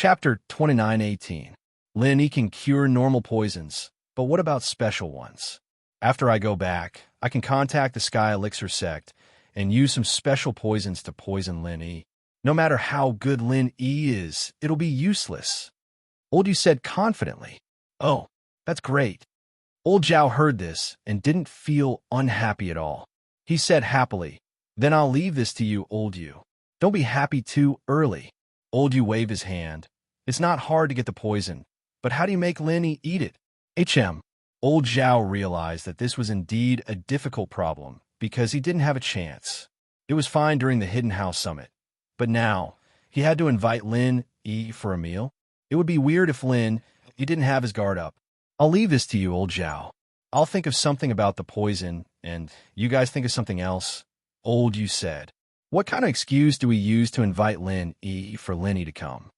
Chapter 2918. Lin E can cure normal poisons, but what about special ones? After I go back, I can contact the Sky Elixir sect and use some special poisons to poison Lin E. No matter how good Lin E is, it'll be useless. Old Yu said confidently. Oh, that's great. Old Zhao heard this and didn't feel unhappy at all. He said happily, "Then I'll leave this to you, Old Yu. Don't be happy too early." Old Yu waved his hand. It's not hard to get the poison, but how do you make Lin E eat it? Old Zhao realized that this was indeed a difficult problem because he didn't have a chance. It was fine during the Hidden House Summit, but now he had to invite Lin E for a meal. It would be weird if Lin E didn't have his guard up. I'll leave this to you, Old Zhao. I'll think of something about the poison, and you guys think of something else, Old Yu said. What kind of excuse do we use to invite Lin E for Lin E to come?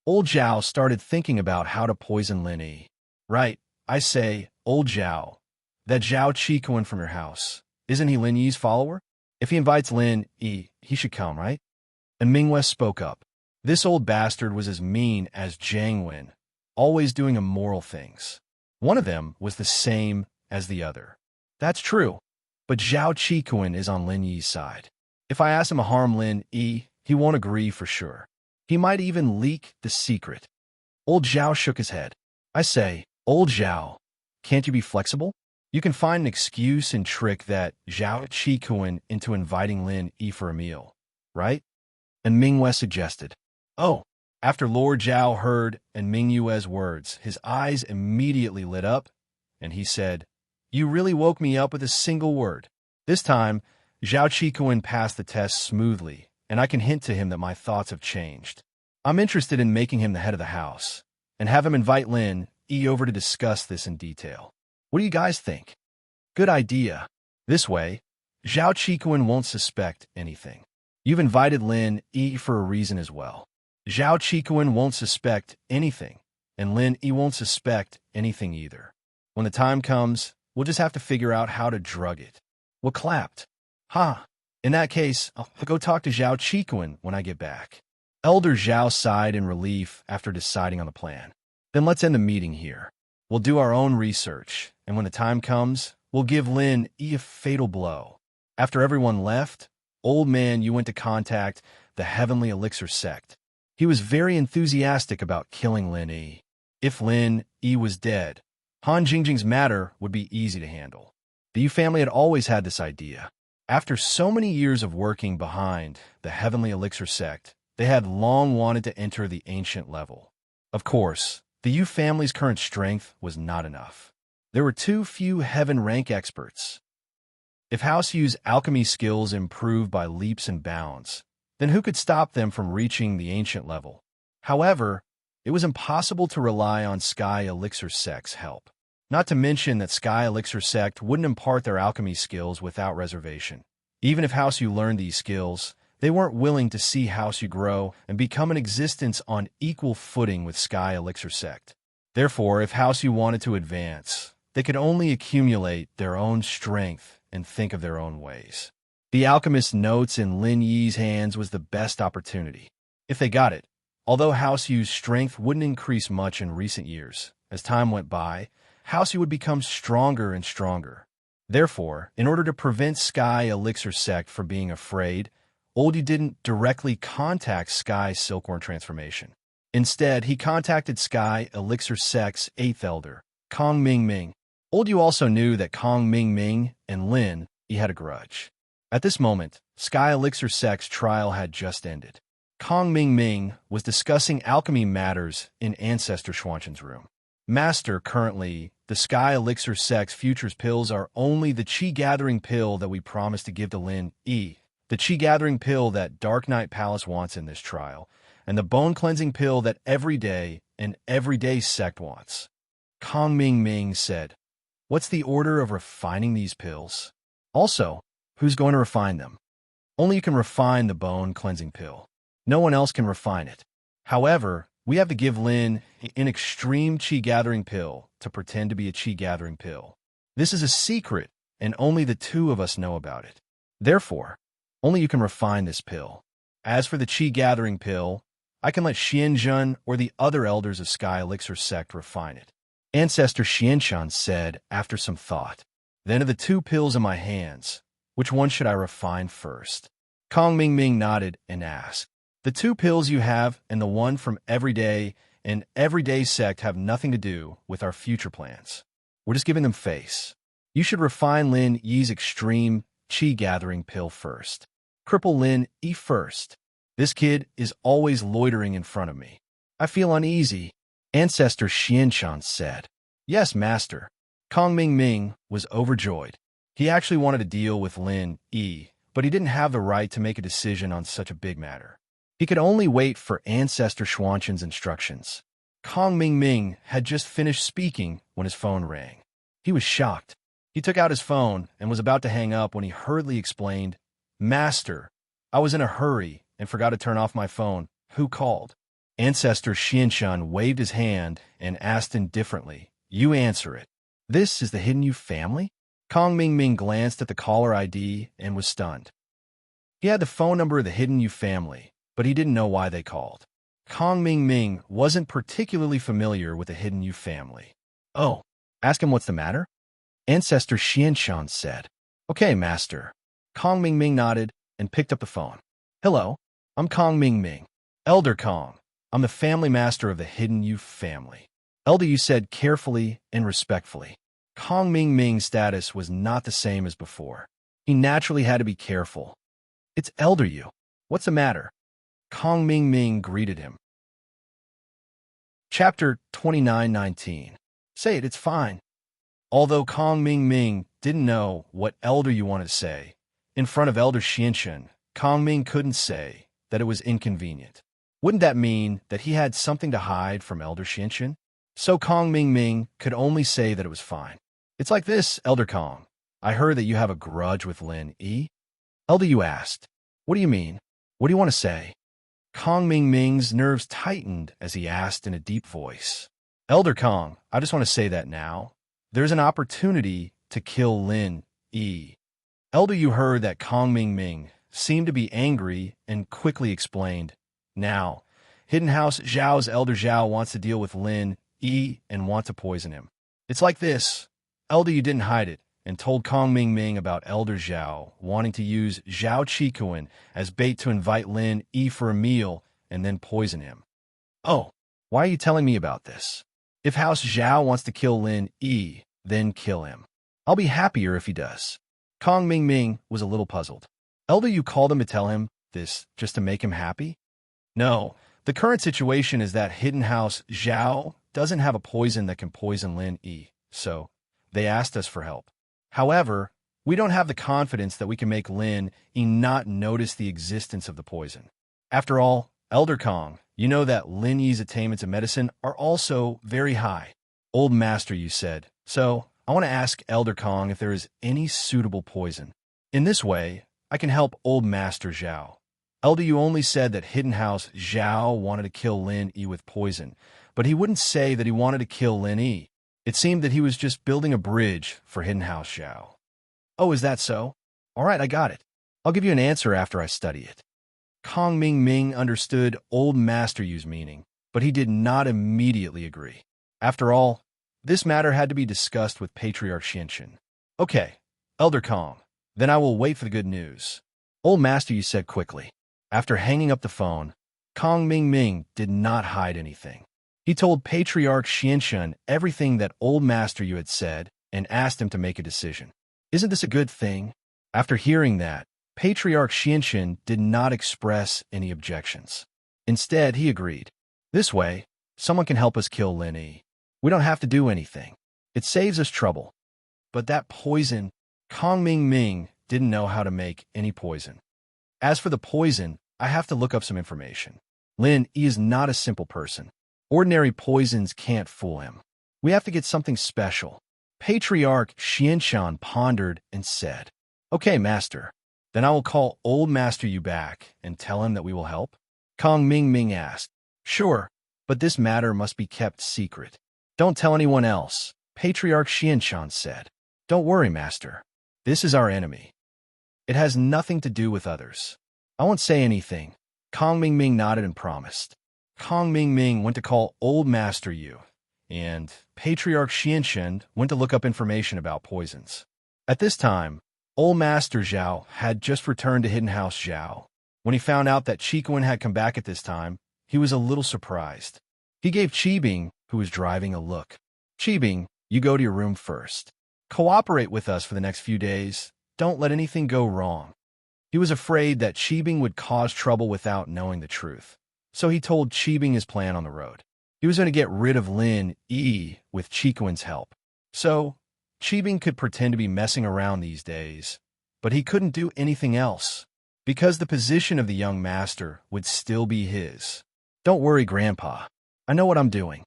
Old Zhao started thinking about how to poison Lin E. Right, I say, Old Zhao, that Zhao Qikuan from your house. Isn't he Lin Yi's follower? If he invites Lin E, he should come, right? And Mingwei spoke up. This old bastard was as mean as Jiang Wen, always doing immoral things. One of them was the same as the other. That's true, but Zhao Qikuan is on Lin Yi's side. If I ask him to harm Lin E, he won't agree for sure. He might even leak the secret. Old Zhao shook his head. I say, Old Zhao, can't you be flexible? You can find an excuse and trick that Zhao Qikuan into inviting Lin E for a meal, right? And Mingwei suggested. Oh, after Lord Zhao heard and Mingyue's words, his eyes immediately lit up, and he said, You really woke me up with a single word. This time, Zhao Qikuan passed the test smoothly, and I can hint to him that my thoughts have changed. I'm interested in making him the head of the house, and have him invite Lin E over to discuss this in detail. What do you guys think? Good idea. This way, Zhao Qikuan won't suspect anything. You've invited Lin E for a reason as well. Zhao Qikuan won't suspect anything, and Lin E won't suspect anything either. When the time comes, we'll just have to figure out how to drug it. What clapped? Ha! In that case, I'll go talk to Zhao Qikuan when I get back. Elder Zhao sighed in relief after deciding on the plan. Then let's end the meeting here. We'll do our own research, and when the time comes, we'll give Lin E a fatal blow. After everyone left, Old Man Yu went to contact the Heavenly Elixir sect. He was very enthusiastic about killing Lin E. If Lin E was dead, Han Jingjing's matter would be easy to handle. The Yu family had always had this idea. After so many years of working behind the Heavenly Elixir sect, they had long wanted to enter the ancient level. Of course, the Yu family's current strength was not enough. There were too few heaven rank experts. If House Yu's alchemy skills improved by leaps and bounds, then who could stop them from reaching the ancient level? However, it was impossible to rely on Sky Elixir sect's help. Not to mention that Sky Elixir sect wouldn't impart their alchemy skills without reservation. Even if House Yu learned these skills, they weren't willing to see House Yu grow and become an existence on equal footing with Sky Elixir sect. Therefore, if House Yu wanted to advance, they could only accumulate their own strength and think of their own ways. The alchemist's notes in Lin Yi's hands was the best opportunity. If they got it, although House Yu's strength wouldn't increase much in recent years, as time went by, House Yu would become stronger and stronger. Therefore, in order to prevent Sky Elixir sect from being afraid, Old Yu didn't directly contact Sky Silkworm transformation. Instead, he contacted Sky Elixir sect's 8th elder, Kong Ming Ming. Old Yu also knew that Kong Ming Ming and Lin he had a grudge. At this moment, Sky Elixir sect's trial had just ended. Kong Ming Ming was discussing alchemy matters in Ancestor Xuanshen's room. Master, currently, the Sky Elixir sect's futures pills are only the Qi-gathering pill that we promised to give to Lin E, the Qi-gathering pill that Dark Knight Palace wants in this trial, and the bone-cleansing pill that everyday sect wants. Kong Ming Ming said, What's the order of refining these pills? Also, who's going to refine them? Only you can refine the bone-cleansing pill. No one else can refine it. However, we have to give Lin an extreme Qi-gathering pill to pretend to be a Qi-gathering pill. This is a secret, and only the two of us know about it. Therefore, only you can refine this pill. As for the Qi-gathering pill, I can let Xianzhen or the other elders of Sky Elixir sect refine it. Ancestor Xianshan said after some thought. Then of the two pills in my hands, which one should I refine first? Kong Mingming nodded and asked. The two pills you have and the one from Everyday and Everyday sect have nothing to do with our future plans. We're just giving them face. You should refine Lin Yi's extreme Qi gathering pill first. Cripple Lin Yi first. This kid is always loitering in front of me. I feel uneasy. Ancestor Xianshan said. Yes, master. Kong Mingming was overjoyed. He actually wanted to deal with Lin Yi, but he didn't have the right to make a decision on such a big matter. He could only wait for Ancestor Xuanshan's instructions. Kong Mingming had just finished speaking when his phone rang. He was shocked. He took out his phone and was about to hang up when he hurriedly explained, Master, I was in a hurry and forgot to turn off my phone. Who called? Ancestor Xianshan waved his hand and asked indifferently, You answer it. This is the Hidden You family? Kong Mingming glanced at the caller ID and was stunned. He had the phone number of the Hidden You family, but he didn't know why they called. Kong Mingming wasn't particularly familiar with the Hidden You family. Oh, ask him what's the matter? Ancestor Xianshan said. Okay, master. Kong Mingming nodded and picked up the phone. Hello, I'm Kong Mingming. Elder Kong. I'm the family master of the Hidden You family. Elder Yu said carefully and respectfully. Kong Mingming's status was not the same as before. He naturally had to be careful. It's Elder Yu. What's the matter? Kong Mingming greeted him. Chapter 29:19. Say it, it's fine. Although Kong Mingming didn't know what Elder Yu wanted to say, in front of Elder Xianshan, Kong Ming couldn't say that it was inconvenient. Wouldn't that mean that he had something to hide from Elder Xianshan? So Kong Mingming could only say that it was fine. It's like this, Elder Kong. I heard that you have a grudge with Lin Yi. Elder Yu asked. What do you mean? What do you want to say? Kong Mingming's nerves tightened as he asked in a deep voice. Elder Kong, I just want to say that now. There's an opportunity to kill Lin Yi. Elder Yu heard that Kong Mingming seemed to be angry and quickly explained. Now, Hidden House Zhao's Elder Zhao wants to deal with Lin Yi and want to poison him. It's like this. Elder Yu didn't hide it and told Kong Mingming about Elder Zhao wanting to use Zhao Qikuan as bait to invite Lin Yi for a meal and then poison him. Oh, why are you telling me about this? If House Zhao wants to kill Lin Yi, then kill him. I'll be happier if he does. Kong Mingming was a little puzzled. Elder Yu called him to tell him this just to make him happy? No, the current situation is that Hidden House Zhao doesn't have a poison that can poison Lin Yi, so they asked us for help. However, we don't have the confidence that we can make Lin Yi not notice the existence of the poison. After all, Elder Kong, you know that Lin Yi's attainments in medicine are also very high. Old Master, you said. So, I want to ask Elder Kong if there is any suitable poison. In this way, I can help Old Master Zhao. Elder Yu only said that Hidden House Zhao wanted to kill Lin Yi with poison, but he wouldn't say that he wanted to kill Lin Yi. It seemed that he was just building a bridge for Hidden House Zhao. Oh, is that so? All right, I got it. I'll give you an answer after I study it. Kong Mingming understood Old Master Yu's meaning, but he did not immediately agree. After all, this matter had to be discussed with Patriarch Xianshan. Okay, Elder Kong, then I will wait for the good news. Old Master Yu said quickly. After hanging up the phone, Kong Mingming did not hide anything. He told Patriarch Xianshan everything that Old Master Yu had said and asked him to make a decision. Isn't this a good thing? After hearing that, Patriarch Xianshan did not express any objections. Instead, he agreed. This way, someone can help us kill Lin Yi. We don't have to do anything. It saves us trouble. But that poison, Kong Mingming didn't know how to make any poison. As for the poison, I have to look up some information. Lin Yi is not a simple person. Ordinary poisons can't fool him. We have to get something special. Patriarch Xianshan pondered and said, Okay, Master. Then I will call Old Master Yu back and tell him that we will help. Kong Mingming asked, Sure, but this matter must be kept secret. Don't tell anyone else, Patriarch Xianshan said. Don't worry, Master. This is our enemy. It has nothing to do with others. I won't say anything. Kong Mingming nodded and promised. Kong Ming Ming went to call Old Master Yu, and Patriarch Xiansheng went to look up information about poisons. At this time, Old Master Zhao had just returned to Hidden House Zhao. When he found out that Qiguan had come back at this time, he was a little surprised. He gave Qibing, who was driving, a look. Qibing, you go to your room first. Cooperate with us for the next few days. Don't let anything go wrong. He was afraid that Qibing would cause trouble without knowing the truth. So he told Qibing his plan on the road. He was going to get rid of Lin Yi with Qiguan's help. So Qibing could pretend to be messing around these days, but he couldn't do anything else, because the position of the young master would still be his. Don't worry, Grandpa. I know what I'm doing.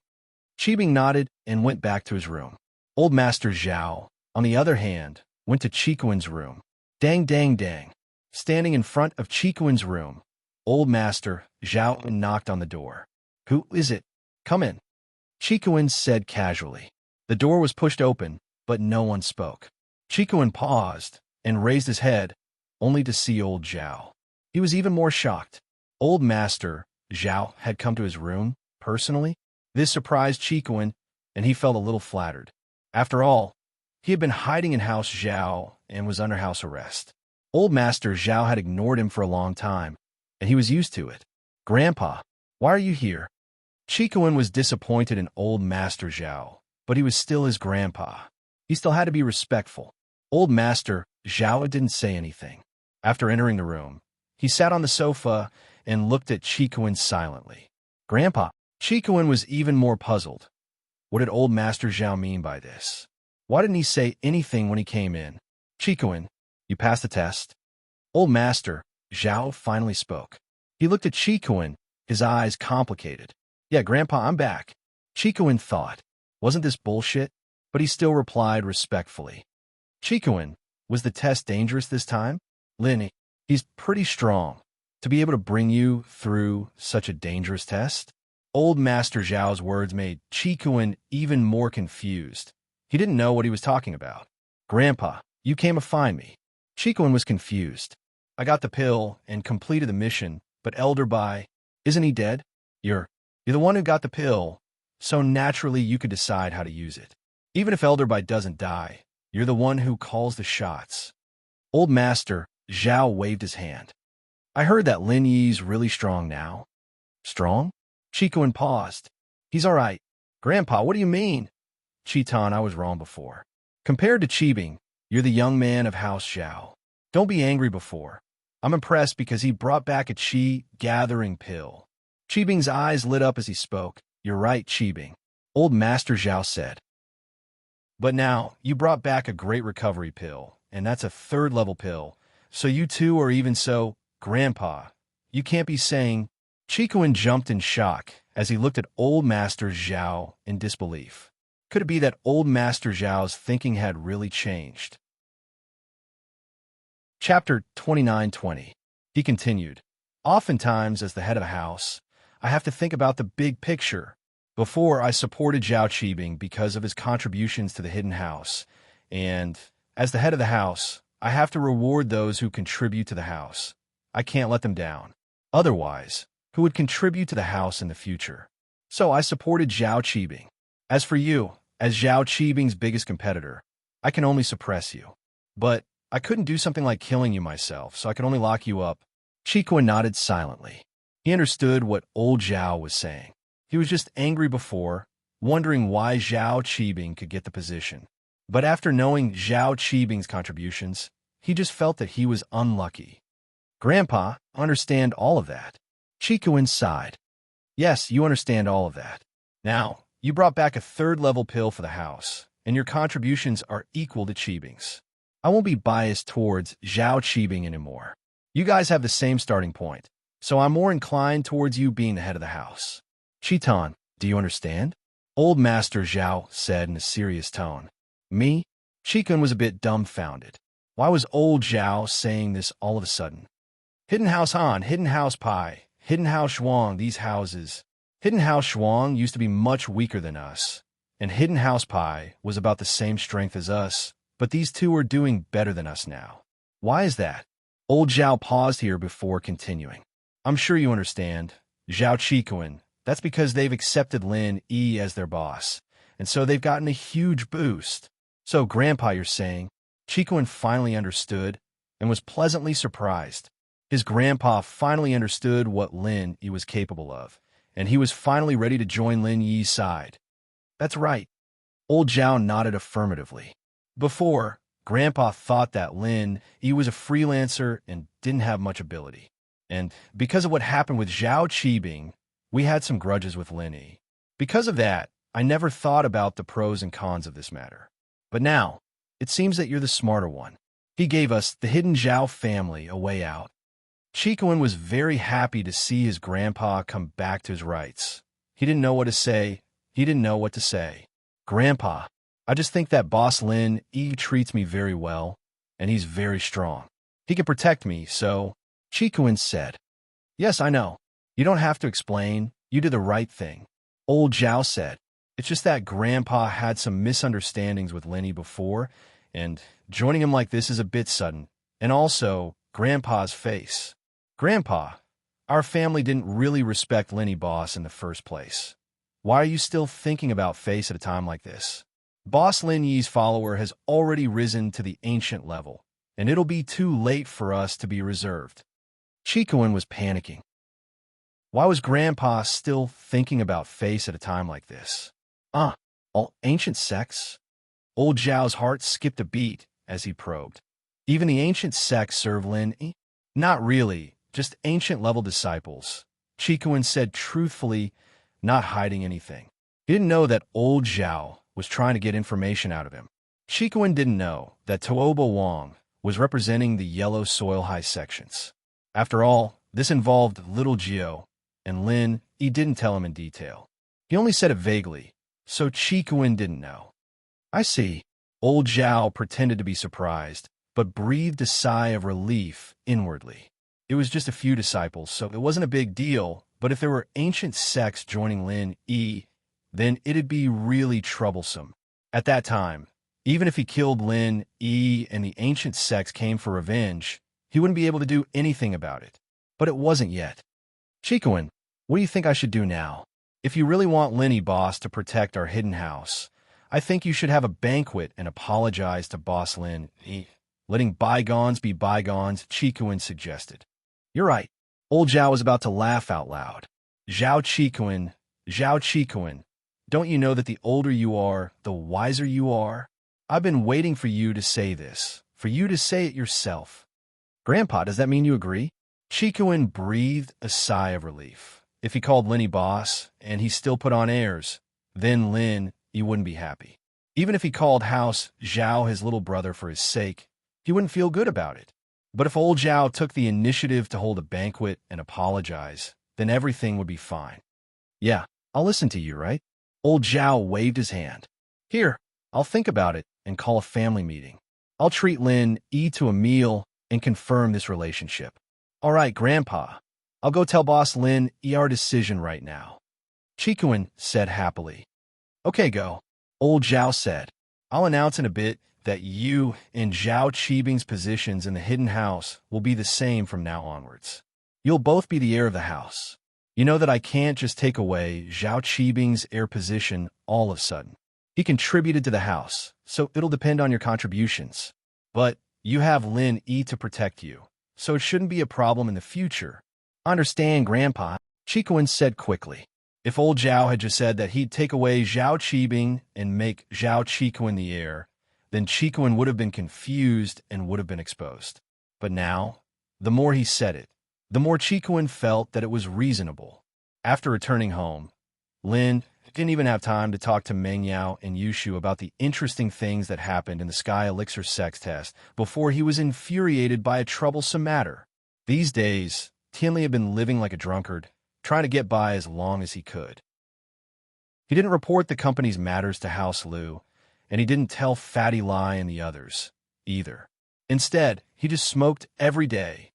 Qibing nodded and went back to his room. Old Master Zhao, on the other hand, went to Qiguan's room. Dang, dang, dang. Standing in front of Qiguan's room, Old Master Zhao knocked on the door. Who is it? Come in. Qiguan said casually. The door was pushed open, but no one spoke. Qiguan paused and raised his head, only to see old Zhao. He was even more shocked. Old Master Zhao had come to his room, personally. This surprised Qiguan, and he felt a little flattered. After all, he had been hiding in House Zhao and was under house arrest. Old Master Zhao had ignored him for a long time, and he was used to it. Grandpa, why are you here? Qiguan was disappointed in Old Master Zhao, but he was still his grandpa. He still had to be respectful. Old Master Zhao didn't say anything. After entering the room, he sat on the sofa and looked at Qiguan silently. Grandpa. Qiguan was even more puzzled. What did Old Master Zhao mean by this? Why didn't he say anything when he came in? Qiguan, you passed the test? Old Master Zhao finally spoke. He looked at Qiguan, his eyes complicated. Yeah, Grandpa, I'm back. Qiguan thought, wasn't this bullshit? But he still replied respectfully. Qiguan, was the test dangerous this time? Lin, he's pretty strong. To be able to bring you through such a dangerous test? Old Master Zhao's words made Qiguan even more confused. He didn't know what he was talking about. Grandpa, you came to find me. Qiguan was confused. I got the pill and completed the mission, but Elder Bai, isn't he dead? You're the one who got the pill, so naturally you could decide how to use it. Even if Elder Bai doesn't die, you're the one who calls the shots. Old Master Zhao waved his hand. I heard that Lin Yi's really strong now. Strong? Qiguan paused. He's all right. Grandpa, what do you mean? Chitan, I was wrong before. Compared to Qibing, you're the young man of House Zhao. Don't be angry before. I'm impressed because he brought back a qi gathering pill. Qibing's eyes lit up as he spoke. You're right, Qibing. Old Master Zhao said. But now, you brought back a great recovery pill, and that's a third-level pill. So you two are even so, Grandpa. You can't be saying... Qiguan jumped in shock as he looked at Old Master Zhao in disbelief. Could it be that Old Master Zhao's thinking had really changed? Chapter 29:20. He continued, oftentimes, as the head of a house, I have to think about the big picture. Before, I supported Zhao Qibing because of his contributions to the hidden house, and, as the head of the house, I have to reward those who contribute to the house. I can't let them down. Otherwise, who would contribute to the house in the future? So I supported Zhao Qibing. As for you, as Zhao Qibing's biggest competitor, I can only suppress you. But I couldn't do something like killing you myself, so I could only lock you up. Qiguan nodded silently. He understood what old Zhao was saying. He was just angry before, wondering why Zhao Qibing could get the position. But after knowing Zhao Qibing's contributions, he just felt that he was unlucky. Grandpa, understand all of that. Qiguan sighed. Yes, you understand all of that. Now, you brought back a third-level pill for the house, and your contributions are equal to Qibing's. I won't be biased towards Zhao Qibing anymore. You guys have the same starting point, so I'm more inclined towards you being the head of the house. Chitan, do you understand? Old Master Zhao said in a serious tone. Me? Qiguan was a bit dumbfounded. Why was old Zhao saying this all of a sudden? Hidden House Han, Hidden House Pai, Hidden House Shuang, these houses. Hidden House Shuang used to be much weaker than us, and Hidden House Pai was about the same strength as us, but these two are doing better than us now. Why is that? Old Zhao paused here before continuing. I'm sure you understand. Zhao Qiguan, That's because they've accepted Lin E as their boss, and so they've gotten a huge boost. So, Grandpa, you're saying? Chikuin finally understood and was pleasantly surprised. His grandpa finally understood what Lin Yi was capable of, and he was finally ready to join Lin Yi's side. That's right. Old Zhao nodded affirmatively. Before, Grandpa thought that Lin Yi was a freelancer and didn't have much ability. And because of what happened with Zhao Qibing, we had some grudges with Lin Yi. Because of that, I never thought about the pros and cons of this matter. But now, it seems that you're the smarter one. He gave us, the hidden Zhao family, a way out. Chikuin was very happy to see his grandpa come back to his rights. He didn't know what to say. He didn't know what to say. Grandpa, I just think that Boss Lin Yi treats me very well, and he's very strong. He can protect me, so, Chikuin said. Yes, I know. You don't have to explain. You did the right thing. Old Zhao said. It's just that Grandpa had some misunderstandings with Lin Yi before, and joining him like this is a bit sudden. And also, Grandpa's face. Grandpa, our family didn't really respect Lin Yi Boss in the first place. Why are you still thinking about face at a time like this? Boss Lin Yi's follower has already risen to the ancient level, and it'll be too late for us to be reserved. Chikuin was panicking. Why was Grandpa still thinking about face at a time like this? All ancient sects? Old Zhao's heart skipped a beat as he probed. Even the ancient sects serve Lin Yi? Not really, just ancient-level disciples. Chikuin said truthfully, not hiding anything. He didn't know that old Zhao was trying to get information out of him. Chikuin didn't know that Tuobo Wang was representing the yellow soil high sections. After all, this involved little Gio, and Lin Yi didn't tell him in detail. He only said it vaguely, so Chikuin didn't know. I see. Old Zhao pretended to be surprised, but breathed a sigh of relief inwardly. It was just a few disciples, so it wasn't a big deal, but if there were ancient sects joining Lin Yi, then it'd be really troublesome. At that time, even if he killed Lin Yi and the ancient sects came for revenge, he wouldn't be able to do anything about it. But it wasn't yet. Chikuin, what do you think I should do now? If you really want Lin Yi Boss to protect our hidden house, I think you should have a banquet and apologize to Boss Lin Yi. Letting bygones be bygones, Chikuin suggested. You're right. Old Zhao was about to laugh out loud. Zhao Chikuin, don't you know that the older you are, the wiser you are? I've been waiting for you to say this, for you to say it yourself. Grandpa, does that mean you agree? Chikuin breathed a sigh of relief. If he called Lin Yi Boss, and he still put on airs, then Lin Yi wouldn't be happy. Even if he called House Zhao his little brother for his sake, he wouldn't feel good about it. But if old Zhao took the initiative to hold a banquet and apologize, then everything would be fine. Yeah, I'll listen to you, right? Old Zhao waved his hand. Here, I'll think about it and call a family meeting. I'll treat Lin Yi to a meal and confirm this relationship. All right, Grandpa. I'll go tell Boss Lin Yi our decision right now. Chikuin said happily. Okay, go. Old Zhao said. I'll announce in a bit that you and Zhao Qibing's positions in the hidden house will be the same from now onwards. You'll both be the heir of the house. You know that I can't just take away Zhao Qibing's heir position all of a sudden. He contributed to the house, so it'll depend on your contributions. But you have Lin Yi to protect you, so it shouldn't be a problem in the future. Understand, Grandpa, Chikuin said quickly. If old Zhao had just said that he'd take away Zhao Qibing and make Zhao Chikuin the heir, then Chikuin would have been confused and would have been exposed. But now, the more he said it, the more Chikuin felt that it was reasonable. After returning home, Lin didn't even have time to talk to Meng Yao and Yushu about the interesting things that happened in the Sky Elixir sex test before he was infuriated by a troublesome matter. These days, Tianli had been living like a drunkard, trying to get by as long as he could. He didn't report the company's matters to House Liu, and he didn't tell Fatty Lai and the others, either. Instead, he just smoked every day.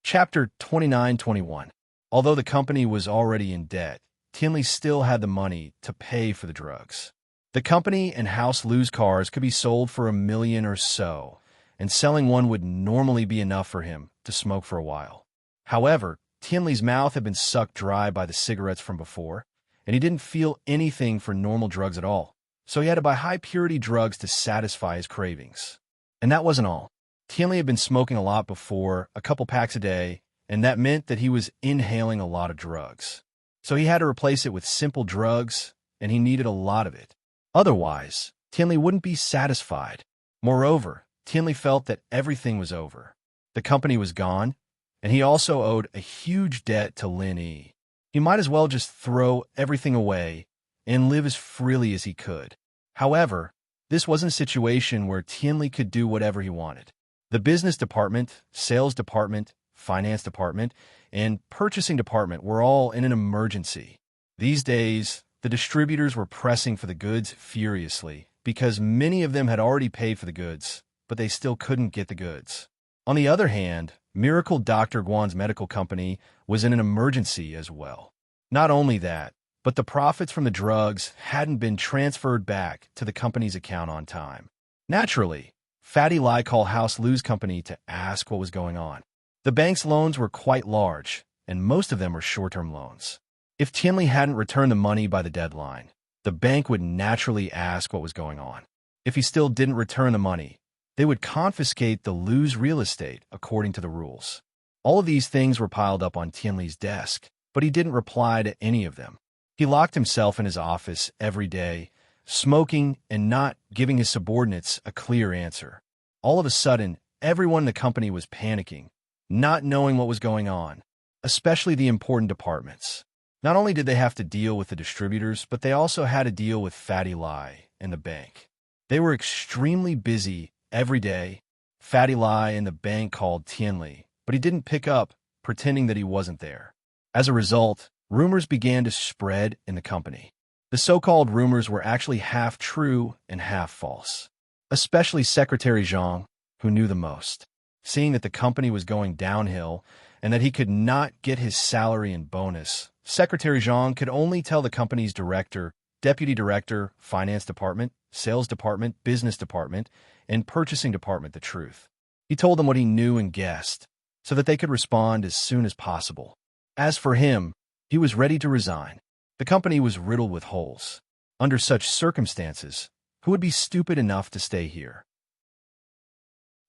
Chapter 29-21. Although the company was already in debt, Tianli still had the money to pay for the drugs. The company and House Liu's cars could be sold for $1 million or so, and selling one would normally be enough for him to smoke for a while. However, Tianli's mouth had been sucked dry by the cigarettes from before, and he didn't feel anything for normal drugs at all. So he had to buy high-purity drugs to satisfy his cravings. And that wasn't all. Tianli had been smoking a lot before, a couple packs a day, and that meant that he was inhaling a lot of drugs. So he had to replace it with simple drugs, and he needed a lot of it. Otherwise, Tianli wouldn't be satisfied. Moreover, Tianli felt that everything was over. The company was gone, and he also owed a huge debt to Lin Yi. He might as well just throw everything away and live as freely as he could. However, this wasn't a situation where Tianli could do whatever he wanted. The business department, sales department, finance department, and purchasing department were all in an emergency. These days, the distributors were pressing for the goods furiously because many of them had already paid for the goods, but they still couldn't get the goods. On the other hand, Miracle Dr. Guan's medical company was in an emergency as well. Not only that, but the profits from the drugs hadn't been transferred back to the company's account on time. Naturally, Fatty Lai called House Lu's company to ask what was going on. The bank's loans were quite large, and most of them were short-term loans. If Tianli hadn't returned the money by the deadline, the bank would naturally ask what was going on. If he still didn't return the money, they would confiscate the Lu's real estate according to the rules. All of these things were piled up on Tianli's desk, but he didn't reply to any of them. He locked himself in his office every day, smoking and not giving his subordinates a clear answer. All of a sudden, everyone in the company was panicking, not knowing what was going on, especially the important departments. Not only did they have to deal with the distributors, but they also had to deal with Fatty Lai and the bank. They were extremely busy every day. Fatty Lai and the bank called Tianli, but he didn't pick up, pretending that he wasn't there. As a result, rumors began to spread in the company. The so-called rumors were actually half true and half false. Especially Secretary Zhang, who knew the most. Seeing that the company was going downhill and that he could not get his salary and bonus, Secretary Zhang could only tell the company's director, deputy director, finance department, sales department, business department, and purchasing department the truth. He told them what he knew and guessed, so that they could respond as soon as possible. As for him, he was ready to resign. The company was riddled with holes. Under such circumstances, who would be stupid enough to stay here?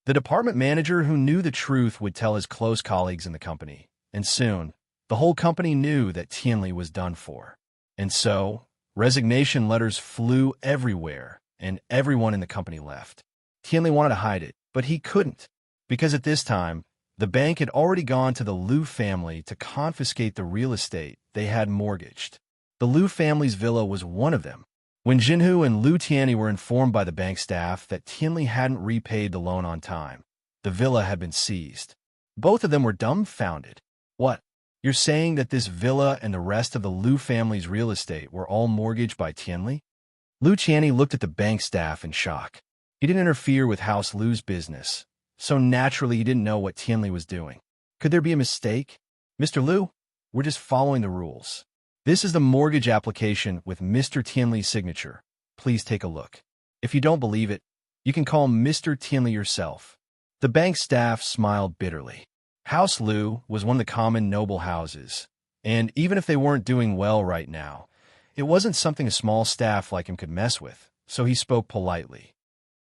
The department manager who knew the truth would tell his close colleagues in the company, and soon, the whole company knew that Tianli was done for. And so, resignation letters flew everywhere, and everyone in the company left. Tianli wanted to hide it, but he couldn't, because at this time, the bank had already gone to the Lu family to confiscate the real estate they had mortgaged. The Lu family's villa was one of them. When Jinhu and Lu Tianli were informed by the bank staff that Tianli hadn't repaid the loan on time, the villa had been seized. Both of them were dumbfounded. What? You're saying that this villa and the rest of the Lu family's real estate were all mortgaged by Tianli? Lu Tianli looked at the bank staff in shock. He didn't interfere with House Lu's business, so naturally he didn't know what Tianli was doing. Could there be a mistake? Mr. Lu, we're just following the rules. This is the mortgage application with Mr. Tianli's signature. Please take a look. If you don't believe it, you can call Mr. Tianli yourself. The bank staff smiled bitterly. House Lu was one of the common noble houses, and even if they weren't doing well right now, it wasn't something a small staff like him could mess with, so he spoke politely.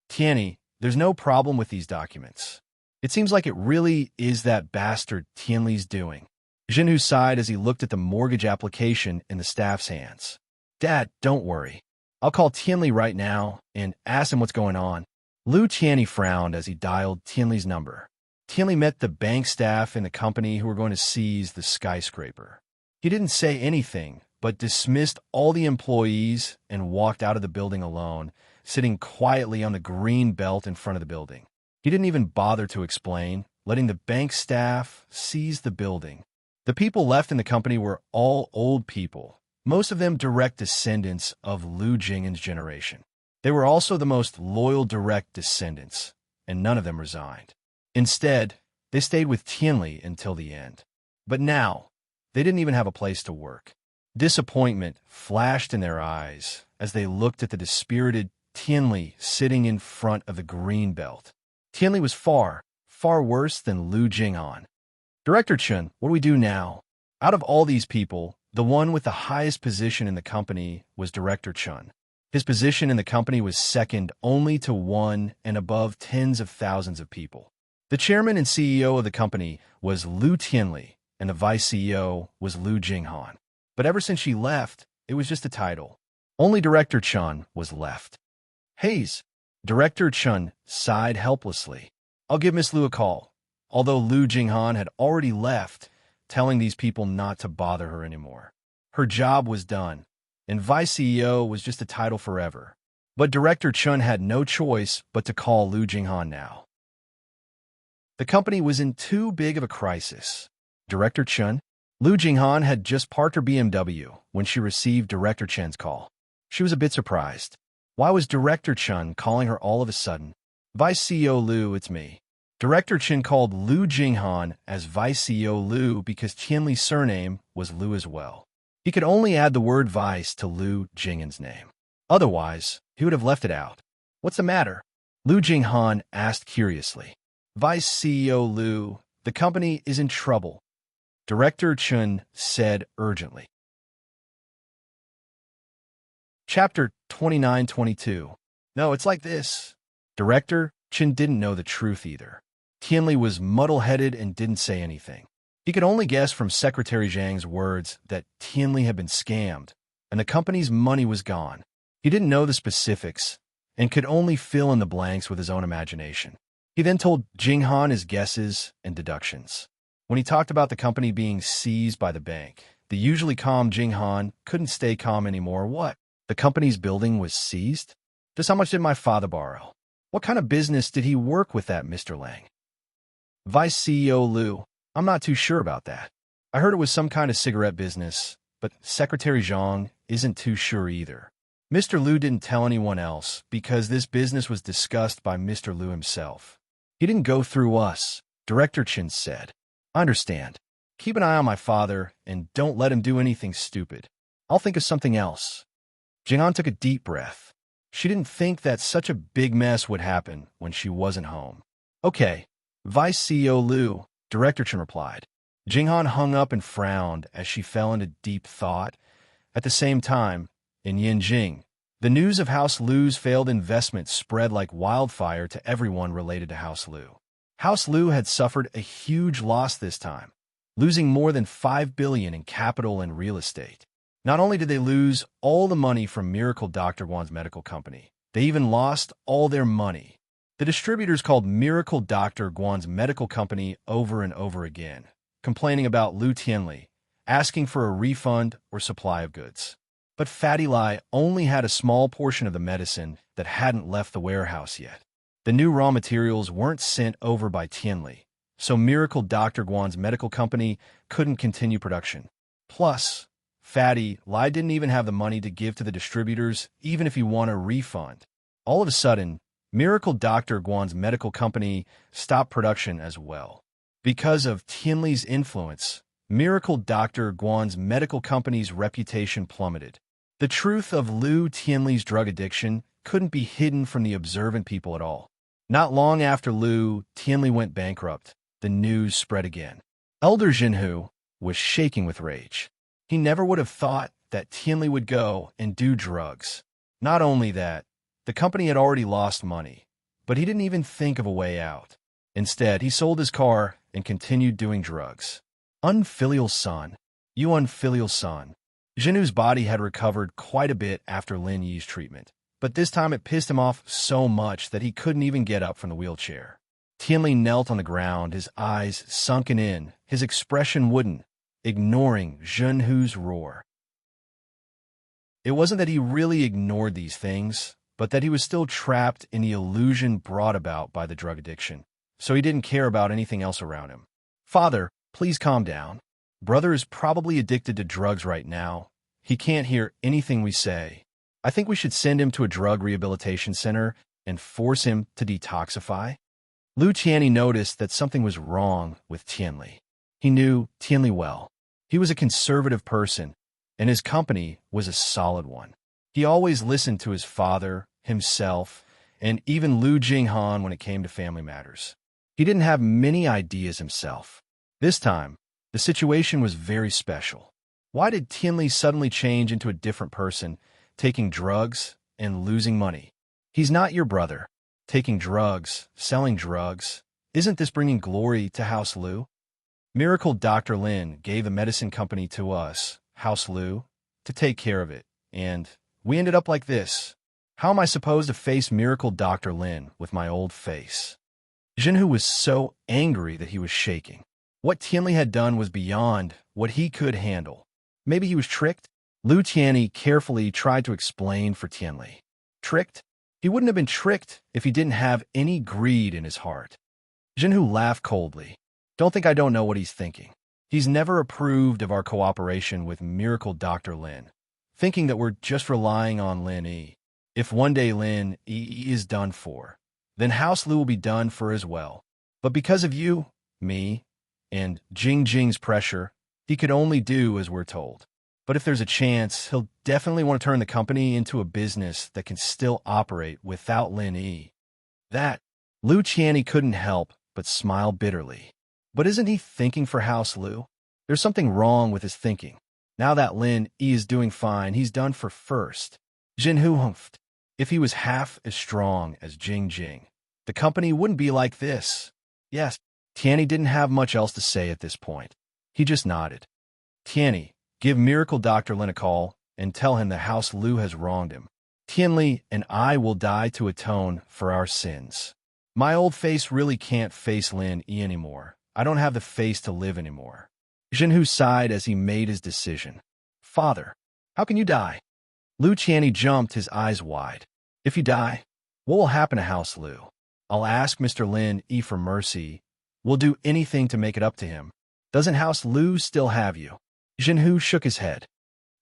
Tianli, there's no problem with these documents. It seems like it really is that bastard Tianli's doing. Jinhu sighed as he looked at the mortgage application in the staff's hands. Dad, don't worry. I'll call Tianli right now and ask him what's going on. Lu Tianli frowned as he dialed Tianli's number. Tianli met the bank staff in the company who were going to seize the skyscraper. He didn't say anything, but dismissed all the employees and walked out of the building alone, sitting quietly on the green belt in front of the building. He didn't even bother to explain, letting the bank staff seize the building. The people left in the company were all old people, most of them direct descendants of Lu Jing'an's generation. They were also the most loyal direct descendants, and none of them resigned. Instead, they stayed with Tianli until the end. But now, they didn't even have a place to work. Disappointment flashed in their eyes as they looked at the dispirited Tianli sitting in front of the green belt. Tianli was far, far worse than Lu Jing'an. Director Chun, what do we do now? Out of all these people, the one with the highest position in the company was Director Chun. His position in the company was second only to one and above tens of thousands of people. The chairman and CEO of the company was Lu Tianli, and the vice CEO was Lu Jinghan. But ever since she left, it was just a title. Only Director Chun was left. Hayes. Director Chun sighed helplessly. I'll give Miss Lu a call. Although Lu Jinghan had already left, telling these people not to bother her anymore. Her job was done, and vice CEO was just a title forever. But Director Chun had no choice but to call Lu Jinghan now. The company was in too big of a crisis. Director Chun? Lu Jinghan had just parked her BMW when she received Director Chun's call. She was a bit surprised. Why was Director Chun calling her all of a sudden? Vice CEO Lu, it's me. Director Chun called Lu Jinghan as Vice CEO Lu because Tianli's surname was Lu as well. He could only add the word vice to Lu Jinghan's name. Otherwise, he would have left it out. What's the matter? Lu Jinghan asked curiously. Vice CEO Lu, the company is in trouble. Director Chun said urgently. Chapter 29-22. No, it's like this. Director Chun didn't know the truth either. Tianli was muddle-headed and didn't say anything. He could only guess from Secretary Zhang's words that Tianli had been scammed, and the company's money was gone. He didn't know the specifics, and could only fill in the blanks with his own imagination. He then told Jinghan his guesses and deductions. When he talked about the company being seized by the bank, the usually calm Jinghan couldn't stay calm anymore. What? The company's building was seized? Just how much did my father borrow? What kind of business did he work with that Mr. Lang? Vice CEO Lu, I'm not too sure about that. I heard it was some kind of cigarette business, but Secretary Zhang isn't too sure either. Mr. Lu didn't tell anyone else because this business was discussed by Mr. Lu himself. He didn't go through us, Director Chun said. I understand. Keep an eye on my father and don't let him do anything stupid. I'll think of something else. Jinghan took a deep breath. She didn't think that such a big mess would happen when she wasn't home. Okay, Vice CEO Lu, Director Chun replied. Jinghan hung up and frowned as she fell into deep thought. At the same time, in Yinjing, the news of House Lu's failed investment spread like wildfire to everyone related to House Lu. House Lu had suffered a huge loss this time, losing more than $5 billion in capital and real estate. Not only did they lose all the money from Miracle Dr. Guan's medical company, they even lost all their money. The distributors called Miracle Dr. Guan's medical company over and over again, complaining about Lu Tianli, asking for a refund or supply of goods. But Fatty Lai only had a small portion of the medicine that hadn't left the warehouse yet. The new raw materials weren't sent over by Tianli, so Miracle Dr. Guan's medical company couldn't continue production. Plus, Fatty Lai didn't even have the money to give to the distributors, even if he won a refund. All of a sudden, Miracle Dr. Guan's medical company stopped production as well. Because of Tianli's influence, Miracle Dr. Guan's medical company's reputation plummeted. The truth of Lu Tianli's drug addiction couldn't be hidden from the observant people at all. Not long after Lu Tianli went bankrupt, the news spread again. Elder Jinhu was shaking with rage. He never would have thought that Tianli would go and do drugs. Not only that, the company had already lost money, but he didn't even think of a way out. Instead, he sold his car and continued doing drugs. Unfilial son. You unfilial son. Jinhu's body had recovered quite a bit after Lin Yi's treatment, but this time it pissed him off so much that he couldn't even get up from the wheelchair. Tianli knelt on the ground, his eyes sunken in, his expression wooden, ignoring Jinhu's roar. It wasn't that he really ignored these things, but that he was still trapped in the illusion brought about by the drug addiction, so he didn't care about anything else around him. Father, please calm down. Brother is probably addicted to drugs right now. He can't hear anything we say. I think we should send him to a drug rehabilitation center and force him to detoxify. Lu Tianli noticed that something was wrong with Tianli. He knew Tianli well. He was a conservative person, and his company was a solid one. He always listened to his father, himself, and even Lu Jinghan when it came to family matters. He didn't have many ideas himself. This time, the situation was very special. Why did Tianli suddenly change into a different person, taking drugs and losing money? He's not your brother. Taking drugs, selling drugs. Isn't this bringing glory to House Lu? Miracle Dr. Lin gave the medicine company to us, House Lu, to take care of it, and we ended up like this. How am I supposed to face Miracle Dr. Lin with my old face? Jinhu was so angry that he was shaking. What Tianli had done was beyond what he could handle. Maybe he was tricked? Lu Tianli carefully tried to explain for Tianli. Tricked? He wouldn't have been tricked if he didn't have any greed in his heart. Jinhu laughed coldly. Don't think I don't know what he's thinking. He's never approved of our cooperation with Miracle Dr. Lin, thinking that we're just relying on Lin Yi. If one day Lin Yi is done for, then House Lu will be done for as well. But because of you, me, and Jing's pressure, he could only do as we're told. But if there's a chance, he'll definitely want to turn the company into a business that can still operate without Lin Yi. That, Lu Tianli couldn't help but smile bitterly. But isn't he thinking for House Lu? There's something wrong with his thinking. Now that Lin Yi is doing fine, he's done for first. Jinhu humphed. If he was half as strong as Jing, the company wouldn't be like this. Yes, Tianli didn't have much else to say at this point. He just nodded. Tianli, give Miracle Dr. Lin a call and tell him that House Lu has wronged him. Tianli and I will die to atone for our sins. My old face really can't face Lin Yi anymore. I don't have the face to live anymore. Jinhu sighed as he made his decision. Father, how can you die? Lu Tianli jumped, his eyes wide. If you die, what will happen to House Lu? I'll ask Mr. Lin Yi for mercy. We'll do anything to make it up to him. Doesn't House Lu still have you? Jinhu shook his head.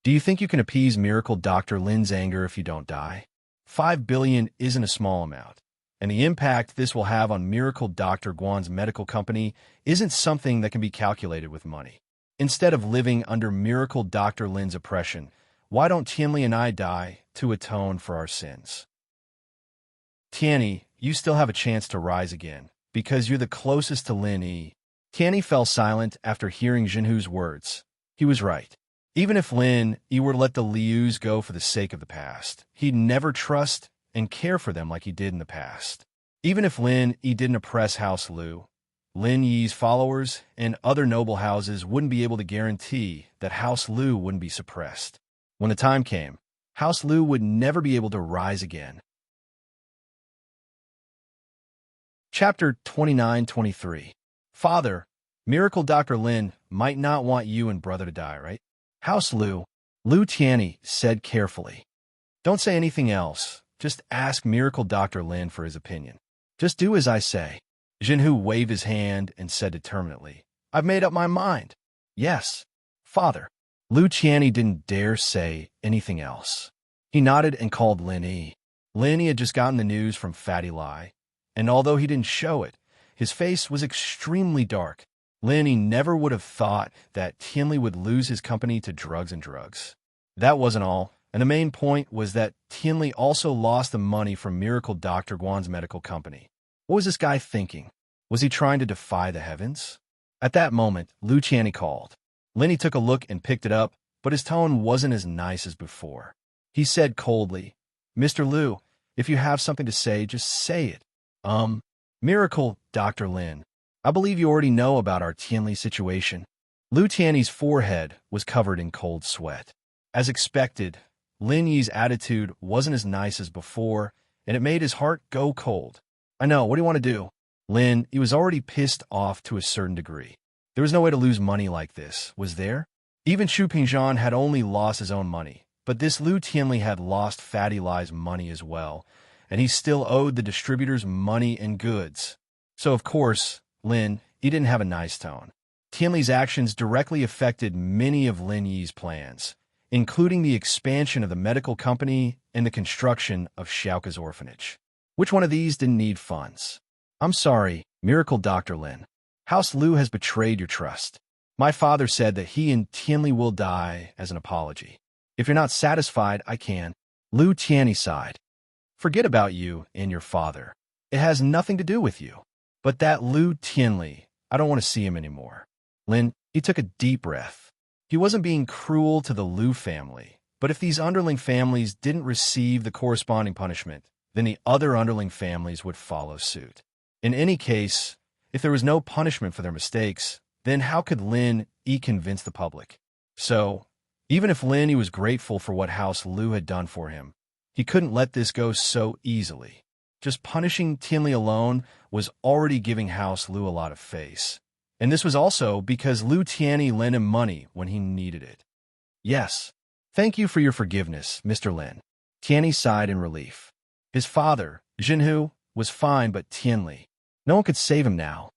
Do you think you can appease Miracle Dr. Lin's anger if you don't die? 5 billion isn't a small amount, and the impact this will have on Miracle Dr. Guan's medical company isn't something that can be calculated with money. Instead of living under Miracle Dr. Lin's oppression, why don't Tianli and I die to atone for our sins? Tianli, you still have a chance to rise again, because you're the closest to Lin Yi. Tianli fell silent after hearing Jinhu's words. He was right. Even if Lin Yi were to let the Lius go for the sake of the past, he'd never trust and care for them like he did in the past. Even if Lin Yi didn't oppress House Lu, Lin Yi's followers and other noble houses wouldn't be able to guarantee that House Lu wouldn't be suppressed. When the time came, House Lu would never be able to rise again. Chapter 29-23. Father, Miracle Dr. Lin might not want you and brother to die, right? House Lu, Lu Tianli said carefully. Don't say anything else. Just ask Miracle Dr. Lin for his opinion. Just do as I say. Jinhu waved his hand and said determinedly, I've made up my mind. Yes, Father. Lu Tianli didn't dare say anything else. He nodded and called Lin Yi. Lin Yi had just gotten the news from Fatty Lai, and although he didn't show it, his face was extremely dark. Lin Yi never would have thought that Tianli would lose his company to drugs. That wasn't all, and the main point was that Tianli also lost the money from Miracle Dr. Guan's medical company. What was this guy thinking? Was he trying to defy the heavens? At that moment, Lu Tianli called. Lin Yi took a look and picked it up, but his tone wasn't as nice as before. He said coldly, Mr. Lu, if you have something to say, just say it. Miracle, Dr. Lin. I believe you already know about our Tianli situation. Lu Tianli's forehead was covered in cold sweat. As expected, Lin Yi's attitude wasn't as nice as before, and it made his heart go cold. I know, what do you want to do? Lin, he was already pissed off to a certain degree. There was no way to lose money like this, was there? Even Xu Pingzhan had only lost his own money, but this Lu Tianli had lost Fatty Lai's money as well, and he still owed the distributors money and goods. So of course, Lin, he didn't have a nice tone. Tianli's actions directly affected many of Lin Yi's plans, including the expansion of the medical company and the construction of Xiaoka's orphanage. Which one of these didn't need funds? I'm sorry, Miracle Dr. Lin. House Lu has betrayed your trust. My father said that he and Tianli will die as an apology. If you're not satisfied, I can. Lu Tianli sighed. Forget about you and your father. It has nothing to do with you. But that Lu Tianli, I don't want to see him anymore. Lin, he took a deep breath. He wasn't being cruel to the Liu family, but if these underling families didn't receive the corresponding punishment, then the other underling families would follow suit. In any case, if there was no punishment for their mistakes, then how could Lin Yi convince the public? So, even if Lin Yi was grateful for what House Liu had done for him, he couldn't let this go so easily. Just punishing Tianli alone was already giving House Liu a lot of face. And this was also because Liu Tianyi lent him money when he needed it. Yes, thank you for your forgiveness, Mr. Lin. Tianyi sighed in relief. His father, Jinhu, was fine, but Tianli, no one could save him now.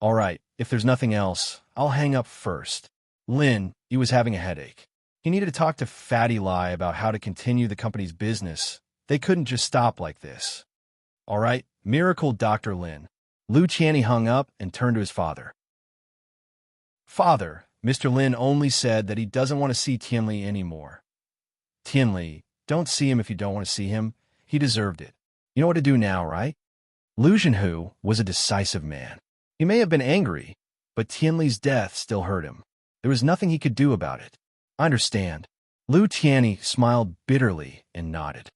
All right, if there's nothing else, I'll hang up first. Lin, he was having a headache. He needed to talk to Fatty Lai about how to continue the company's business. They couldn't just stop like this. All right, Miracle Dr. Lin. Liu Tianyi hung up and turned to his father. Father, Mr. Lin only said that he doesn't want to see Tianli anymore. Tianli, don't see him if you don't want to see him. He deserved it. You know what to do now, right? Liu Jinhu was a decisive man. He may have been angry, but Tianli's death still hurt him. There was nothing he could do about it. I understand. Liu Tianyi smiled bitterly and nodded.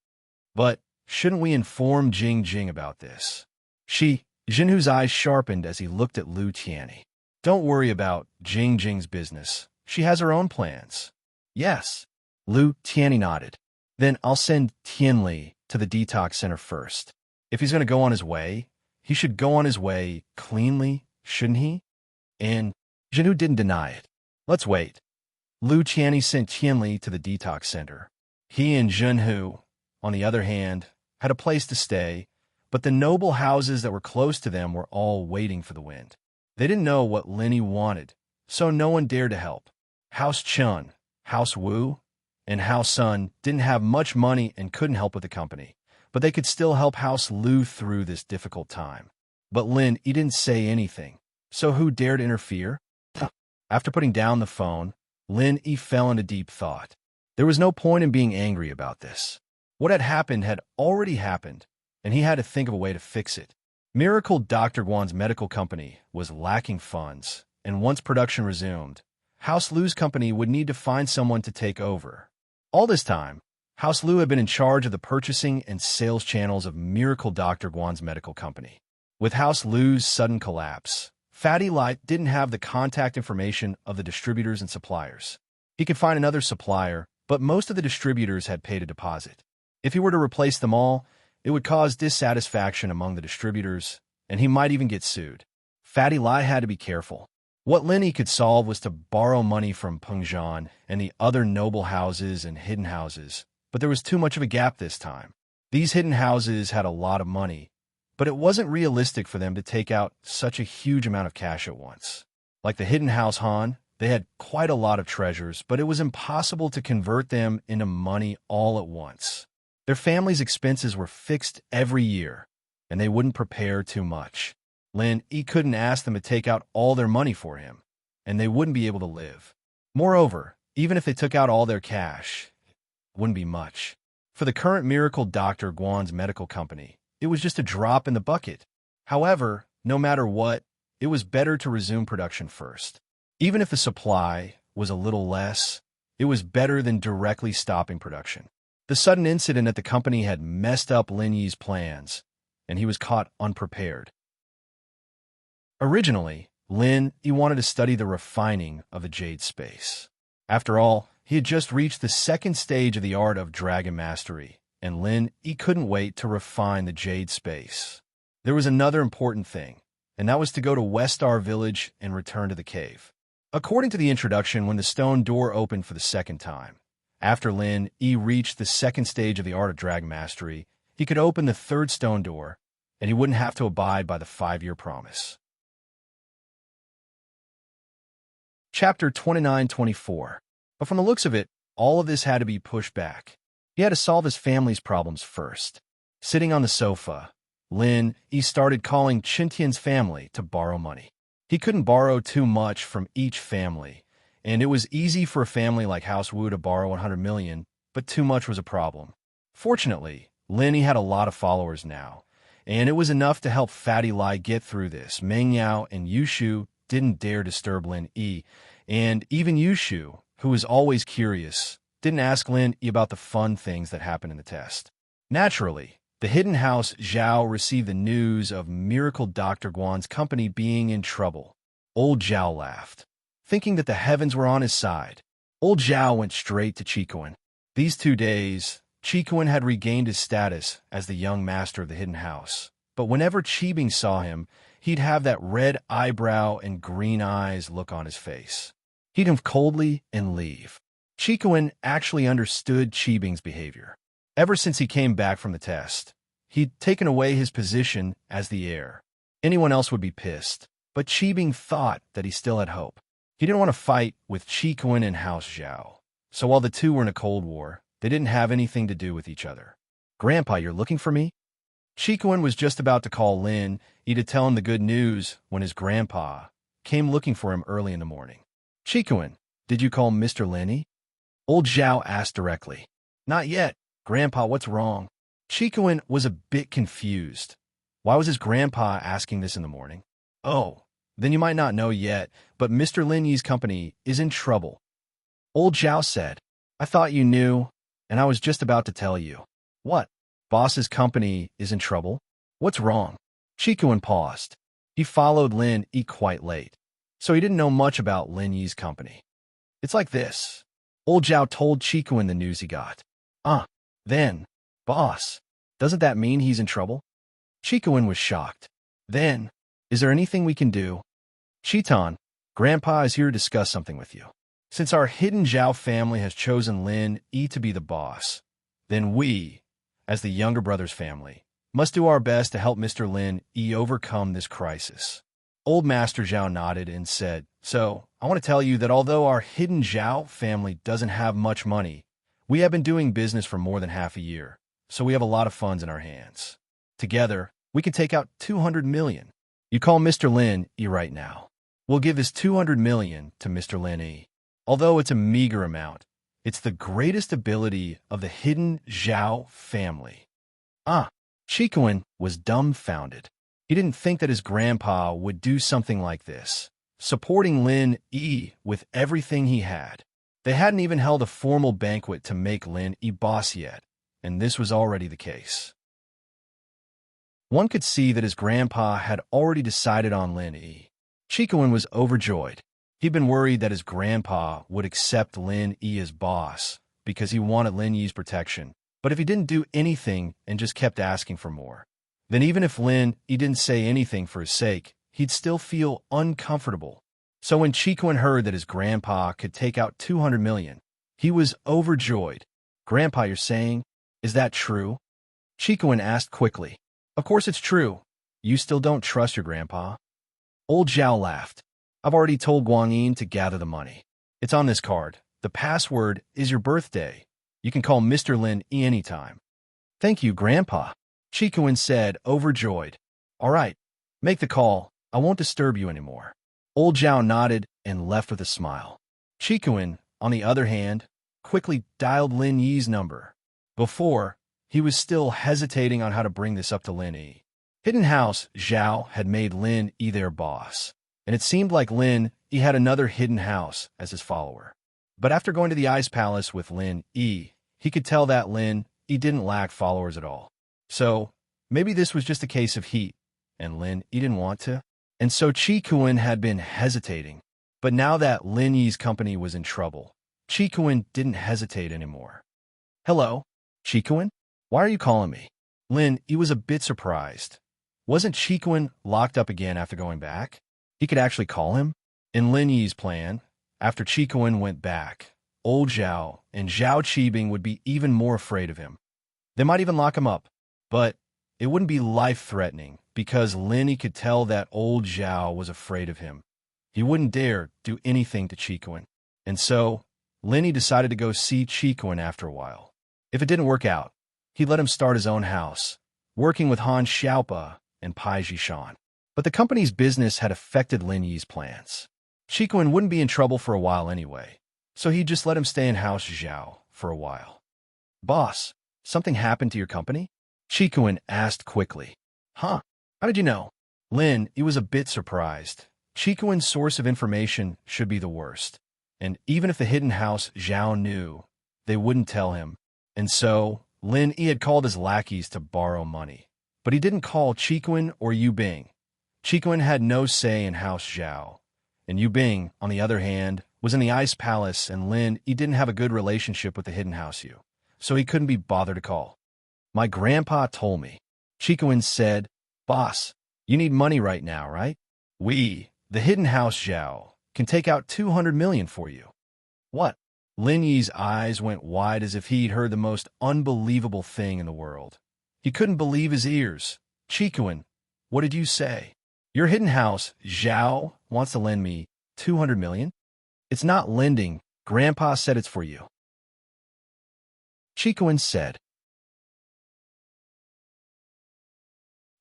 But shouldn't we inform Jing about this? Jinhu's eyes sharpened as he looked at Liu Tianyi. Don't worry about Jing's business. She has her own plans. Yes. Liu Tianyi nodded. Then I'll send Tianli to the detox center first. If he's going to go on his way, he should go on his way cleanly, shouldn't he? And Jinhu didn't deny it. Let's wait. Liu Tianyi sent Tianli to the detox center. He and Jinhu, on the other hand, had a place to stay, but the noble houses that were close to them were all waiting for the wind. They didn't know what Lin Yi wanted, so no one dared to help. House Chun, House Wu, and House Sun didn't have much money and couldn't help with the company, but they could still help House Liu through this difficult time. But Lin Yi didn't say anything, so who dared interfere? After putting down the phone, Lin Yi fell into deep thought. There was no point in being angry about this. What had already happened, and he had to think of a way to fix it. Miracle Dr. Guan's medical company was lacking funds, and once production resumed, House Liu's company would need to find someone to take over. All this time, House Liu had been in charge of the purchasing and sales channels of Miracle Dr. Guan's medical company. With House Liu's sudden collapse, Fatty Lai didn't have the contact information of the distributors and suppliers. He could find another supplier, but most of the distributors had paid a deposit. If he were to replace them all, it would cause dissatisfaction among the distributors, and he might even get sued. Fatty Lai had to be careful. What Lin Yi could solve was to borrow money from Pengzhan and the other noble houses and hidden houses, but there was too much of a gap this time. These hidden houses had a lot of money, but it wasn't realistic for them to take out such a huge amount of cash at once. Like the hidden house Han, they had quite a lot of treasures, but it was impossible to convert them into money all at once. Their family's expenses were fixed every year, and they wouldn't prepare too much. Lin Yi couldn't ask them to take out all their money for him, and they wouldn't be able to live. Moreover, even if they took out all their cash, it wouldn't be much. For the current Miracle Dr. Guan's medical company, it was just a drop in the bucket. However, no matter what, it was better to resume production first. Even if the supply was a little less, it was better than directly stopping production. The sudden incident at the company had messed up Lin Yi's plans, and he was caught unprepared. Originally, Lin Yi wanted to study the refining of the Jade Space. After all, he had just reached the second stage of the art of Dragon Mastery, and Lin Yi couldn't wait to refine the Jade Space. There was another important thing, and that was to go to Westar Village and return to the cave. According to the introduction, when the stone door opened for the second time, after Lin Yi reached the second stage of the art of Dragon Mastery, he could open the third stone door, and he wouldn't have to abide by the 5-year promise. Chapter 29-24. But from the looks of it, all of this had to be pushed back. He had to solve his family's problems first. Sitting on the sofa, Lin Yi started calling Qintian's family to borrow money. He couldn't borrow too much from each family, and it was easy for a family like House Wu to borrow 100 million, but too much was a problem. Fortunately, Lin Yi had a lot of followers now, and it was enough to help Fatty Lai get through this. Meng Yao and Yushu didn't dare disturb Lin Yi, and even Yushu, who was always curious, didn't ask Lin Yi about the fun things that happened in the test. Naturally, the hidden house Zhao received the news of Miracle Dr. Guan's company being in trouble. Old Zhao laughed, thinking that the heavens were on his side. Old Zhao went straight to Qikuan. These 2 days, Qikuan had regained his status as the young master of the hidden house. But whenever Qibing saw him, he'd have that red eyebrow and green eyes look on his face. He'd him coldly and leave. Qikuan actually understood Qibing's behavior. Ever since he came back from the test, he'd taken away his position as the heir. Anyone else would be pissed, but Qibing thought that he still had hope. He didn't want to fight with Qikuan and House Zhao. So while the two were in a cold war, they didn't have anything to do with each other. "Grandpa, you're looking for me?" Qikuan was just about to call Lin Yi to tell him the good news when his grandpa came looking for him early in the morning. "Qikuan, did you call Mr. Lin Yi?" Old Zhao asked directly. "Not yet. Grandpa, what's wrong?" Qikuan was a bit confused. Why was his grandpa asking this in the morning? "Oh, then you might not know yet, but Mr. Lin Yi's company is in trouble." Old Zhao said, "I thought you knew, and I was just about to tell you." "What? Boss's company is in trouble? What's wrong?" Qikuan paused. He followed Lin Yi quite late, so he didn't know much about Lin Yi's company. "It's like this." Old Zhao told Qikuan the news he got. Then, boss, doesn't that mean he's in trouble?" Qikuan was shocked. "Then, is there anything we can do?" "Chiton, Grandpa is here to discuss something with you. Since our hidden Zhao family has chosen Lin Yi to be the boss, then we, as the younger brother's family, must do our best to help Mr. Lin Yi overcome this crisis." Old Master Zhao nodded and said, "So, I want to tell you that although our hidden Zhao family doesn't have much money, we have been doing business for more than half a year, so we have a lot of funds in our hands. Together, we can take out 200 million. You call Mr. Lin Yi right now. We'll give this 200 million to Mr. Lin Yi. Although it's a meager amount, it's the greatest ability of the hidden Zhao family." Qikuan was dumbfounded. He didn't think that his grandpa would do something like this, supporting Lin Yi with everything he had. They hadn't even held a formal banquet to make Lin Yi boss yet, and this was already the case. One could see that his grandpa had already decided on Lin Yi. Qikuan was overjoyed. He'd been worried that his grandpa would accept Lin Yi as boss because he wanted Lin Yi's protection. But if he didn't do anything and just kept asking for more, then even if Lin Yi didn't say anything for his sake, he'd still feel uncomfortable. So when Qikuan heard that his grandpa could take out 200 million, he was overjoyed. "Grandpa, you're saying, is that true?" Qikuan asked quickly. "Of course it's true. You still don't trust your grandpa?" Old Zhao laughed. "I've already told Guangyin to gather the money. It's on this card. The password is your birthday. You can call Mr. Lin Yi anytime." "Thank you, Grandpa," Qikuan said, overjoyed. "All right, make the call. I won't disturb you anymore." Old Zhao nodded and left with a smile. Qikuan, on the other hand, quickly dialed Lin Yi's number. Before, he was still hesitating on how to bring this up to Lin Yi. Hidden House Zhao had made Lin Yi their boss, and it seemed like Lin Yi had another hidden house as his follower. But after going to the Ice Palace with Lin Yi, he could tell that Lin Yi didn't lack followers at all. So, maybe this was just a case of heat, and Lin Yi didn't want to. And so Qikuan had been hesitating. But now that Lin Yi's company was in trouble, Qikuan didn't hesitate anymore. "Hello, Qikuan? Why are you calling me?" Lin Yi was a bit surprised. Wasn't Qikuan locked up again after going back? He could actually call him? In Lin Yi's plan, after Qikuan went back, Old Zhao and Zhao Qibing would be even more afraid of him. They might even lock him up, but it wouldn't be life-threatening because Lin Yi could tell that Old Zhao was afraid of him. He wouldn't dare do anything to Qikuan. And so, Lin Yi decided to go see Qikuan after a while. If it didn't work out, he'd let him start his own house, working with Han Xiaopa and Pai Jishan. But the company's business had affected Lin Yi's plans. Qikuan wouldn't be in trouble for a while anyway, so he'd just let him stay in House Zhao for a while. "Boss, something happened to your company?" Qikuan asked quickly. "Huh? How did you know?" Lin Yi was a bit surprised. Chikuan's source of information should be the worst. And even if the hidden house Zhao knew, they wouldn't tell him. And so, Lin Yi had called his lackeys to borrow money. But he didn't call Chikuan or Yu Bing. Chikuan had no say in House Zhao. And Yu Bing, on the other hand, was in the Ice Palace, and Lin Yi didn't have a good relationship with the hidden house Yu, so he couldn't be bothered to call. My grandpa told me. Chikuan said, Boss, you need money right now, right? We, the hidden house Zhao, can take out 200 million for you. What? Lin Yi's eyes went wide as if he'd heard the most unbelievable thing in the world. He couldn't believe his ears. Chikuan, what did you say? Your hidden house Zhao wants to lend me 200 million? It's not lending. Grandpa said it's for you. Chikuan said.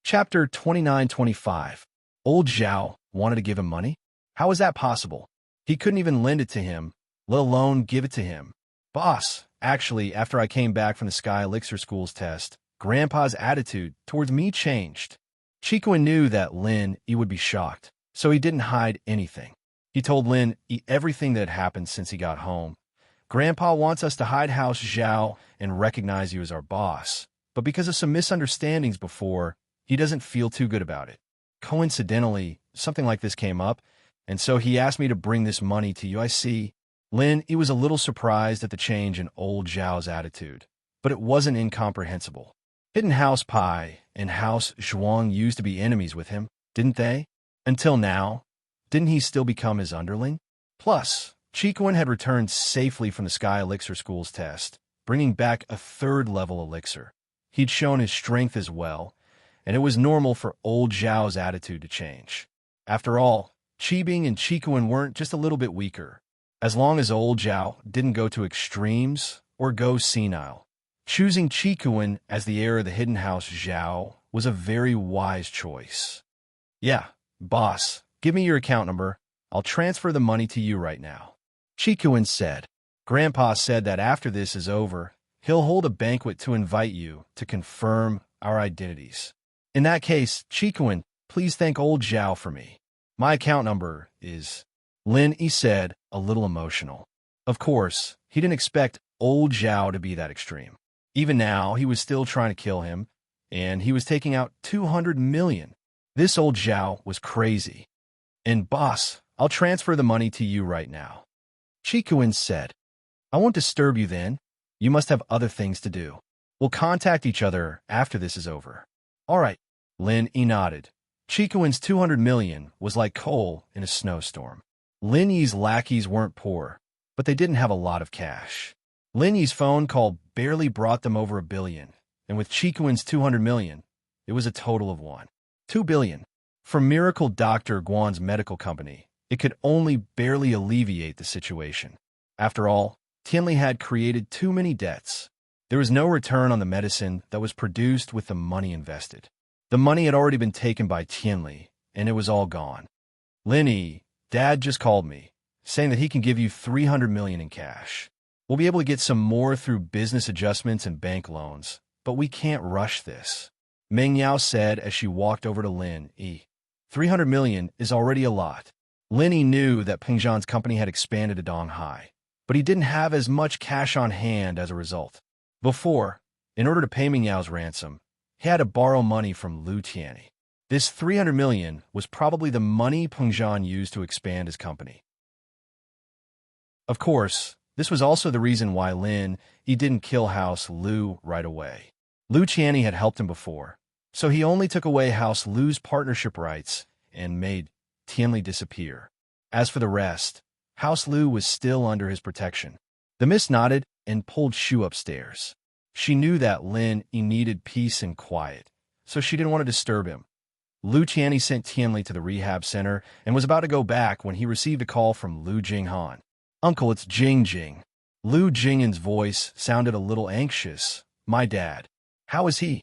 Chapter 29-25. Old Zhao wanted to give him money? How was that possible? He couldn't even lend it to him, let alone give it to him. Boss, actually, after I came back from the Sky Elixir School's test, Grandpa's attitude towards me changed. Chikuan knew that Lin Yi would be shocked, so he didn't hide anything. He told Lin Yi everything that had happened since he got home. Grandpa wants us to hide House Zhao and recognize you as our boss, but because of some misunderstandings before, he doesn't feel too good about it. Coincidentally, something like this came up, and so he asked me to bring this money to you. I see. Lin Yi was a little surprised at the change in old Zhao's attitude, but it wasn't incomprehensible. Hidden House Pai and House Zhuang used to be enemies with him, didn't they? Until now, didn't he still become his underling? Plus, Chikuan had returned safely from the Sky Elixir School's test, bringing back a third-level elixir. He'd shown his strength as well, and it was normal for old Zhao's attitude to change. After all, Qibing and Chikuan weren't just a little bit weaker, as long as old Zhao didn't go to extremes or go senile. Choosing Chikuan as the heir of the hidden house Zhao was a very wise choice. Yeah, boss, give me your account number. I'll transfer the money to you right now. Chikuan said. Grandpa said that after this is over, he'll hold a banquet to invite you to confirm our identities. In that case, Chikuan, please thank old Zhao for me. My account number is... Lin Yi said, a little emotional. Of course, he didn't expect old Zhao to be that extreme. Even now, he was still trying to kill him, and he was taking out 200 million. This old Zhao was crazy. And boss, I'll transfer the money to you right now. Chikuan said, I won't disturb you then. You must have other things to do. We'll contact each other after this is over. All right. Lin Yi nodded. Chikuan's 200 million was like coal in a snowstorm. Lin Yi's lackeys weren't poor, but they didn't have a lot of cash. Lin Yi's phone call barely brought them over $1 billion, and with Chikuan's 200 million, it was a total of $2 billion. For Miracle Dr. Guan's medical company, it could only barely alleviate the situation. After all, Tianli had created too many debts. There was no return on the medicine that was produced with the money invested. The money had already been taken by Tianli, and it was all gone. Lin Yi, Dad just called me, saying that he can give you 300 million in cash. We'll be able to get some more through business adjustments and bank loans, but we can't rush this. Meng Yao said as she walked over to Lin Yi. 300 million is already a lot. Lin Yi knew that Peng Zhan's company had expanded to Donghai, but he didn't have as much cash on hand as a result. Before, in order to pay Meng Yao's ransom, he had to borrow money from Lu Tianyi. This 300 million was probably the money Peng Zhan used to expand his company. Of course, this was also the reason why Lin Yi didn't kill House Lu right away. Lu Tianyi had helped him before, so he only took away House Lu's partnership rights and made Tianli disappear. As for the rest, House Lu was still under his protection. The miss nodded and pulled Shu upstairs. She knew that Lin Yi needed peace and quiet, so she didn't want to disturb him. Lu Tianyi sent Tianli to the rehab center and was about to go back when he received a call from Lu Jinghan. Uncle, it's Jing Jing. Lu Jinghan's voice sounded a little anxious. My dad. How is he?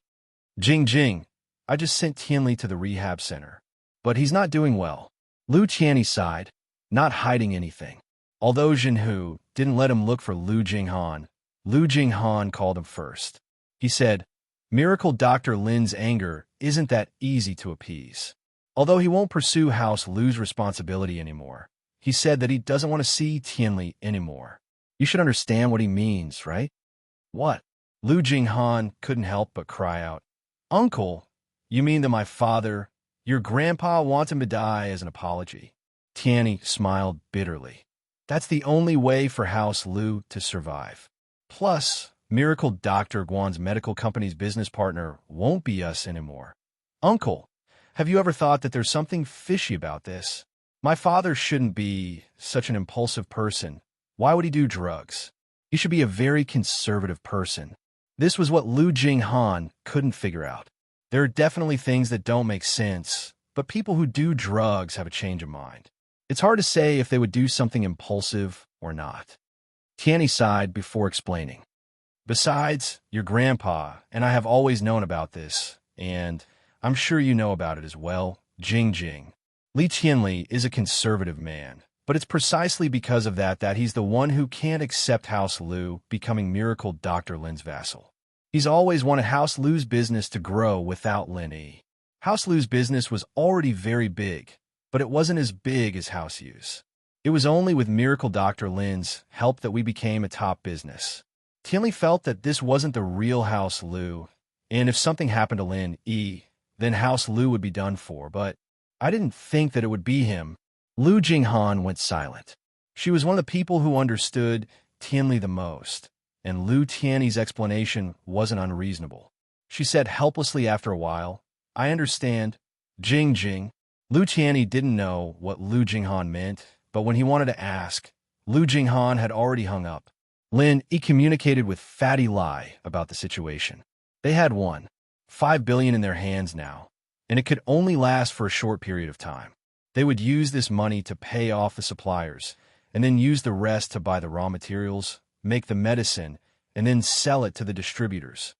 Jing Jing. I just sent Tianli to the rehab center, but he's not doing well. Lu Tianyi sighed, not hiding anything. Although Jinhu didn't let him look for Lu Jinghan called him first. He said, Miracle Dr. Lin's anger isn't that easy to appease. Although he won't pursue House Lu's responsibility anymore, he said that he doesn't want to see Tianli anymore. You should understand what he means, right? What? Lu Jinghan couldn't help but cry out. Uncle, you mean that my father, your grandpa, wants him to die as an apology? Tianli smiled bitterly. That's the only way for House Lu to survive. Plus, Miracle Dr. Guan's medical company's business partner won't be us anymore. Uncle, have you ever thought that there's something fishy about this? My father shouldn't be such an impulsive person. Why would he do drugs? He should be a very conservative person. This was what Lu Jinghan couldn't figure out. There are definitely things that don't make sense, but people who do drugs have a change of mind. It's hard to say if they would do something impulsive or not. Tianli sighed before explaining. Besides, your grandpa and I have always known about this, and I'm sure you know about it as well, Jing. Li Tianli is a conservative man, but it's precisely because of that he's the one who can't accept House Lu becoming Miracle Dr. Lin's vassal. He's always wanted House Lu's business to grow without Lin Yi. House Lu's business was already very big, but it wasn't as big as House Yu's. It was only with Miracle Dr. Lin's help that we became a top business. Tianli felt that this wasn't the real House Lu, and if something happened to Lin Yi, then House Lu would be done for, but I didn't think that it would be him. Lu Jinghan went silent. She was one of the people who understood Tianli the most, and Lu Tianli's explanation wasn't unreasonable. She said helplessly after a while, I understand. Jing. Lu Tianli didn't know what Lu Jinghan meant, but when he wanted to ask, Lu Jinghan had already hung up. Lin Yi communicated with Fatty Lai about the situation. They had $5 billion in their hands now, and it could only last for a short period of time. They would use this money to pay off the suppliers, and then use the rest to buy the raw materials, make the medicine, and then sell it to the distributors.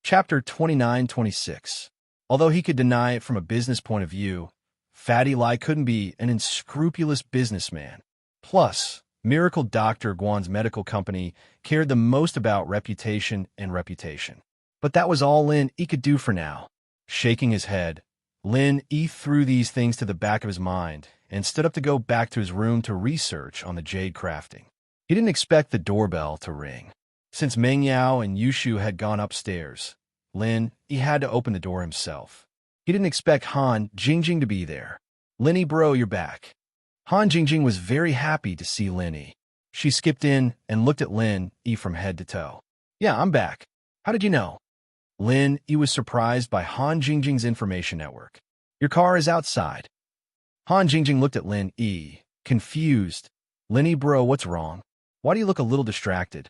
Chapter 29-26. Although he could deny it from a business point of view, Fatty Lai couldn't be an unscrupulous businessman. Plus, Miracle Dr. Guan's medical company cared the most about reputation. But that was all Lin Yi could do for now. Shaking his head, Lin Yi threw these things to the back of his mind and stood up to go back to his room to research on the jade crafting. He didn't expect the doorbell to ring. Since Meng Yao and Yushu had gone upstairs, Lin Yi had to open the door himself. He didn't expect Han Jingjing to be there. Lin Yi, bro, you're back. Han Jingjing was very happy to see Lin Yi. She skipped in and looked at Lin Yi from head to toe. Yeah, I'm back. How did you know? Lin Yi was surprised by Han Jingjing's information network. Your car is outside. Han Jingjing looked at Lin Yi, confused. Lin Yi, bro, what's wrong? Why do you look a little distracted?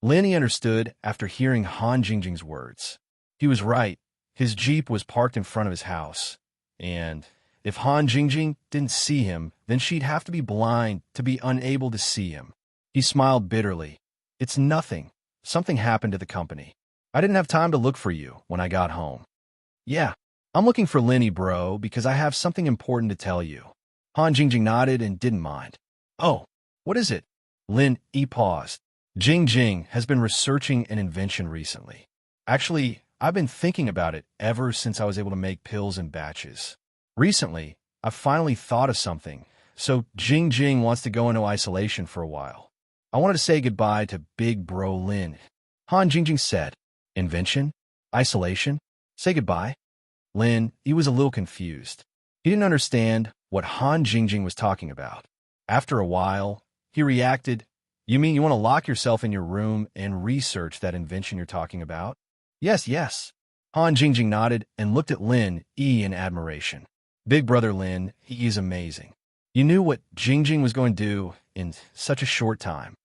Lin Yi understood after hearing Han Jingjing's words. He was right. His Jeep was parked in front of his house. And if Han Jingjing didn't see him, then she'd have to be blind to be unable to see him. He smiled bitterly. It's nothing. Something happened to the company. I didn't have time to look for you when I got home. Yeah, I'm looking for Lin Yi, bro, because I have something important to tell you. Han Jingjing nodded and didn't mind. Oh, what is it? Lin Yi paused. Jing has been researching an invention recently. Actually, I've been thinking about it ever since I was able to make pills in batches. Recently, I've finally thought of something, so Jing wants to go into isolation for a while. I wanted to say goodbye to big bro Lin. Han Jingjing said, Invention? Isolation? Say goodbye? Lin, he was a little confused. He didn't understand what Han Jingjing was talking about. After a while, he reacted, You mean you want to lock yourself in your room and research that invention you're talking about? Yes. Han Jingjing nodded and looked at Lin Yi in admiration. Big brother Lin, he is amazing. You knew what Jingjing was going to do in such a short time.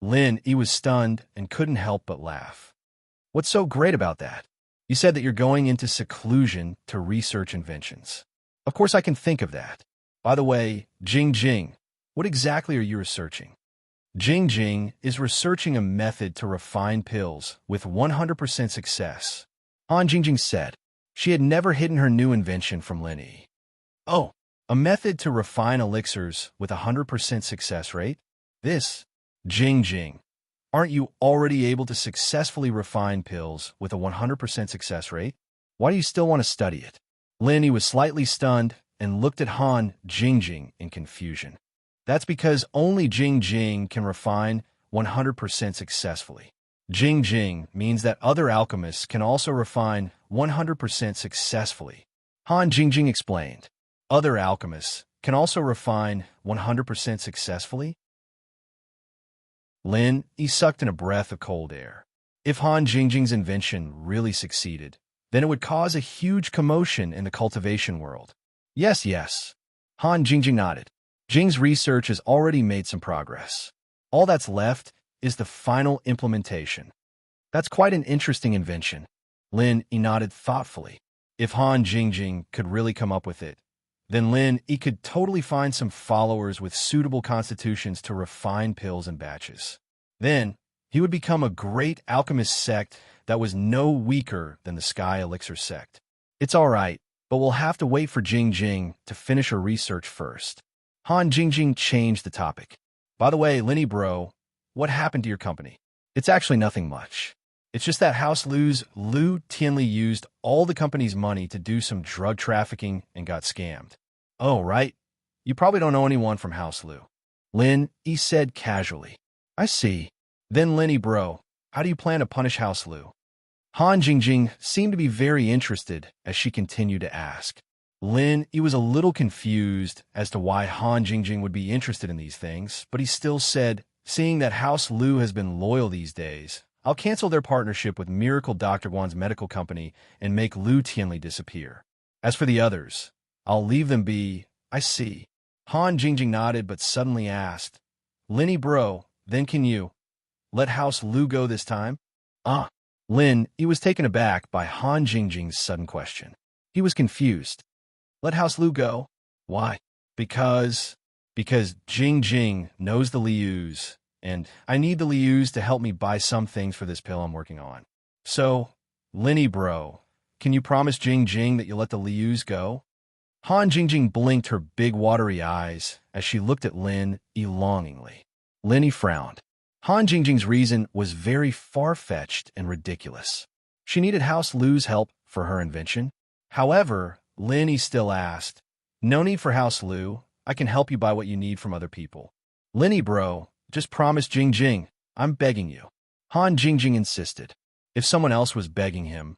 Lin Yi was stunned and couldn't help but laugh. What's so great about that? You said that you're going into seclusion to research inventions. Of course I can think of that. By the way, Jing, what exactly are you researching? Jing is researching a method to refine pills with 100% success. Han Jingjing said. She had never hidden her new invention from Lin Yi. Oh, a method to refine elixirs with 100% success rate? This, Jing, aren't you already able to successfully refine pills with a 100% success rate? Why do you still want to study it? Lin Yi was slightly stunned and looked at Han Jingjing in confusion. That's because only Jingjing can refine 100% successfully. Jingjing means that other alchemists can also refine 100% successfully. Han Jingjing explained. Other alchemists can also refine 100% successfully? Lin Yi sucked in a breath of cold air. If Han Jingjing's invention really succeeded, then it would cause a huge commotion in the cultivation world. Yes, yes. Han Jingjing nodded. Jing's research has already made some progress. All that's left is the final implementation. That's quite an interesting invention. Lin Yi nodded thoughtfully. If Han Jingjing could really come up with it, then Lin Yi could totally find some followers with suitable constitutions to refine pills in batches. Then, he would become a great alchemist sect that was no weaker than the Sky Elixir sect. It's all right, but we'll have to wait for Jingjing to finish her research first. Han Jingjing changed the topic. By the way, Lin Yi bro, what happened to your company? It's actually nothing much. It's just that House Lu's Lu Tianli used all the company's money to do some drug trafficking and got scammed. Oh, right. You probably don't know anyone from House Lu. Lin Yi said casually. I see. Then Lin Yi bro, how do you plan to punish House Lu? Han Jingjing seemed to be very interested as she continued to ask. Lin Yi was a little confused as to why Han Jingjing would be interested in these things, but he still said, seeing that House Lu has been loyal these days, I'll cancel their partnership with Miracle Dr. Guan's medical company and make Lu Tianli disappear. As for the others, I'll leave them be. I see. Han Jingjing nodded but suddenly asked, Lin Yi bro, then can you let House Lu go this time? Lin Yi was taken aback by Han Jingjing's sudden question. He was confused. Let House Lu go? Why? Because Jingjing knows the Lius, and I need the Lius to help me buy some things for this pill I'm working on. So, Lin Yi bro, can you promise Jingjing that you'll let the Lius go? Han Jingjing blinked her big watery eyes as she looked at Lin Yi longingly. Lin Yi frowned. Han Jingjing's reason was very far-fetched and ridiculous. She needed House Lu's help for her invention. However, Lin Yi still asked, No need for House Lu. I can help you buy what you need from other people. Lin Yi bro, just promise Jingjing. I'm begging you. Han Jingjing insisted. If someone else was begging him,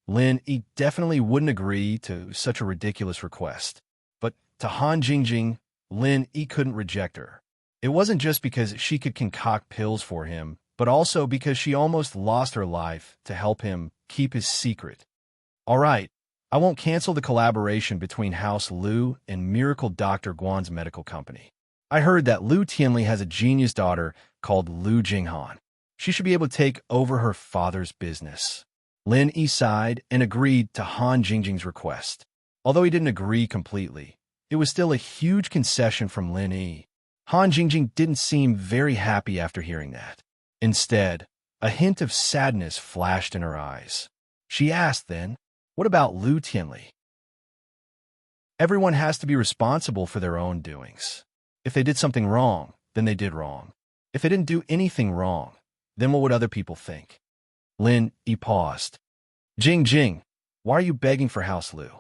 Lin Yi definitely wouldn't agree to such a ridiculous request. But to Han Jingjing, Lin Yi couldn't reject her. It wasn't just because she could concoct pills for him, but also because she almost lost her life to help him keep his secret. All right, I won't cancel the collaboration between House Lu and Miracle Dr. Guan's medical company. I heard that Lu Tianli has a genius daughter called Lu Jinghan. She should be able to take over her father's business. Lin Yi sighed and agreed to Han Jingjing's request. Although he didn't agree completely, it was still a huge concession from Lin Yi. Han Jingjing didn't seem very happy after hearing that. Instead, a hint of sadness flashed in her eyes. She asked then, what about Lu Tianli? Everyone has to be responsible for their own doings. If they did something wrong, then they did wrong. If they didn't do anything wrong, then what would other people think? Lin Yi paused. Jingjing, why are you begging for House Lu?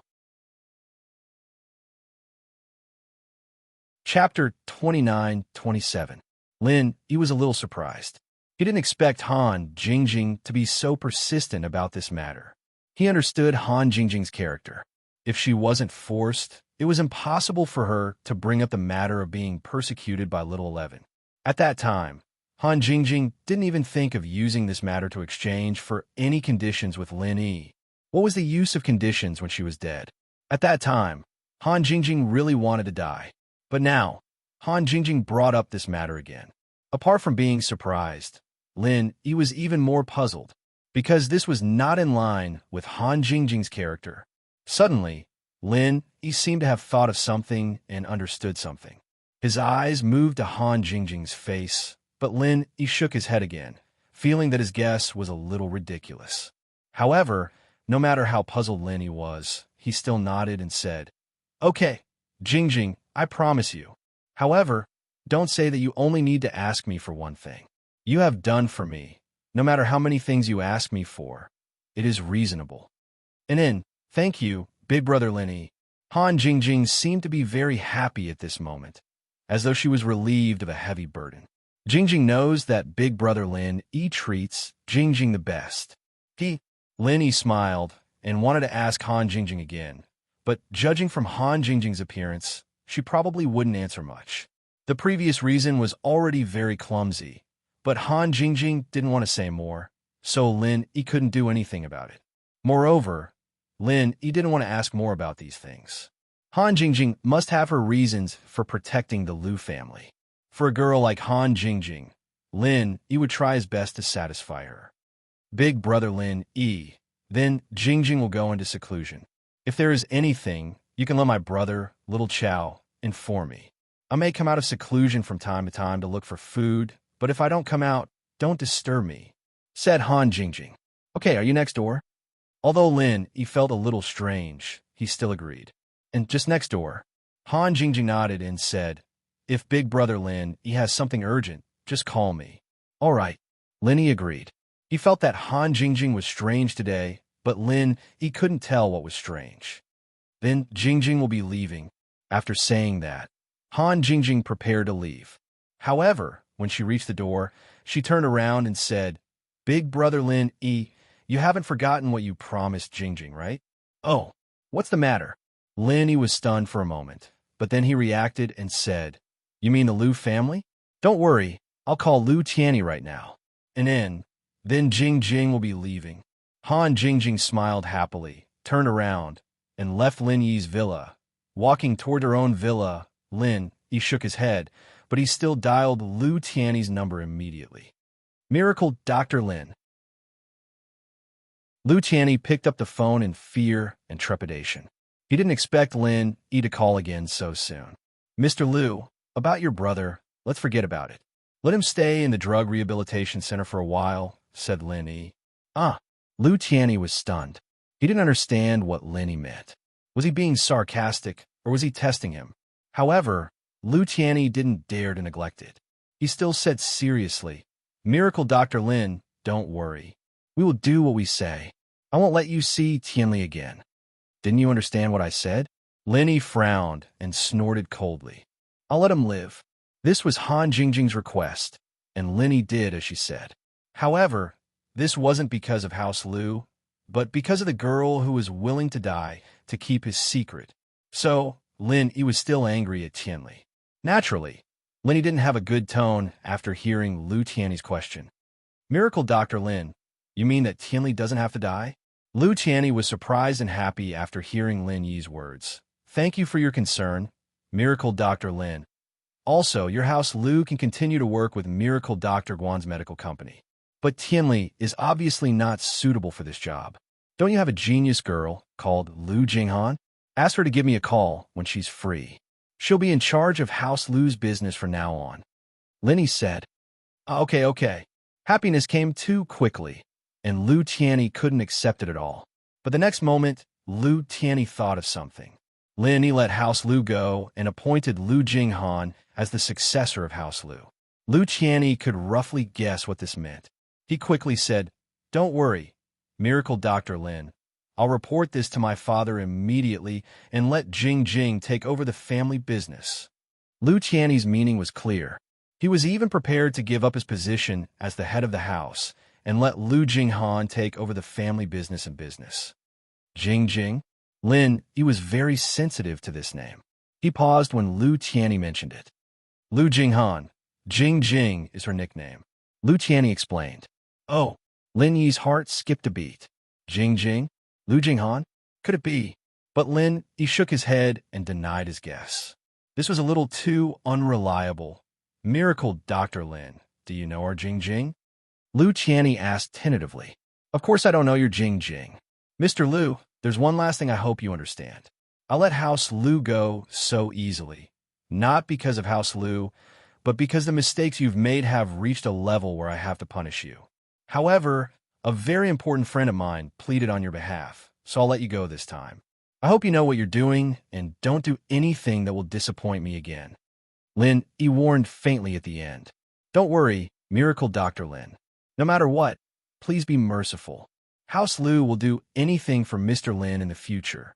Chapter 29-27. Lin Yi was a little surprised. He didn't expect Han Jingjing to be so persistent about this matter. He understood Han Jingjing's character. If she wasn't forced, it was impossible for her to bring up the matter of being persecuted by Little 11. At that time, Han Jingjing didn't even think of using this matter to exchange for any conditions with Lin Yi. What was the use of conditions when she was dead? At that time, Han Jingjing really wanted to die. But now, Han Jingjing brought up this matter again. Apart from being surprised, Lin Yi was even more puzzled, because this was not in line with Han Jingjing's character. Suddenly, Lin Yi seemed to have thought of something and understood something. His eyes moved to Han Jingjing's face, but Lin Yi shook his head again, feeling that his guess was a little ridiculous. However, no matter how puzzled Lin Yi was, he still nodded and said, Okay, Jingjing, I promise you. However, don't say that you only need to ask me for one thing. You have done for me, no matter how many things you ask me for. It is reasonable. And in Thank you, Big Brother Lin. Han Jingjing seemed to be very happy at this moment, as though she was relieved of a heavy burden. Jingjing knows that Big Brother Lin treats Jingjing the best. Lin smiled and wanted to ask Han Jingjing again, but judging from Han Jingjing's appearance, she probably wouldn't answer much. The previous reason was already very clumsy, but Han Jingjing didn't want to say more, so Lin couldn't do anything about it. Moreover, Lin didn't want to ask more about these things. Han Jingjing must have her reasons for protecting the Liu family. For a girl like Han Jingjing, Lin would try his best to satisfy her. Big Brother Lin then Jingjing will go into seclusion. If there is anything, you can let my brother, Little Chow, inform me. I may come out of seclusion from time to time to look for food, but if I don't come out, don't disturb me, said Han Jingjing. Okay, are you next door? Although Lin felt a little strange, he still agreed. And just next door, Han Jingjing nodded and said, if Big Brother Lin has something urgent, just call me. All right, Lin agreed. He felt that Han Jingjing was strange today, but Lin couldn't tell what was strange. Then Jingjing will be leaving. After saying that, Han Jingjing prepared to leave. However, when she reached the door, she turned around and said, Big Brother Lin, you haven't forgotten what you promised Jingjing, right? Oh, what's the matter? Lin was stunned for a moment, but then he reacted and said, you mean the Liu family? Don't worry, I'll call Liu Tianyi right now. And then Jingjing will be leaving. Han Jingjing smiled happily, turned around, and left Lin Yi's villa. Walking toward her own villa, Lin shook his head, but he still dialed Liu Tianyi's number immediately. Miracle Dr. Lin. Liu Tianyi picked up the phone in fear and trepidation. He didn't expect Lin to call again so soon. Mr. Liu, about your brother, let's forget about it. Let him stay in the drug rehabilitation center for a while, said Lin Yi. Liu Tianyi was stunned. He didn't understand what Lin Yi meant. Was he being sarcastic, or was he testing him? However, Liu Tianyi didn't dare to neglect it. He still said seriously, Miracle Dr. Lin, don't worry. We will do what we say. I won't let you see Tianli again. Didn't you understand what I said? Lin Yi frowned and snorted coldly. I'll let him live. This was Han Jingjing's request, and Lin Yi did as she said. However, this wasn't because of House Liu, but because of the girl who was willing to die to keep his secret. So, Lin Yi was still angry at Tianli. Naturally, Lin Yi didn't have a good tone after hearing Liu Tianyi's question. Miracle Dr. Lin, you mean that Tianli doesn't have to die? Liu Tianyi was surprised and happy after hearing Lin Yi's words. Thank you for your concern, Miracle Dr. Lin. Also, your House Liu can continue to work with Miracle Dr. Guan's medical company. But Tianli is obviously not suitable for this job. Don't you have a genius girl called Liu Jinghan? Ask her to give me a call when she's free. She'll be in charge of House Liu's business from now on. Lin Yi said, Okay. Happiness came too quickly, and Liu Tianyi couldn't accept it at all. But the next moment, Liu Tianyi thought of something. Lin Yi let House Liu go and appointed Liu Jinghan as the successor of House Liu. Liu Tianyi could roughly guess what this meant. He quickly said, Don't worry, Miracle Dr. Lin. I'll report this to my father immediately and let Jingjing take over the family business. Liu Tianyi's meaning was clear. He was even prepared to give up his position as the head of the house and let Liu Jinghan take over the family business and business. Jingjing? Lin Yi was very sensitive to this name. He paused when Liu Tianyi mentioned it. Liu Jinghan. Jingjing is her nickname. Liu Tianyi explained. Oh, Lin Yi's heart skipped a beat. Jingjing? Liu Jinghan? Could it be? But Lin Yi shook his head and denied his guess. This was a little too unreliable. Miracle Dr. Lin, do you know our Jingjing? Liu Tianyi asked tentatively. Of course I don't know your Jingjing. Mr. Liu, there's one last thing I hope you understand. I'll let House Liu go so easily. Not because of House Liu, but because the mistakes you've made have reached a level where I have to punish you. However, a very important friend of mine pleaded on your behalf, so I'll let you go this time. I hope you know what you're doing and don't do anything that will disappoint me again. Lin Yi warned faintly at the end. Don't worry, Miracle Dr. Lin. No matter what, please be merciful. House Lu will do anything for Mr. Lin in the future.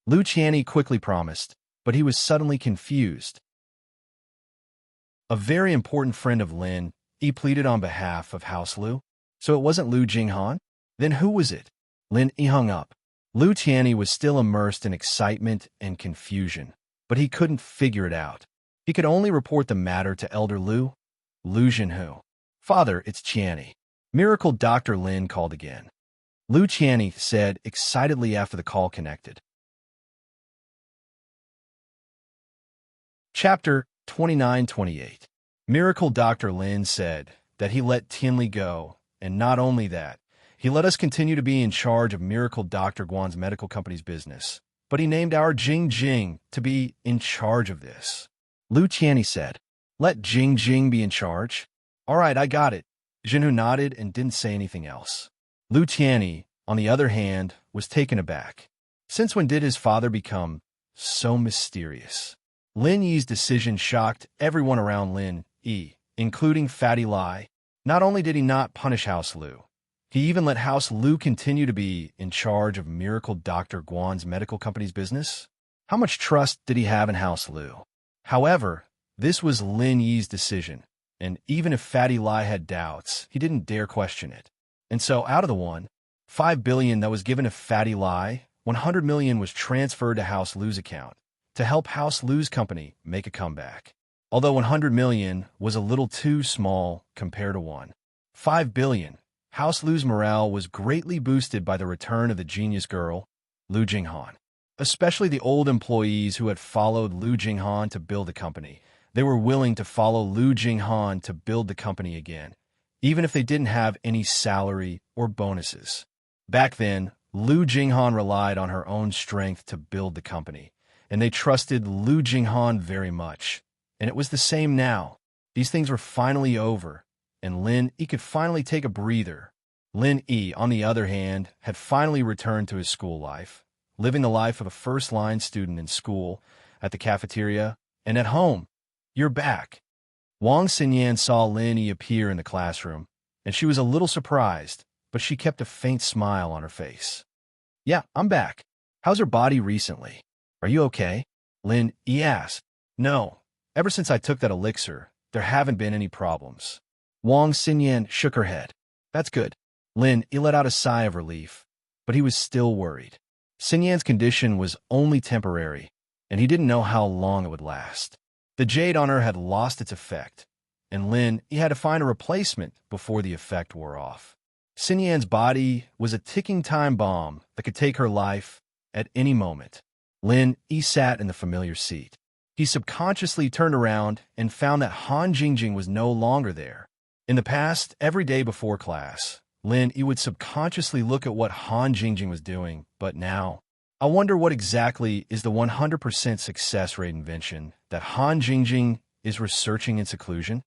Lu Qianni quickly promised, but he was suddenly confused. A very important friend of Lin, he pleaded on behalf of House Lu. So it wasn't Lu Jinghan? Then who was it? Lin Yi hung up. Lu Qianni was still immersed in excitement and confusion, but he couldn't figure it out. He could only report the matter to Elder Lu. Lu Jinhu. Father, it's Qianni. Miracle Dr. Lin called again. Lu Qianni said excitedly after the call connected. Chapter 29-28. Miracle Dr. Lin said that he let Tianli go, and not only that, he let us continue to be in charge of Miracle Dr. Guan's medical company's business, but he named our Jing Jing to be in charge of this. Lu Qianni said, "Let Jing Jing be in charge?" "All right, I got it." Jinhu nodded and didn't say anything else. Lu Qianni, on the other hand, was taken aback. Since when did his father become so mysterious? Lin Yi's decision shocked everyone around Lin Yi, including Fatty Lai. Not only did he not punish House Lu, he even let House Lu continue to be in charge of Miracle Dr. Guan's medical company's business. How much trust did he have in House Lu? However, this was Lin Yi's decision, and even if Fatty Lai had doubts, he didn't dare question it. And so out of the 5 billion that was given to Fatty Lai, 100 million was transferred to House Lu's account to help House Lu's company make a comeback. Although 100 million was a little too small compared to 5 billion, House Lu's morale was greatly boosted by the return of the genius girl, Lu Jinghan. Especially the old employees who had followed Lu Jinghan to build the company. They were willing to follow Lu Jinghan to build the company again, even if they didn't have any salary or bonuses. Back then, Lu Jinghan relied on her own strength to build the company, and they trusted Lu Jinghan very much. And it was the same now. These things were finally over, and Lin Yi could finally take a breather. Lin Yi, on the other hand, had finally returned to his school life, living the life of a first-line student in school, at the cafeteria, and at home. "You're back." Wang Xinyan saw Lin Yi appear in the classroom, and she was a little surprised, but she kept a faint smile on her face. "Yeah, I'm back. How's your body recently? Are you okay?" Lin Yi asked. "No. Ever since I took that elixir, there haven't been any problems." Wang Xinyan shook her head. "That's good." Lin Yi let out a sigh of relief, but he was still worried. Xinyan's condition was only temporary, and he didn't know how long it would last. The jade on her had lost its effect, and Lin Yi had to find a replacement before the effect wore off. Xinyan's body was a ticking time bomb that could take her life at any moment. Lin Yi sat in the familiar seat. He subconsciously turned around and found that Han Jingjing was no longer there. In the past, every day before class, Lin Yi would subconsciously look at what Han Jingjing was doing, but now, I wonder what exactly is the 100% success rate invention that Han Jingjing is researching in seclusion?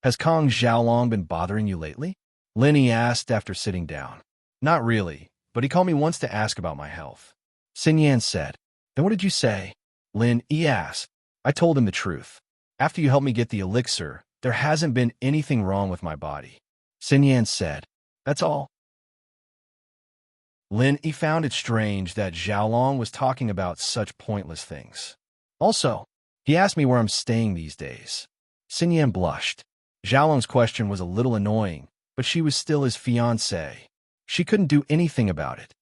Has Kong Xiaolong been bothering you lately? Lin Yi asked after sitting down. Not really, but he called me once to ask about my health. Xinyan said. Then what did you say? Lin Yi asked. I told him the truth. After you helped me get the elixir, there hasn't been anything wrong with my body. Xinyan said. That's all. Lin Yi found it strange that Xiaolong was talking about such pointless things. Also, he asked me where I'm staying these days. Xinyan blushed. Xiaolong's question was a little annoying, but she was still his fiancée. She couldn't do anything about it.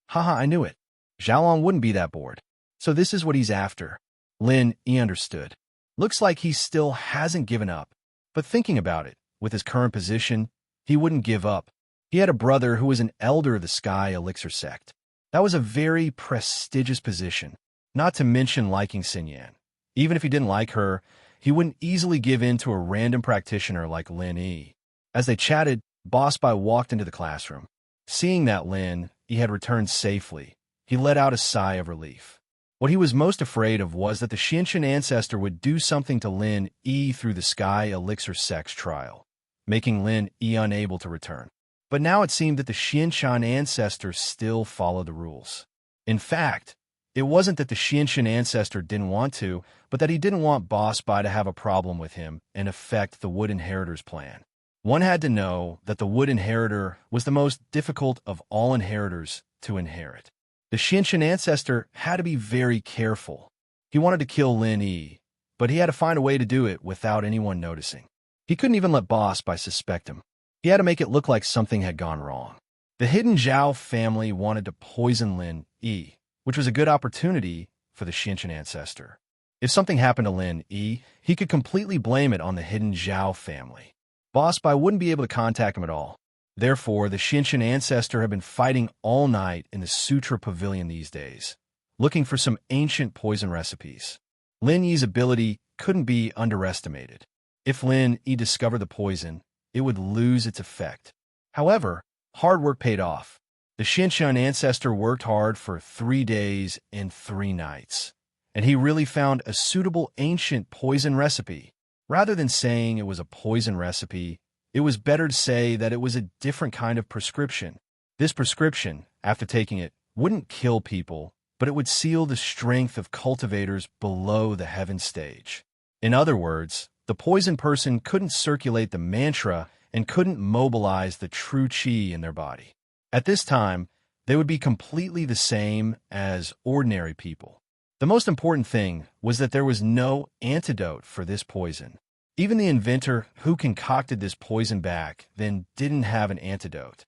Haha, I knew it. Xiaolong wouldn't be that bored. So this is what he's after. Lin Yi understood. Looks like he still hasn't given up. But thinking about it, with his current position, he wouldn't give up. He had a brother who was an elder of the Sky Elixir sect. That was a very prestigious position, not to mention liking Xinyan. Even if he didn't like her, he wouldn't easily give in to a random practitioner like Lin Yi. As they chatted, Boss Bai walked into the classroom. Seeing that Lin Yi had returned safely, he let out a sigh of relief. What he was most afraid of was that the Xinshan ancestor would do something to Lin Yi through the Sky Elixir sex trial, making Lin Yi unable to return. But now it seemed that the Xinshan ancestor still followed the rules. In fact, it wasn't that the Xinshan ancestor didn't want to, but that he didn't want Boss Bai to have a problem with him and affect the Wood Inheritors plan. One had to know that the Wood Inheritor was the most difficult of all inheritors to inherit. The Xinshan ancestor had to be very careful. He wanted to kill Lin Yi, but he had to find a way to do it without anyone noticing. He couldn't even let Boss Bai suspect him. He had to make it look like something had gone wrong. The hidden Zhao family wanted to poison Lin Yi, which was a good opportunity for the Xinshan ancestor. If something happened to Lin Yi, he could completely blame it on the hidden Zhao family. Boss Bai wouldn't be able to contact him at all. Therefore, the Xinshan ancestor had been fighting all night in the Sutra Pavilion these days, looking for some ancient poison recipes. Lin Yi's ability couldn't be underestimated. If Lin Yi discovered the poison, it would lose its effect. However, hard work paid off. The Xinshan ancestor worked hard for 3 days and 3 nights, and he really found a suitable ancient poison recipe. Rather than saying it was a poison recipe, it was better to say that it was a different kind of prescription. This prescription, after taking it, wouldn't kill people, but it would seal the strength of cultivators below the heaven stage. In other words, the poisoned person couldn't circulate the mantra and couldn't mobilize the true qi in their body. At this time, they would be completely the same as ordinary people. The most important thing was that there was no antidote for this poison. Even the inventor who concocted this poison back then didn't have an antidote.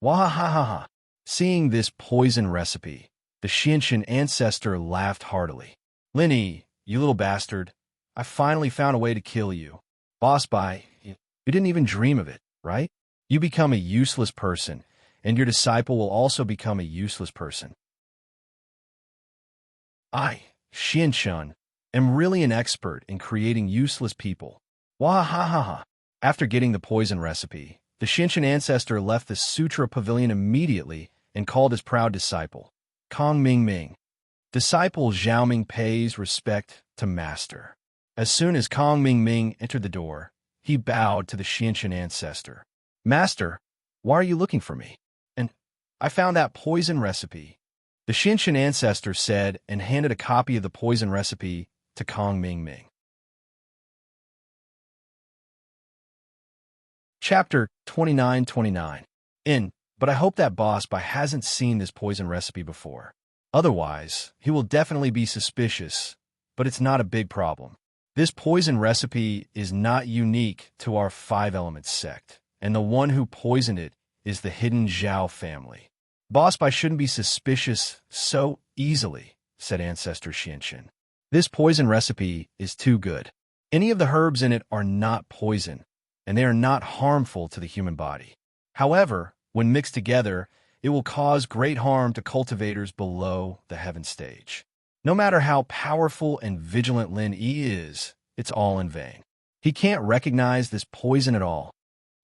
Wahahaha! Seeing this poison recipe, the Xinshan ancestor laughed heartily. Lin Yi, you little bastard, I finally found a way to kill you. Boss Bai, you didn't even dream of it, right? You become a useless person, and your disciple will also become a useless person. I, Xinshan, am really an expert in creating useless people. Wahahaha! After getting the poison recipe, the Xinshan ancestor left the Sutra Pavilion immediately and called his proud disciple, Kong Mingming. Disciple Zhaoming pays respect to master. As soon as Kong Mingming entered the door, he bowed to the Xinshan ancestor. Master, why are you looking for me? And I found that poison recipe. The Xinshan ancestor said and handed a copy of the poison recipe to Kong Mingming. Chapter 2929. But I hope that Boss Bai hasn't seen this poison recipe before. Otherwise, he will definitely be suspicious, but it's not a big problem. This poison recipe is not unique to our 5-Elements sect, and the one who poisoned it is the hidden Zhao family. Boss Bai shouldn't be suspicious so easily, said Ancestor Xinshan. This poison recipe is too good. Any of the herbs in it are not poison, and they are not harmful to the human body. However, when mixed together, it will cause great harm to cultivators below the heaven stage. No matter how powerful and vigilant Lin Yi is, it's all in vain. He can't recognize this poison at all.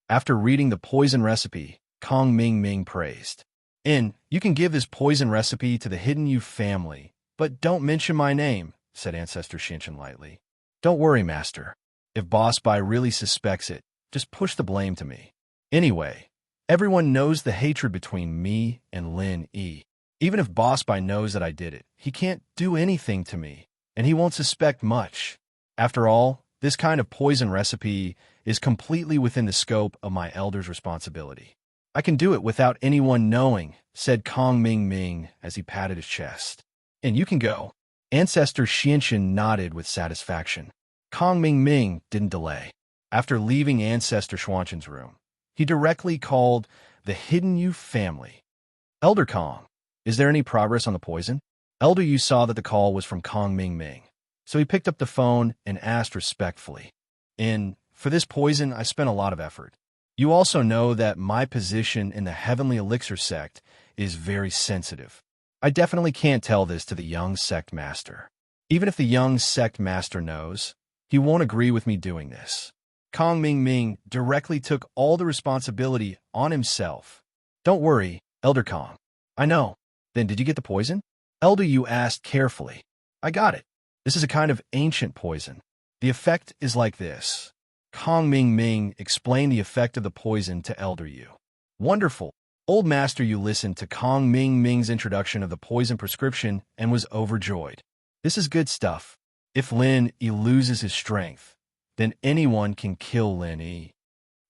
After reading the poison recipe, Kong Mingming praised. You can give this poison recipe to the Hidden Yu family, but don't mention my name, said Ancestor Xinshan lightly. Don't worry, Master. If Boss Bai really suspects it, just push the blame to me. Anyway, everyone knows the hatred between me and Lin Yi. Even if Boss Bai knows that I did it, he can't do anything to me, and he won't suspect much. After all, this kind of poison recipe is completely within the scope of my elder's responsibility. I can do it without anyone knowing, said Kong Mingming as he patted his chest. And you can go. Ancestor Xinshan nodded with satisfaction. Kong Mingming didn't delay. After leaving Ancestor Xuanshan's room, he directly called the Hidden Yu family. Elder Kong, is there any progress on the poison? Elder Yu saw that the call was from Kong Mingming, so he picked up the phone and asked respectfully. For this poison, I spent a lot of effort. You also know that my position in the Heavenly Elixir sect is very sensitive. I definitely can't tell this to the young sect master. Even if the young sect master knows, he won't agree with me doing this. Kong Mingming directly took all the responsibility on himself. Don't worry, Elder Kong. I know. Then did you get the poison? Elder Yu asked carefully. I got it. This is a kind of ancient poison. The effect is like this. Kong Mingming explained the effect of the poison to Elder Yu. Wonderful. Old Master Yu listened to Kong Mingming's introduction of the poison prescription and was overjoyed. This is good stuff. If Lin Yi loses his strength, then anyone can kill Lin Yi.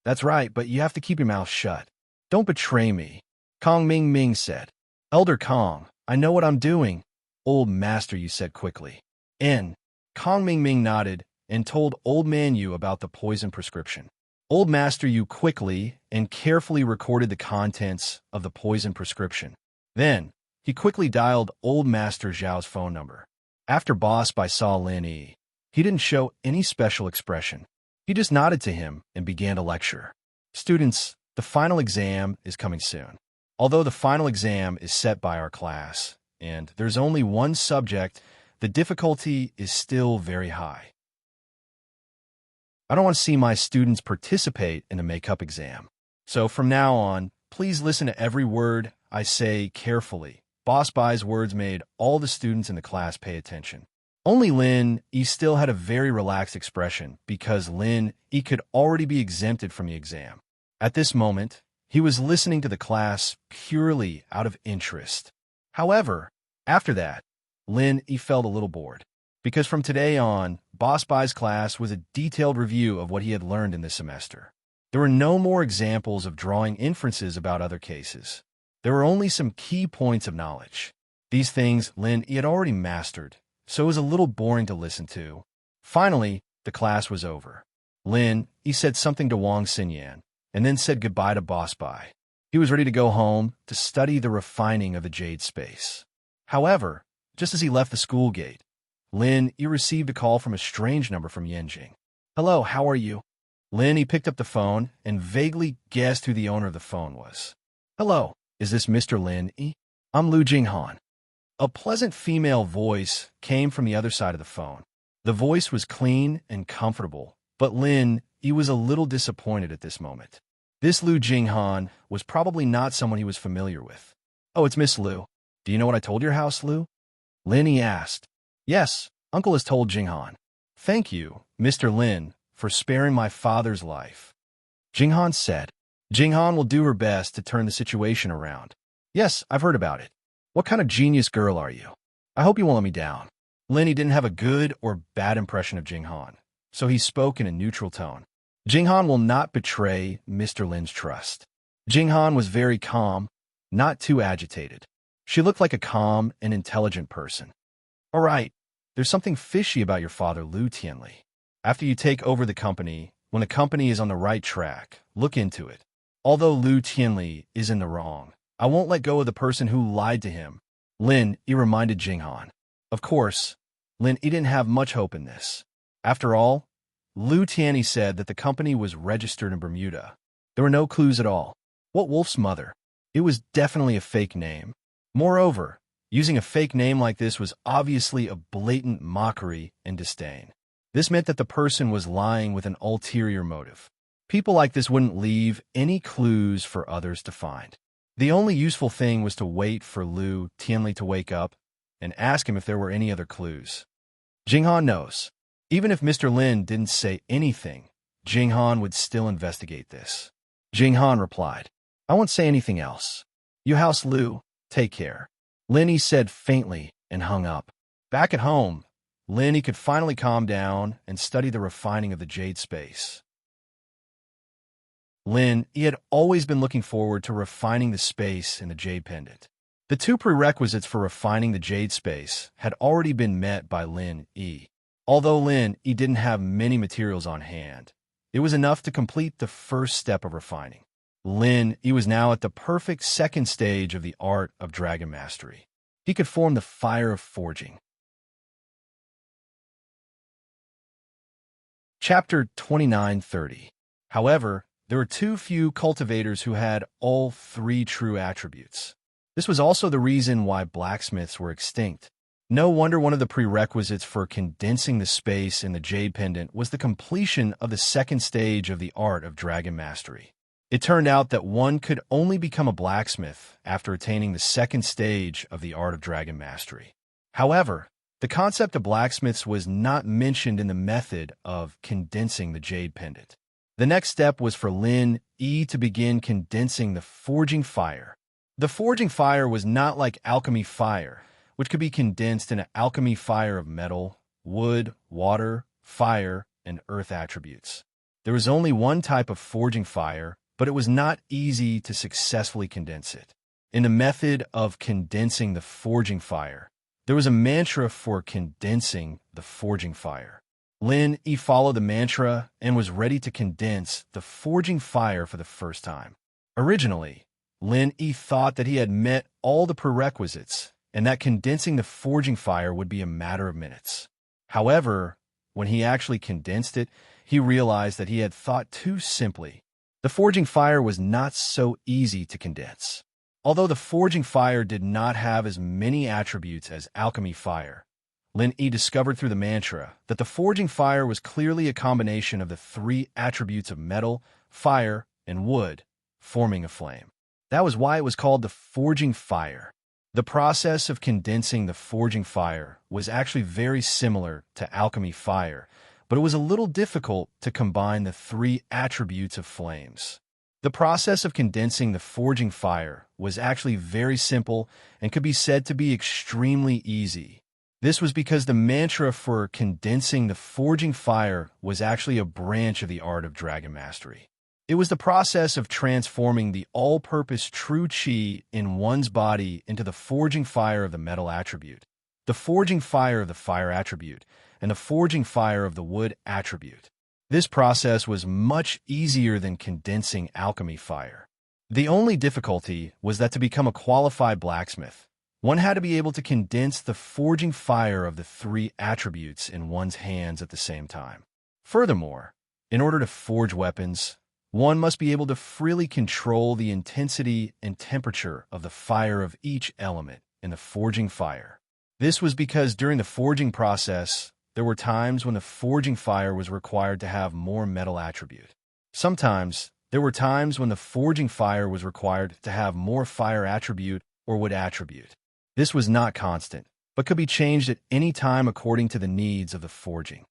That's right, but you have to keep your mouth shut. Don't betray me, Kong Ming Ming said. Elder Kong, I know what I'm doing. Old Master Yu said quickly. Kong Ming Ming nodded and told Old Man Yu about the poison prescription. Old Master Yu quickly and carefully recorded the contents of the poison prescription. Then, he quickly dialed Old Master Zhao's phone number. After Boss Bai saw Lin Yi, he didn't show any special expression. He just nodded to him and began to lecture. Students, the final exam is coming soon. Although the final exam is set by our class, and there's only one subject, the difficulty is still very high. I don't want to see my students participate in the makeup exam. So from now on, please listen to every word I say carefully. Boss Bai's words made all the students in the class pay attention. Only Lin Yi still had a very relaxed expression because Lin Yi could already be exempted from the exam. At this moment, he was listening to the class purely out of interest. However, after that, Lin Yi felt a little bored, because from today on, Boss Bai's class was a detailed review of what he had learned in this semester. There were no more examples of drawing inferences about other cases. There were only some key points of knowledge. These things Lin Yi had already mastered, so it was a little boring to listen to. Finally, the class was over. Lin Yi said something to Wang Xinyan, and then said goodbye to Boss Bai. He was ready to go home to study the refining of the jade space. However, just as he left the school gate, Lin Yi received a call from a strange number from Yanjing. Hello, how are you? Lin Yi picked up the phone and vaguely guessed who the owner of the phone was. Hello, is this Mr. Lin Yi? I'm Lu Jinghan. A pleasant female voice came from the other side of the phone. The voice was clean and comfortable, but Lin Yi was a little disappointed at this moment. This Lu Jinghan was probably not someone he was familiar with. Oh, it's Miss Lu. Do you know what I told your house, Lu? Lin Yi asked. Yes, Uncle has told Jinghan. Thank you, Mr. Lin, for sparing my father's life. Jinghan said. Jinghan will do her best to turn the situation around. Yes, I've heard about it. What kind of genius girl are you? I hope you won't let me down. Lin Yi didn't have a good or bad impression of Jinghan, so he spoke in a neutral tone. Jinghan will not betray Mr. Lin's trust. Jinghan was very calm, not too agitated. She looked like a calm and intelligent person. All right, there's something fishy about your father, Lu Tianli. After you take over the company, when the company is on the right track, look into it. Although Lu Tianli is in the wrong, I won't let go of the person who lied to him. Lin Yi reminded Jinghan. Of course, Lin Yi didn't have much hope in this. After all, Lu Tianli said that the company was registered in Bermuda. There were no clues at all. What wolf's mother? It was definitely a fake name. Moreover, using a fake name like this was obviously a blatant mockery and disdain. This meant that the person was lying with an ulterior motive. People like this wouldn't leave any clues for others to find. The only useful thing was to wait for Lu Tianli to wake up and ask him if there were any other clues. Jinghan knows. Even if Mr. Lin didn't say anything, Jinghan would still investigate this. Jinghan replied, I won't say anything else. You house Lu, take care. Lin Yi said faintly and hung up. Back at home, Lin Yi could finally calm down and study the refining of the jade space. Lin Yi had always been looking forward to refining the space in the jade pendant. The two prerequisites for refining the jade space had already been met by Lin Yi. Although Lin Yi didn't have many materials on hand, it was enough to complete the first step of refining. Lin Yi was now at the perfect second stage of the art of dragon mastery. He could form the fire of forging. Chapter 29:30. However, there were too few cultivators who had all three true attributes. This was also the reason why blacksmiths were extinct. No wonder one of the prerequisites for condensing the space in the jade pendant was the completion of the second stage of the art of dragon mastery. It turned out that one could only become a blacksmith after attaining the second stage of the art of dragon mastery. However, the concept of blacksmiths was not mentioned in the method of condensing the jade pendant. The next step was for Lin Yi to begin condensing the forging fire. The forging fire was not like alchemy fire, which could be condensed in an alchemy fire of metal, wood, water, fire, and earth attributes. There was only one type of forging fire, but it was not easy to successfully condense it. In the method of condensing the forging fire, there was a mantra for condensing the forging fire. Lin Yi followed the mantra and was ready to condense the forging fire for the first time. Originally, Lin Yi thought that he had met all the prerequisites and that condensing the forging fire would be a matter of minutes. However, when he actually condensed it, he realized that he had thought too simply. The forging fire was not so easy to condense. Although the forging fire did not have as many attributes as alchemy fire, Lin Yi discovered through the mantra that the forging fire was clearly a combination of the three attributes of metal, fire, and wood, forming a flame. That was why it was called the forging fire. The process of condensing the forging fire was actually very similar to alchemy fire, but it was a little difficult to combine the three attributes of flames. The process of condensing the forging fire was actually very simple and could be said to be extremely easy. This was because the mantra for condensing the forging fire was actually a branch of the art of dragon mastery. It was the process of transforming the all-purpose true chi in one's body into the forging fire of the metal attribute, the forging fire of the fire attribute, and the forging fire of the wood attribute. This process was much easier than condensing alchemy fire. The only difficulty was that to become a qualified blacksmith, one had to be able to condense the forging fire of the three attributes in one's hands at the same time. Furthermore, in order to forge weapons, one must be able to freely control the intensity and temperature of the fire of each element in the forging fire. This was because during the forging process, there were times when the forging fire was required to have more metal attribute. Sometimes, there were times when the forging fire was required to have more fire attribute or wood attribute. This was not constant, but could be changed at any time according to the needs of the forging.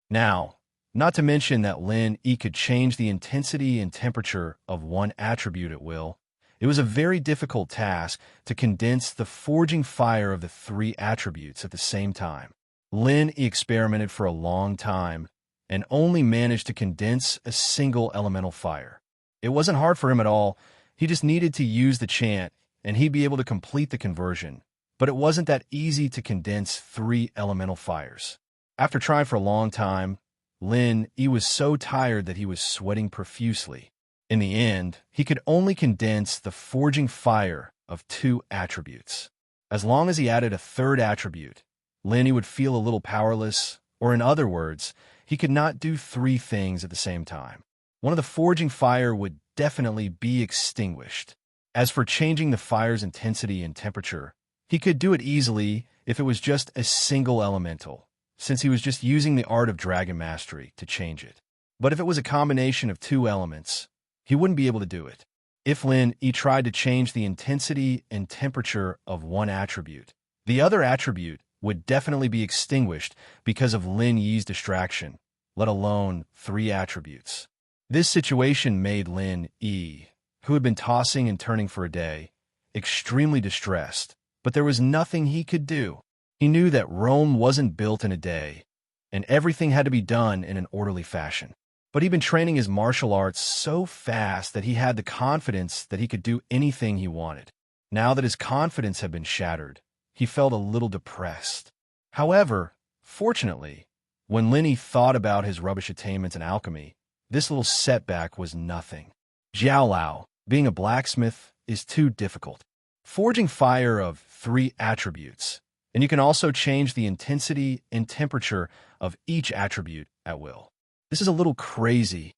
Now, not to mention that Lin Yi could change the intensity and temperature of one attribute at will, it was a very difficult task to condense the forging fire of the three attributes at the same time. Lin Yi experimented for a long time and only managed to condense a single elemental fire. It wasn't hard for him at all. He just needed to use the chant and he'd be able to complete the conversion. But it wasn't that easy to condense three elemental fires. After trying for a long time, Lin Yi was so tired that he was sweating profusely. In the end, he could only condense the forging fire of two attributes. As long as he added a third attribute, Lin Yi would feel a little powerless, or in other words, he could not do three things at the same time. One of the forging fire would definitely be extinguished. As for changing the fire's intensity and temperature, he could do it easily if it was just a single elemental, since he was just using the art of dragon mastery to change it. But if it was a combination of two elements, he wouldn't be able to do it. If Lin Yi tried to change the intensity and temperature of one attribute, the other attribute would definitely be extinguished because of Lin Yi's distraction, let alone three attributes. This situation made Lin Yi, who had been tossing and turning for a day, extremely distressed, but there was nothing he could do. He knew that Rome wasn't built in a day, and everything had to be done in an orderly fashion. But he'd been training his martial arts so fast that he had the confidence that he could do anything he wanted. Now that his confidence had been shattered, he felt a little depressed. However, fortunately, when Lin Yi thought about his rubbish attainments in alchemy, this little setback was nothing. Jiao Lao, being a blacksmith, is too difficult. Forging fire of three attributes, and you can also change the intensity and temperature of each attribute at will. This is a little crazy.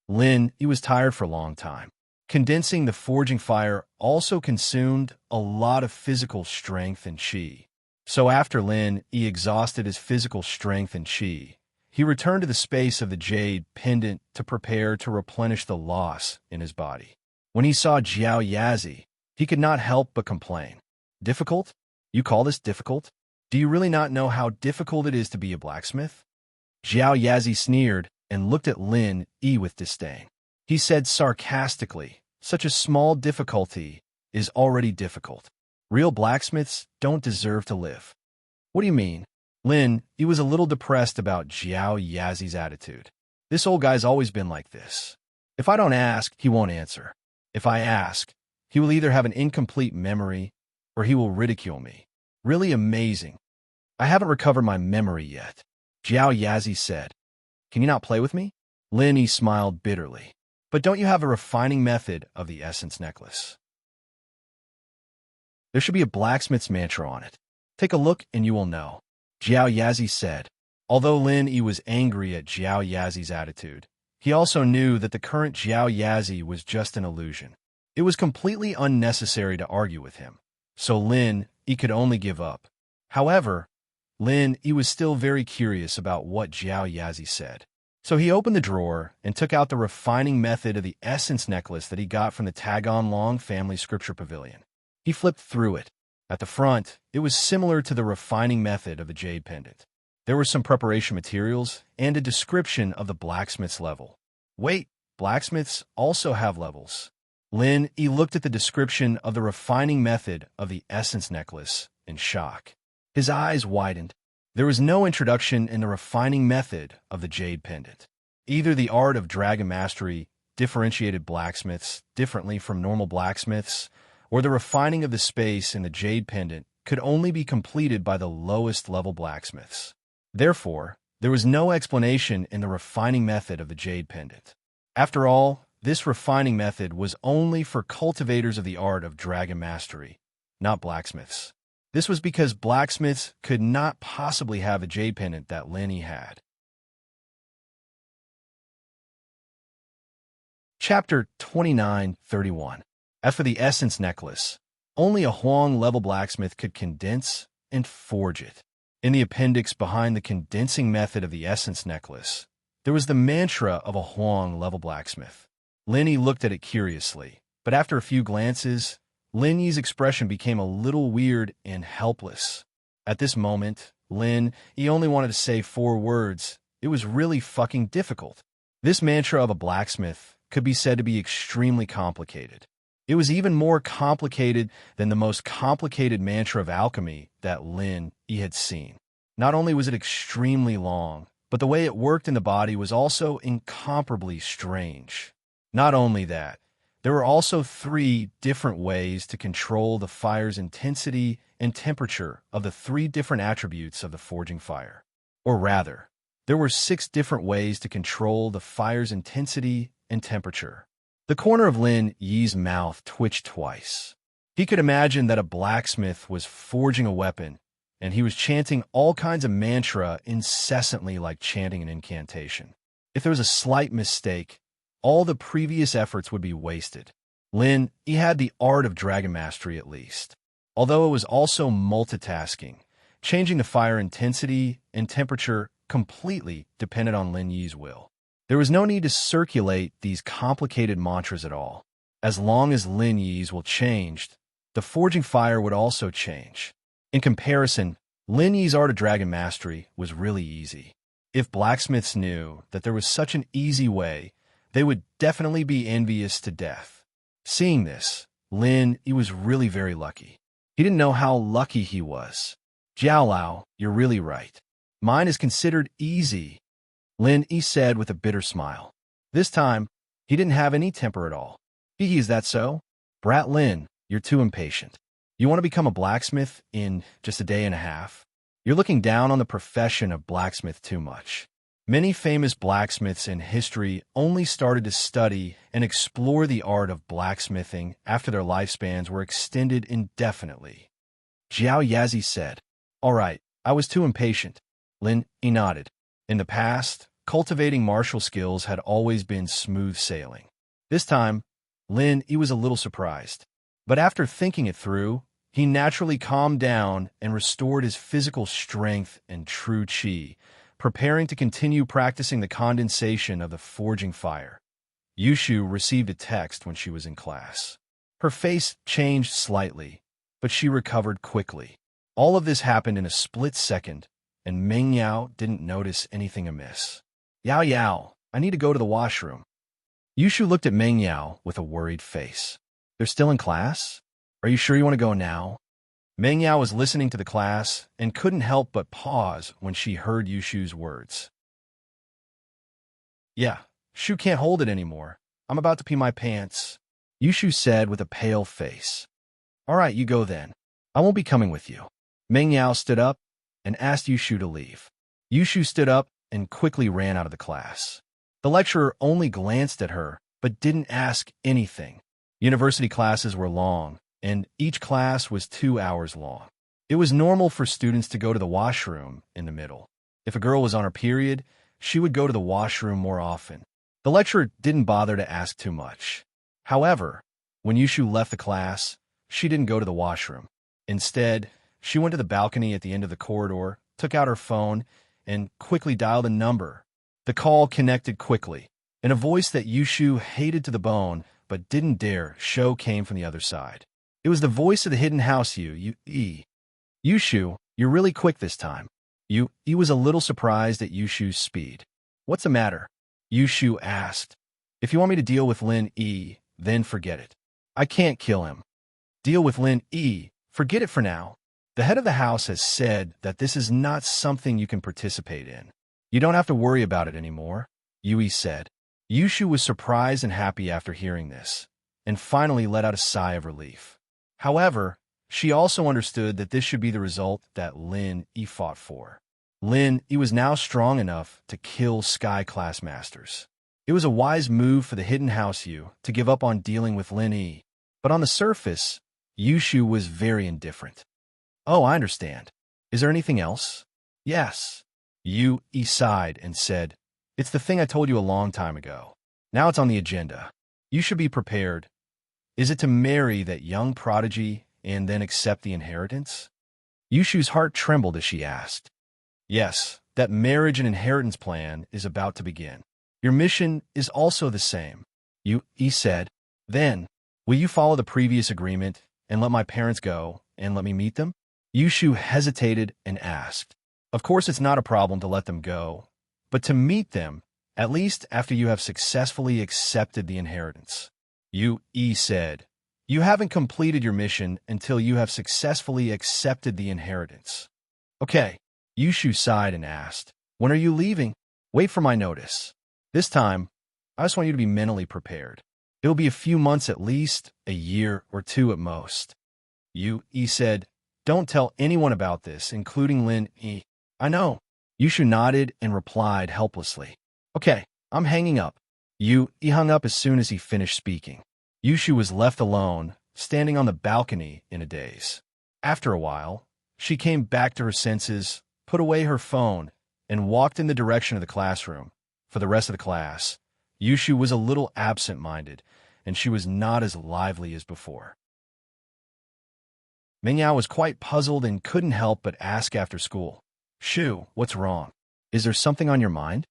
Lin Yi was tired for a long time. Condensing the forging fire also consumed a lot of physical strength and qi. So after Lin Yi exhausted his physical strength and qi, he returned to the space of the jade pendant to prepare to replenish the loss in his body. When he saw Jiao Yazi, he could not help but complain. Difficult? You call this difficult? Do you really not know how difficult it is to be a blacksmith? Jiao Yazi sneered and looked at Lin Yi with disdain. He said sarcastically, "Such a small difficulty is already difficult. Real blacksmiths don't deserve to live." What do you mean? Lin, he was a little depressed about Jiao Yazi's attitude. This old guy's always been like this. If I don't ask, he won't answer. If I ask, he will either have an incomplete memory or he will ridicule me. Really amazing. I haven't recovered my memory yet. Jiao Yazi said. Can you not play with me? Lin Yi smiled bitterly. But don't you have a refining method of the essence necklace? There should be a blacksmith's mantra on it. Take a look and you will know. Jiao Yazi said. Although Lin Yi was angry at Jiao Yazi's attitude, he also knew that the current Jiao Yazi was just an illusion. It was completely unnecessary to argue with him, so Lin Yi could only give up. However, Lin Yi was still very curious about what Jiao Yazi said. So he opened the drawer and took out the refining method of the essence necklace that he got from the Tagon Long family scripture pavilion. He flipped through it. At the front, it was similar to the refining method of the jade pendant. There were some preparation materials and a description of the blacksmith's level. Wait, blacksmiths also have levels. Lin Yi looked at the description of the refining method of the essence necklace in shock. His eyes widened. There was no introduction in the refining method of the jade pendant. Either the art of dragon mastery differentiated blacksmiths differently from normal blacksmiths, or the refining of the space in the jade pendant could only be completed by the lowest level blacksmiths. Therefore, there was no explanation in the refining method of the jade pendant. After all, this refining method was only for cultivators of the art of dragon mastery, not blacksmiths. This was because blacksmiths could not possibly have a jade pendant that Lin Yi had. Chapter 29:31. As for the essence necklace, only a Huang-level blacksmith could condense and forge it. In the appendix behind the condensing method of the essence necklace, there was the mantra of a Huang-level blacksmith. Lin Yi looked at it curiously, but after a few glances, Lin Yi's expression became a little weird and helpless. At this moment, Lin Yi only wanted to say 4 words. It was really fucking difficult. This mantra of a blacksmith could be said to be extremely complicated. It was even more complicated than the most complicated mantra of alchemy that Lin Yi had seen. Not only was it extremely long, but the way it worked in the body was also incomparably strange. Not only that, there were also 3 different ways to control the fire's intensity and temperature of the 3 different attributes of the forging fire. Or rather, there were 6 different ways to control the fire's intensity and temperature. The corner of Lin Yi's mouth twitched twice. He could imagine that a blacksmith was forging a weapon, and he was chanting all kinds of mantra incessantly like chanting an incantation. If there was a slight mistake, all the previous efforts would be wasted. Lin Yi had the art of dragon mastery at least, although it was also multitasking. Changing the fire intensity and temperature completely depended on Lin Yi's will. There was no need to circulate these complicated mantras at all. As long as Lin Yi's will changed, the forging fire would also change. In comparison, Lin Yi's art of dragon mastery was really easy. If blacksmiths knew that there was such an easy way, they would definitely be envious to death. Seeing this, Lin Yi was really very lucky. He didn't know how lucky he was. Jiao Lao, you're really right. Mine is considered easy, Lin Yi said with a bitter smile. This time, he didn't have any temper at all. Hee, is that so? Brat Lin, you're too impatient. You want to become a blacksmith in just a day and a half? You're looking down on the profession of blacksmith too much. Many famous blacksmiths in history only started to study and explore the art of blacksmithing after their lifespans were extended indefinitely. Jiao Yazi said, All right, I was too impatient. Lin Yi nodded. In the past, cultivating martial skills had always been smooth sailing. This time, Lin Yi was a little surprised. But after thinking it through, he naturally calmed down and restored his physical strength and true qi, preparing to continue practicing the condensation of the forging fire. Yushu received a text when she was in class. Her face changed slightly, but she recovered quickly. All of this happened in a split second, and Meng Yao didn't notice anything amiss. Yao Yao, I need to go to the washroom. Yushu looked at Meng Yao with a worried face. They're still in class? Are you sure you want to go now? Meng Yao was listening to the class and couldn't help but pause when she heard Yushu's words. Yeah, Shu can't hold it anymore. I'm about to pee my pants, Yushu said with a pale face. All right, you go then. I won't be coming with you. Meng Yao stood up and asked Yushu to leave. Yushu stood up and quickly ran out of the class. The lecturer only glanced at her, but didn't ask anything. University classes were long, and each class was 2 hours long. It was normal for students to go to the washroom in the middle. If a girl was on her period, she would go to the washroom more often. The lecturer didn't bother to ask too much. However, when Yushu left the class, she didn't go to the washroom. Instead, she went to the balcony at the end of the corridor, took out her phone, and quickly dialed a number. The call connected quickly, and a voice that Yushu hated to the bone but didn't dare show came from the other side. It was the voice of the hidden house Yushu, you're really quick this time. He was a little surprised at Yushu's speed. What's the matter? Yushu asked. If you want me to deal with Lin Yi, then forget it. I can't kill him. Deal with Lin Yi, forget it for now. The head of the house has said that this is not something you can participate in. You don't have to worry about it anymore, Yui said. Yushu was surprised and happy after hearing this, and finally let out a sigh of relief. However, she also understood that this should be the result that Lin Yi fought for. Lin Yi was now strong enough to kill Sky Class Masters. It was a wise move for the Hidden House Yu to give up on dealing with Lin Yi, but on the surface, Yushu was very indifferent. Oh, I understand. Is there anything else? Yes. Yui sighed and said, It's the thing I told you a long time ago. Now it's on the agenda. You should be prepared. Is it to marry that young prodigy and then accept the inheritance? Yushu's heart trembled as she asked. Yes, that marriage and inheritance plan is about to begin. Your mission is also the same. Yui said, Then, will you follow the previous agreement and let my parents go and let me meet them? Yushu hesitated and asked. Of course it's not a problem to let them go, but to meet them, at least after you have successfully accepted the inheritance. Yui said, You haven't completed your mission until you have successfully accepted the inheritance. Okay, Yushu sighed and asked, When are you leaving? Wait for my notice. This time, I just want you to be mentally prepared. It'll be a few months at least, a year or two at most. Yui said, Don't tell anyone about this, including Lin Yi. I know. Yushu nodded and replied helplessly. Okay, I'm hanging up. Yui hung up as soon as he finished speaking. Yushu was left alone, standing on the balcony in a daze. After a while, she came back to her senses, put away her phone, and walked in the direction of the classroom. For the rest of the class, Yushu was a little absent-minded, and she was not as lively as before. Meng Yao was quite puzzled and couldn't help but ask after school, Shu, what's wrong? Is there something on your mind?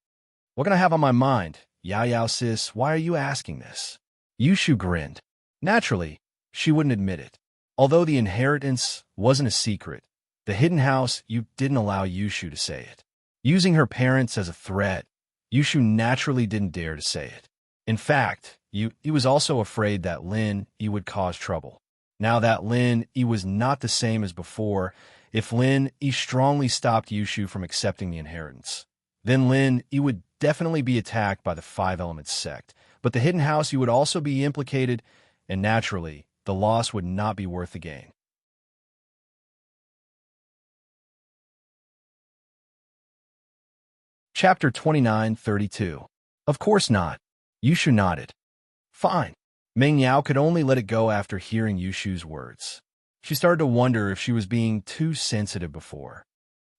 What can I have on my mind? Yao sis, why are you asking this? Yushu grinned. Naturally, she wouldn't admit it. Although the inheritance wasn't a secret, the hidden house didn't allow Yushu to say it. Using her parents as a threat, Yushu naturally didn't dare to say it. In fact, he was also afraid that Lin Yi would cause trouble. Now that Lin Yi was not the same as before, if Lin Yi strongly stopped Yushu from accepting the inheritance, then Lin Yi would definitely be attacked by the Five Elements sect. But the hidden house would also be implicated, and naturally, the loss would not be worth the gain. Chapter 29:32. Of course not. Yushu nodded. Fine. Meng Yao could only let it go after hearing Yushu's words. She started to wonder if she was being too sensitive before.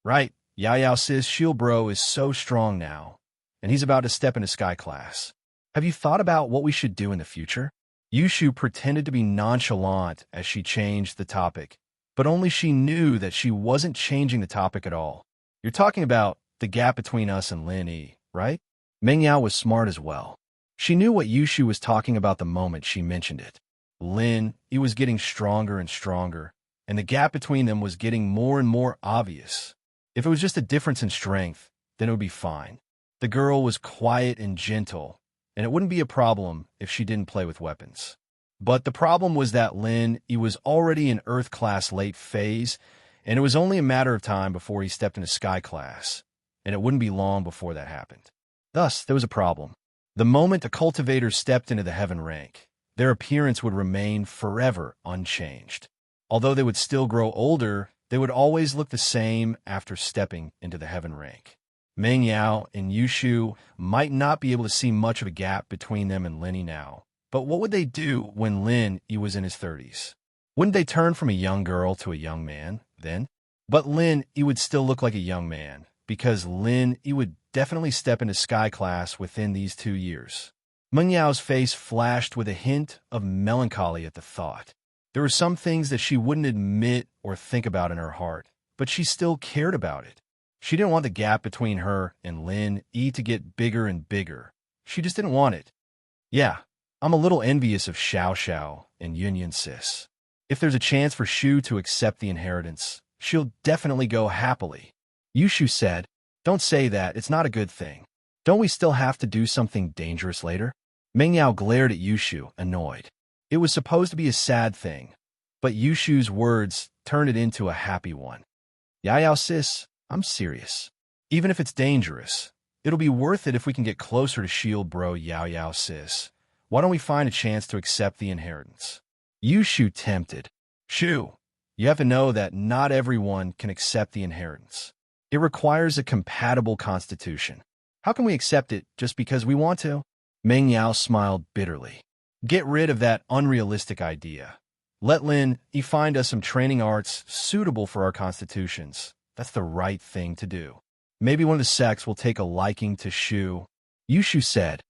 Right, Yao sis, Shield Bro is so strong now, and he's about to step into Sky Class. Have you thought about what we should do in the future? Yushu pretended to be nonchalant as she changed the topic, but only she knew that she wasn't changing the topic at all. You're talking about the gap between us and Lin Yi, right? Meng Yao was smart as well. She knew what Yushu was talking about the moment she mentioned it. Lin Yi was getting stronger and stronger, and the gap between them was getting more and more obvious. If it was just a difference in strength, then it would be fine. The girl was quiet and gentle, and it wouldn't be a problem if she didn't play with weapons. But the problem was that Lin, he was already in Earth class late phase, and it was only a matter of time before he stepped into Sky class, and it wouldn't be long before that happened. Thus, there was a problem. The moment the cultivators stepped into the heaven rank, their appearance would remain forever unchanged. Although they would still grow older, they would always look the same after stepping into the heaven rank. Meng Yao and Yushu might not be able to see much of a gap between them and Linny now. But what would they do when Lin he was in his 30s? Wouldn't they turn from a young girl to a young man then? But Lin he would still look like a young man, because Lin he would definitely step into Sky class within these 2 years. Meng Yao's face flashed with a hint of melancholy at the thought. There were some things that she wouldn't admit or think about in her heart, but she still cared about it. She didn't want the gap between her and Lin E to get bigger and bigger. She just didn't want it. Yeah, I'm a little envious of Xiao Xiao and Yun Sis. If there's a chance for Shu to accept the inheritance, she'll definitely go happily. Yushu said, "Don't say that, it's not a good thing. Don't we still have to do something dangerous later?" Meng Yao glared at Yushu, annoyed. It was supposed to be a sad thing, but Yushu's words turned it into a happy one. Yao sis, I'm serious. Even if it's dangerous, it'll be worth it if we can get closer to Shield Bro Yao sis. Why don't we find a chance to accept the inheritance? Yushu tempted. Shu, you have to know that not everyone can accept the inheritance. It requires a compatible constitution. How can we accept it just because we want to? Meng Yao smiled bitterly. Get rid of that unrealistic idea. Let Lin find us some training arts suitable for our constitutions. That's the right thing to do. Maybe one of the sects will take a liking to Shu. Yushu said.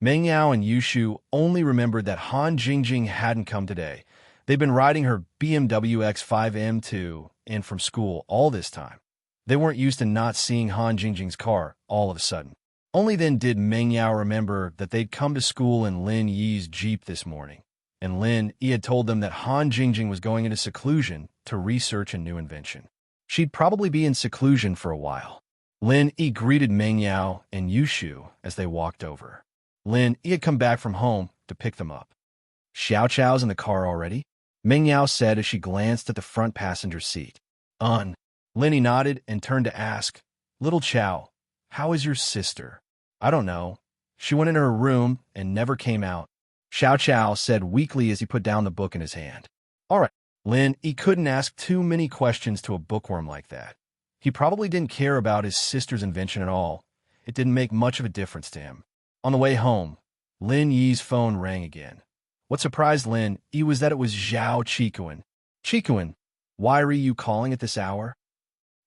Meng Yao and Yushu only remembered that Han Jingjing hadn't come today. They'd been riding her BMW X5 M2 in from school all this time. They weren't used to not seeing Han Jingjing's car all of a sudden. Only then did Meng Yao remember that they'd come to school in Lin Yi's Jeep this morning, and Lin Yi had told them that Han Jingjing was going into seclusion to research a new invention. She'd probably be in seclusion for a while. Lin Yi greeted Meng Yao and Yushu as they walked over. Lin Yi had come back from home to pick them up. Xiao Chao's in the car already? Meng Yao said as she glanced at the front passenger seat. Lin Yi nodded and turned to ask, Little Chao, how is your sister? I don't know. She went into her room and never came out. Xiao Chao said weakly as he put down the book in his hand. All right, Lin, he couldn't ask too many questions to a bookworm like that. He probably didn't care about his sister's invention at all. It didn't make much of a difference to him. On the way home, Lin Yi's phone rang again. What surprised Lin Yi was that it was Zhao Qikuan. Qikuan, why are you calling at this hour?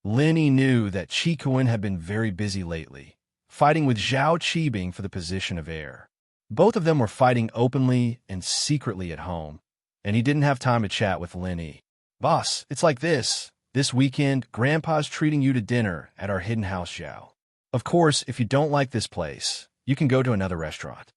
Lin Yi knew that Qikuan had been very busy lately, fighting with Zhao Qibing for the position of heir. Both of them were fighting openly and secretly at home, and he didn't have time to chat with Lin Yi. Boss, it's like this. This weekend, Grandpa's treating you to dinner at our hidden house, Zhao. Of course, if you don't like this place, you can go to another restaurant.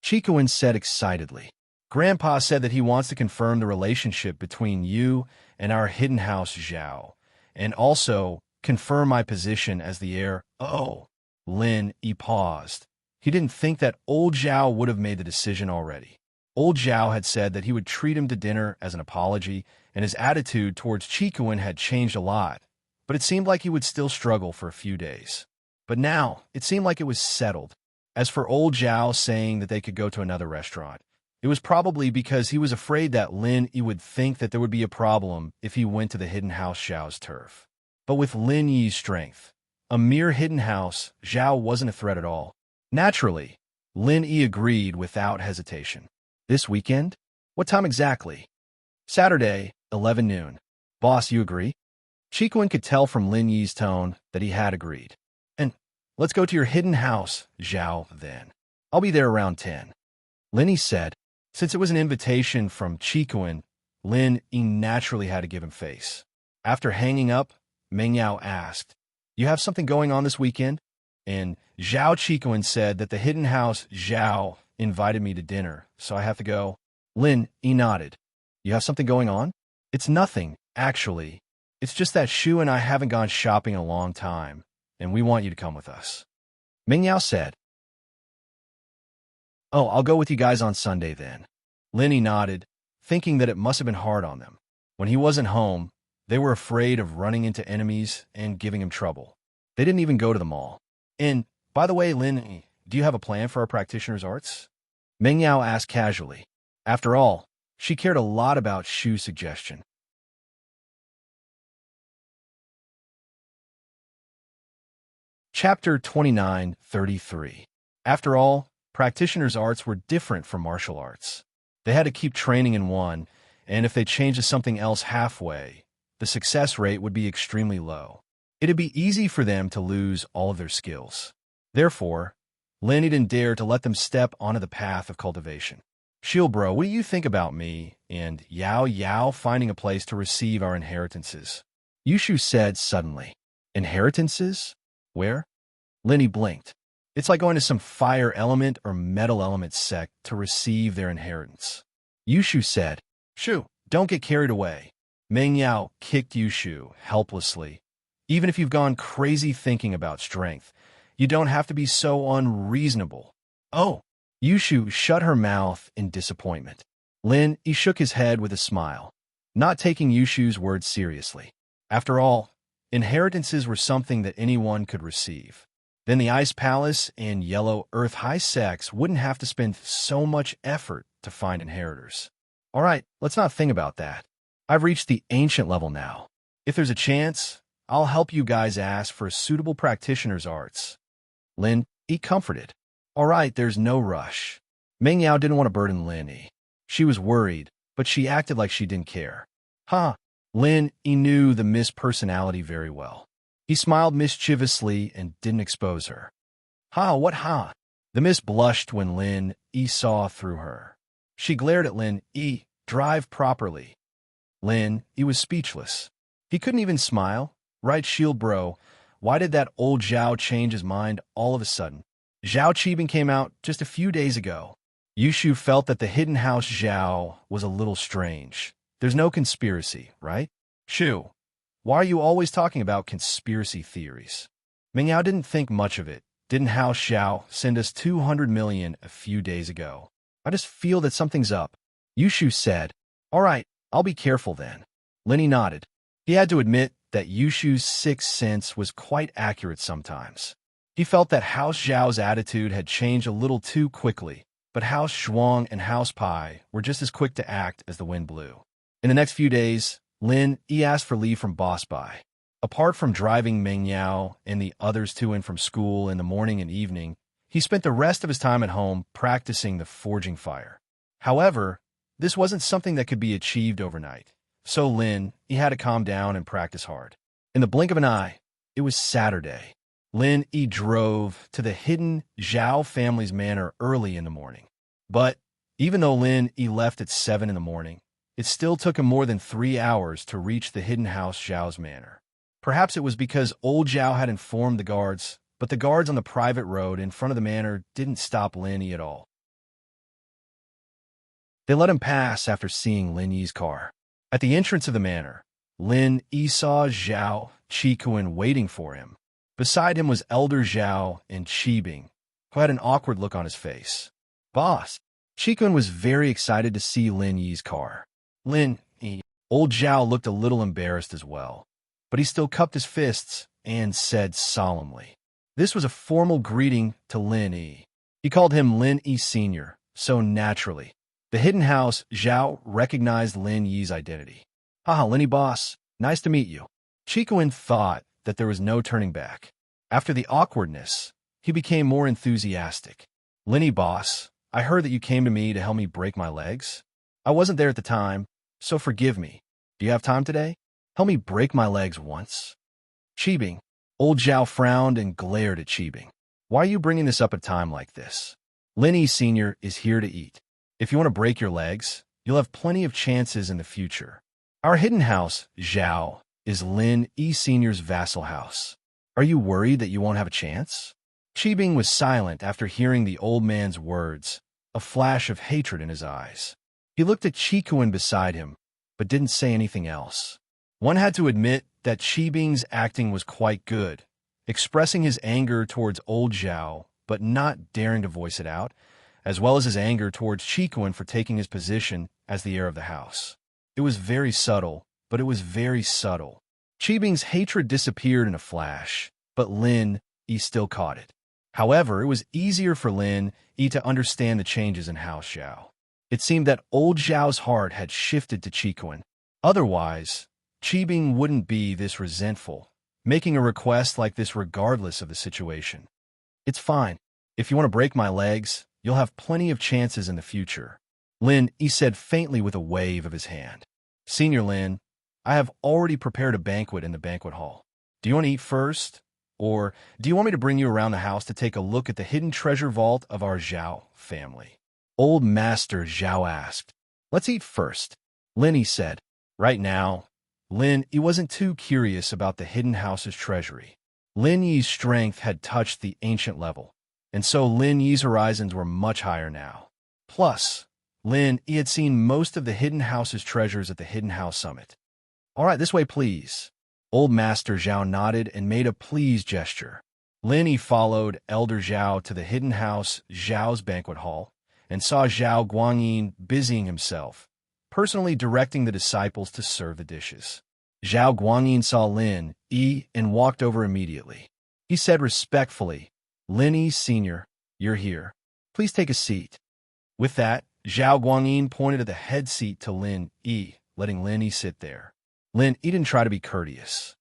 Qikuan said excitedly. Grandpa said that he wants to confirm the relationship between you and our hidden house, Zhao, and also confirm my position as the heir. Oh, Lin Yi paused. He didn't think that old Zhao would have made the decision already. Old Zhao had said that he would treat him to dinner as an apology, and his attitude towards Qikuan had changed a lot, but it seemed like he would still struggle for a few days. But now, it seemed like it was settled. As for old Zhao saying that they could go to another restaurant, it was probably because he was afraid that Lin Yi would think that there would be a problem if he went to the hidden house Zhao's turf. But with Lin Yi's strength, a mere hidden house, Zhao wasn't a threat at all. Naturally, Lin Yi agreed without hesitation. This weekend? What time exactly? Saturday, 11 noon. Boss, you agree? Qikuan could tell from Lin Yi's tone that he had agreed. And let's go to your hidden house, Zhao, then. I'll be there around 10. Lin Yi said. Since it was an invitation from Qikuan, Lin Yi naturally had to give him face. After hanging up, Meng Yao asked, You have something going on this weekend? And Zhao Qikuan said that the hidden house Zhao invited me to dinner, so I have to go. Lin Yi nodded. You have something going on? It's nothing, actually. It's just that Shu and I haven't gone shopping in a long time, and we want you to come with us. Meng Yao said. Oh, I'll go with you guys on Sunday then. Lenny nodded, thinking that it must have been hard on them. When he wasn't home, they were afraid of running into enemies and giving him trouble. They didn't even go to the mall. And, by the way, Lenny, do you have a plan for our practitioner's arts? Meng Yao asked casually. After all, she cared a lot about Shu's suggestion. Chapter 29:33. After all, practitioners' arts were different from martial arts. They had to keep training in one, and if they changed to something else halfway, the success rate would be extremely low. It'd be easy for them to lose all of their skills. Therefore, Lenny didn't dare to let them step onto the path of cultivation. Shield bro, what do you think about me and Yao Yao finding a place to receive our inheritances? Yushu said suddenly. Inheritances? Where? Lenny blinked. It's like going to some fire element or metal element sect to receive their inheritance. Yushu said, Shu, don't get carried away. Meng Yao kicked Yushu helplessly. Even if you've gone crazy thinking about strength, you don't have to be so unreasonable. Oh, Yushu shut her mouth in disappointment. He shook his head with a smile, not taking Yushu's words seriously. After all, inheritances were something that anyone could receive. Then the Ice Palace and Yellow Earth High sects wouldn't have to spend so much effort to find inheritors. All right, let's not think about that. I've reached the ancient level now. If there's a chance, I'll help you guys ask for a suitable practitioner's arts. He comforted. All right, there's no rush. Meng Yao didn't want to burden Lin. She was worried, but she acted like she didn't care. He knew the Miss personality very well. He smiled mischievously and didn't expose her. What? The Miss blushed when Lin saw through her. She glared at Lin. Drive properly. Lin was speechless. He couldn't even smile. Right, shield bro. Why did that old Zhao change his mind all of a sudden? Zhao Qibing came out just a few days ago. Yushu felt that the hidden house Zhao was a little strange. There's no conspiracy, right? Shu, why are you always talking about conspiracy theories? Meng Yao didn't think much of it. Didn't House Zhao send us 200 million a few days ago? I just feel that something's up. Yushu said, All right, I'll be careful then. Lenny nodded. He had to admit that Yushu's sixth sense was quite accurate sometimes. He felt that House Zhao's attitude had changed a little too quickly, but House Zhuang and House Pai were just as quick to act as the wind blew. In the next few days, Lin asked for leave from Boss Bai. Apart from driving Meng Yao and the others to and from school in the morning and evening, he spent the rest of his time at home practicing the forging fire. However, this wasn't something that could be achieved overnight. So Lin had to calm down and practice hard. In the blink of an eye, it was Saturday. Lin drove to the hidden Zhao family's manor early in the morning. But even though Lin left at 7 in the morning, it still took him more than 3 hours to reach the hidden house Zhao's manor. Perhaps it was because old Zhao had informed the guards, but the guards on the private road in front of the manor didn't stop Lin at all. They let him pass after seeing Lin Yi's car. At the entrance of the manor, Lin saw Zhao Qikuan waiting for him. Beside him was Elder Zhao and Qibing, who had an awkward look on his face. Boss, Qikuan was very excited to see Lin Yi's car. Old Zhao looked a little embarrassed as well, but he still cupped his fists and said solemnly. This was a formal greeting to Lin Yi. He called him Lin Yi Sr., so naturally. The hidden house Zhao recognized Lin Yi's identity. Lin Yi boss, nice to meet you. Qikuan thought that there was no turning back. After the awkwardness, he became more enthusiastic. Lin Yi boss, I heard that you came to me to help me break my legs. I wasn't there at the time, so forgive me. Do you have time today? Help me break my legs once. Qibing. Old Zhao frowned and glared at Qibing. Why are you bringing this up at a time like this? Lin Yi Sr. is here to eat. If you want to break your legs, you'll have plenty of chances in the future. Our hidden house, Zhao, is Lin Yi Sr.'s vassal house. Are you worried that you won't have a chance? Qibing was silent after hearing the old man's words, a flash of hatred in his eyes. He looked at Qikuan beside him, but didn't say anything else. One had to admit that Qibing's acting was quite good, expressing his anger towards old Zhao, but not daring to voice it out, as well as his anger towards Chikuin for taking his position as the heir of the house. It was very subtle, but it was very subtle. Chibing's hatred disappeared in a flash, but Lin Yi still caught it. However, it was easier for Lin Yi to understand the changes in House Zhao. It seemed that old Zhao's heart had shifted to Chikuin. Otherwise, Chibing wouldn't be this resentful, making a request like this regardless of the situation. It's fine. If you want to break my legs, you'll have plenty of chances in the future, Lin Yi said faintly with a wave of his hand. Senior Lin, I have already prepared a banquet in the banquet hall. Do you want to eat first? Or do you want me to bring you around the house to take a look at the hidden treasure vault of our Zhao family? Old Master Zhao asked. Let's eat first, Lin Yi said. Right now, Lin Yi wasn't too curious about the hidden house's treasury. Lin Yi's strength had touched the ancient level, and so Lin Yi's horizons were much higher now. Plus, Lin Yi had seen most of the hidden house's treasures at the Hidden House Summit. All right, this way, please. Old Master Zhao nodded and made a please gesture. Lin Yi followed Elder Zhao to the Hidden House Zhao's banquet hall and saw Zhao Guangyin busying himself, personally directing the disciples to serve the dishes. Zhao Guangyin saw Lin Yi and walked over immediately. He said respectfully, Lin Yi Sr., you're here. Please take a seat. With that, Zhao Guangyin pointed at the head seat to Lin Yi, letting Lin Yi sit there. Lin Yi didn't try to be courteous.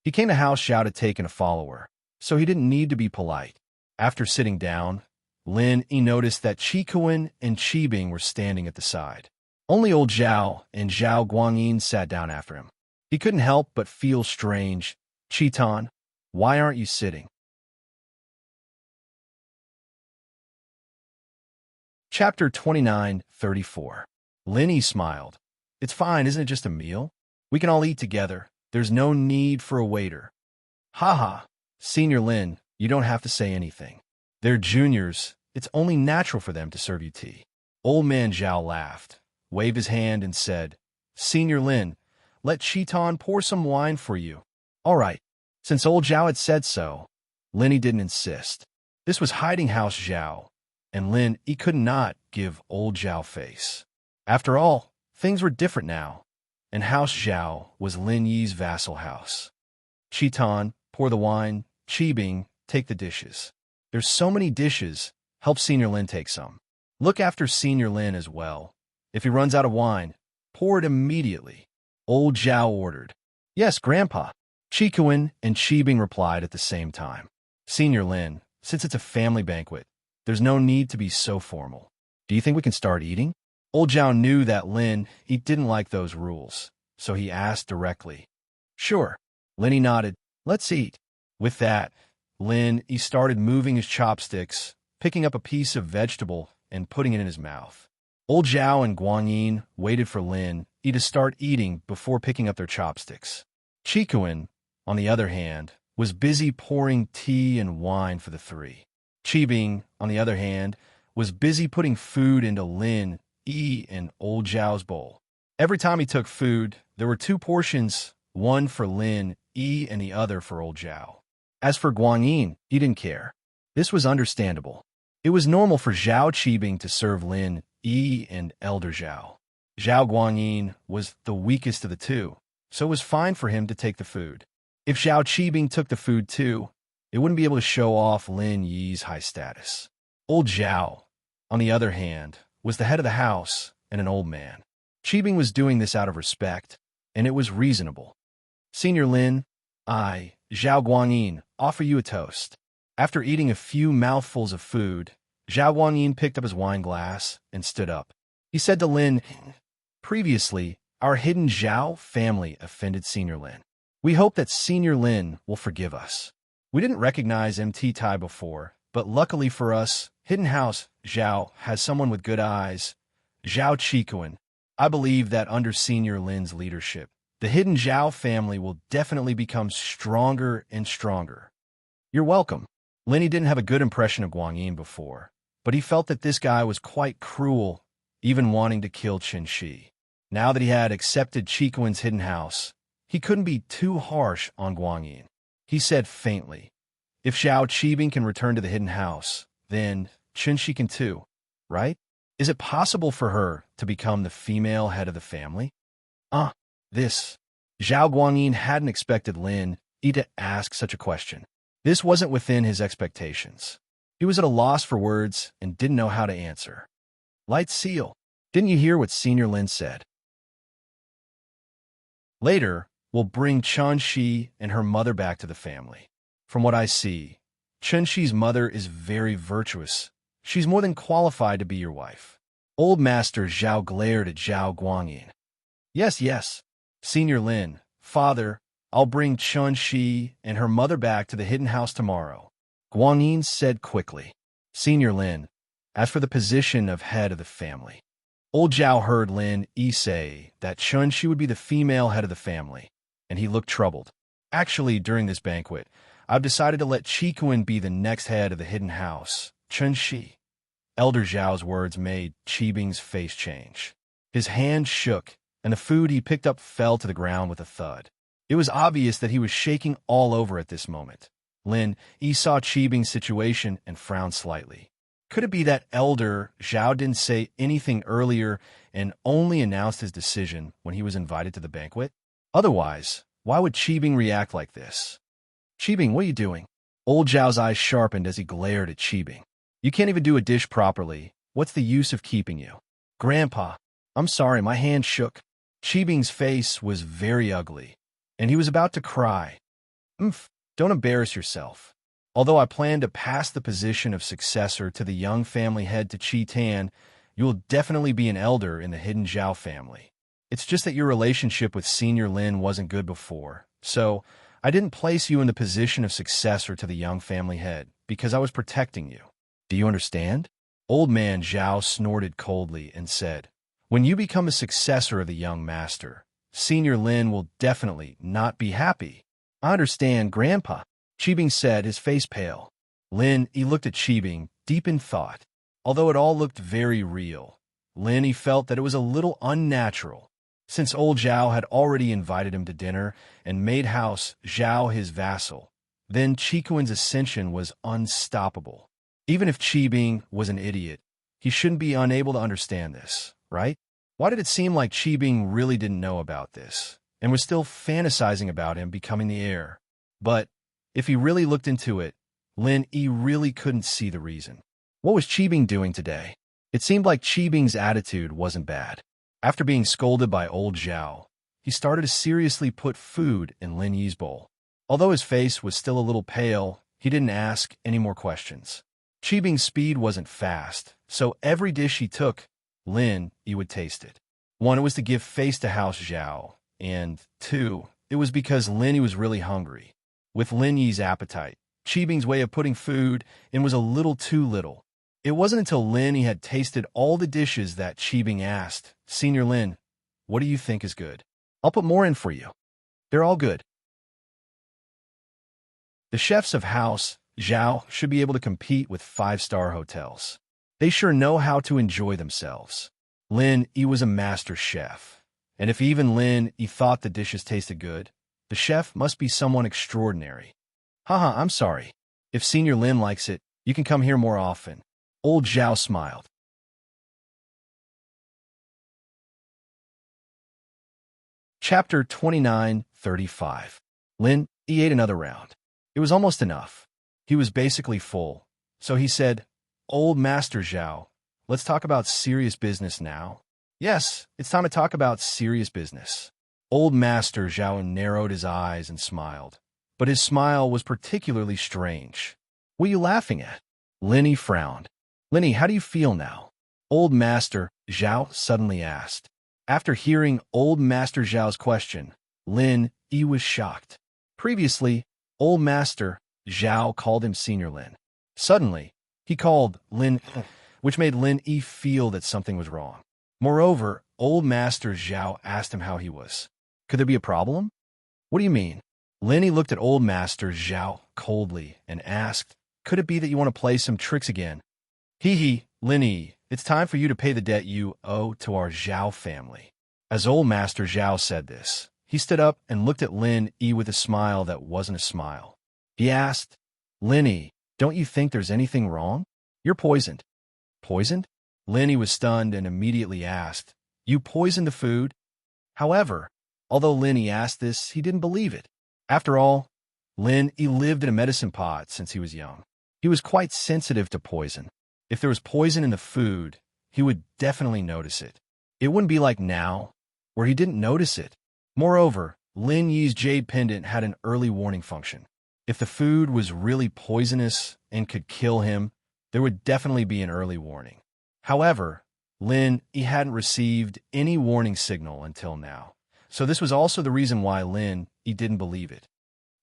He came to House Zhao to take in a follower, so he didn't need to be polite. After sitting down, Lin Yi noticed that Chikuin and Chibing were standing at the side. Only old Zhao and Zhao Guangyin sat down after him. He couldn't help but feel strange. Chitan, why aren't you sitting? Chapter 29:34. Lin Yi smiled. It's fine, isn't it just a meal? We can all eat together. There's no need for a waiter. Haha, Senior Lin, you don't have to say anything. They're juniors. It's only natural for them to serve you tea. Old Man Zhao laughed, waved his hand, and said, Senior Lin, let Chitan pour some wine for you. All right. Since old Zhao had said so, Lin Yi didn't insist. This was hiding House Zhao, and Lin Yi could not give old Zhao face. After all, things were different now, and House Zhao was Lin Yi's vassal house. Chitan, pour the wine. Chibing, take the dishes. There's so many dishes. Help Senior Lin take some. Look after Senior Lin as well. If he runs out of wine, pour it immediately. Old Zhao ordered. Yes, Grandpa. Chikuin and Chibing replied at the same time. Senior Lin, since it's a family banquet, there's no need to be so formal. Do you think we can start eating? Old Zhao knew that Lin Yi didn't like those rules, so he asked directly. Sure. Lin Yi nodded. Let's eat. With that, Lin Yi started moving his chopsticks, picking up a piece of vegetable and putting it in his mouth. Old Zhao and Guangyin waited for Lin Yi to start eating before picking up their chopsticks. Chikuin, on the other hand, was busy pouring tea and wine for the three. Chibing, on the other hand, was busy putting food into Lin Yi and old Zhao's bowl. Every time he took food, there were two portions, one for Lin Yi and the other for old Zhao. As for Guangyin, he didn't care. This was understandable. It was normal for Zhao Chibing to serve Lin Yi and Elder Zhao. Zhao Guangyin was the weakest of the two, so it was fine for him to take the food. If Zhao Chibing took the food too, it wouldn't be able to show off Lin Yi's high status. Old Zhao, on the other hand, was the head of the house and an old man. Chibing was doing this out of respect, and it was reasonable. Senior Lin, I, Zhao Guangyin, offer you a toast. After eating a few mouthfuls of food, Zhao Guangyin picked up his wine glass and stood up. He said to Lin, previously, our hidden Zhao family offended Senior Lin. We hope that Senior Lin will forgive us. We didn't recognize MT Tai before, but luckily for us, Hidden House Zhao has someone with good eyes, Zhao Chikuin. I believe that under Senior Lin's leadership, the hidden Zhao family will definitely become stronger and stronger. You're welcome. Lin Yi didn't have a good impression of Guangyin before, but he felt that this guy was quite cruel, even wanting to kill Qin Shi. Now that he had accepted Chikuin's hidden house, he couldn't be too harsh on Guangyin. He said faintly, if Zhao Chibing can return to the hidden house, then Chunshi can too, right? Is it possible for her to become the female head of the family? This. Zhao Guanyin hadn't expected Lin Yi to ask such a question. This wasn't within his expectations. He was at a loss for words and didn't know how to answer. Light seal. Didn't you hear what Senior Lin said? Later, we'll bring Chunshi and her mother back to the family. From what I see, Chunshi's mother is very virtuous. She's more than qualified to be your wife. Old Master Zhao glared at Zhao Guanyin. Yes. Senior Lin, father, I'll bring Chunshi and her mother back to the hidden house tomorrow. Guanyin said quickly. Senior Lin, as for the position of head of the family. Old Zhao heard Lin Yi say that Chunshi would be the female head of the family, and he looked troubled. Actually, during this banquet, I've decided to let Qikuan be the next head of the hidden house, Chunshi. Elder Zhao's words made Qibing's face change. His hand shook, and the food he picked up fell to the ground with a thud. It was obvious that he was shaking all over at this moment. Lin Yi saw Qibing's situation and frowned slightly. Could it be that Elder Zhao didn't say anything earlier and only announced his decision when he was invited to the banquet? Otherwise, why would Qibing react like this? Qibing, what are you doing? Old Zhao's eyes sharpened as he glared at Qibing. You can't even do a dish properly. What's the use of keeping you? Grandpa, I'm sorry, my hand shook. Qibing's face was very ugly, and he was about to cry. Don't embarrass yourself. Although I plan to pass the position of successor to the young family head to Qi Tan, you will definitely be an elder in the hidden Zhao family. It's just that your relationship with Senior Lin wasn't good before, so I didn't place you in the position of successor to the young family head because I was protecting you. Do you understand? Old man Zhao snorted coldly and said, when you become a successor of the young master, Senior Lin will definitely not be happy. I understand, Grandpa, Qibing said, his face pale. Lin Yi looked at Qibing, deep in thought. Although it all looked very real, Lin Yi felt that it was a little unnatural. Since old Zhao had already invited him to dinner and made house Zhao his vassal, then Qikuan's ascension was unstoppable. Even if Qibing was an idiot, he shouldn't be unable to understand this, right? Why did it seem like Qibing really didn't know about this and was still fantasizing about him becoming the heir? But if he really looked into it, Lin Yi really couldn't see the reason. What was Qibing doing today? It seemed like Qibing's attitude wasn't bad. After being scolded by old Zhao, he started to seriously put food in Lin Yi's bowl. Although his face was still a little pale, he didn't ask any more questions. Qibing's speed wasn't fast, so every dish he took, Lin Yi would taste it. 1, it was to give face to House Zhao, and 2, it was because Lin Yi was really hungry. With Lin Yi's appetite, Qibing's way of putting food in was a little too little. It wasn't until Lin Yi had tasted all the dishes that Qibing asked, Senior Lin, what do you think is good? I'll put more in for you. They're all good. The chefs of House Zhao should be able to compete with 5-star hotels. They sure know how to enjoy themselves. Lin Yi was a master chef, and if even Lin Yi thought the dishes tasted good, the chef must be someone extraordinary. Haha, I'm sorry. If Senior Lin likes it, you can come here more often. Old Zhao smiled. Chapter 29:35. Lin Yi ate another round. It was almost enough. He was basically full, so he said, Old Master Zhao, let's talk about serious business now. Yes, it's time to talk about serious business. Old Master Zhao narrowed his eyes and smiled, but his smile was particularly strange. What are you laughing at? Lin Yi frowned. Lin Yi, how do you feel now? Old Master Zhao suddenly asked. After hearing Old Master Zhao's question, Lin Yi was shocked. Previously, Old Master Zhao called him Senior Lin. Suddenly, he called Lin, which made Lin Yi feel that something was wrong. Moreover, Old Master Zhao asked him how he was. Could there be a problem? What do you mean? Lin Yi looked at Old Master Zhao coldly and asked, could it be that you want to play some tricks again? Lin Yi, it's time for you to pay the debt you owe to our Zhao family. As Old Master Zhao said this, he stood up and looked at Lin Yi with a smile that wasn't a smile. He asked, Lin Yi, don't you think there's anything wrong? You're poisoned. Poisoned? Lin was stunned and immediately asked, You poisoned the food? However, although Lin asked this, he didn't believe it. After all, Lin lived in a medicine pot since he was young. He was quite sensitive to poison. If there was poison in the food, he would definitely notice it. It wouldn't be like now, where he didn't notice it. Moreover, Lin Yi's jade pendant had an early warning function. If the food was really poisonous and could kill him, there would definitely be an early warning. However, Lin hadn't received any warning signal until now. So this was also the reason why Lin didn't believe it.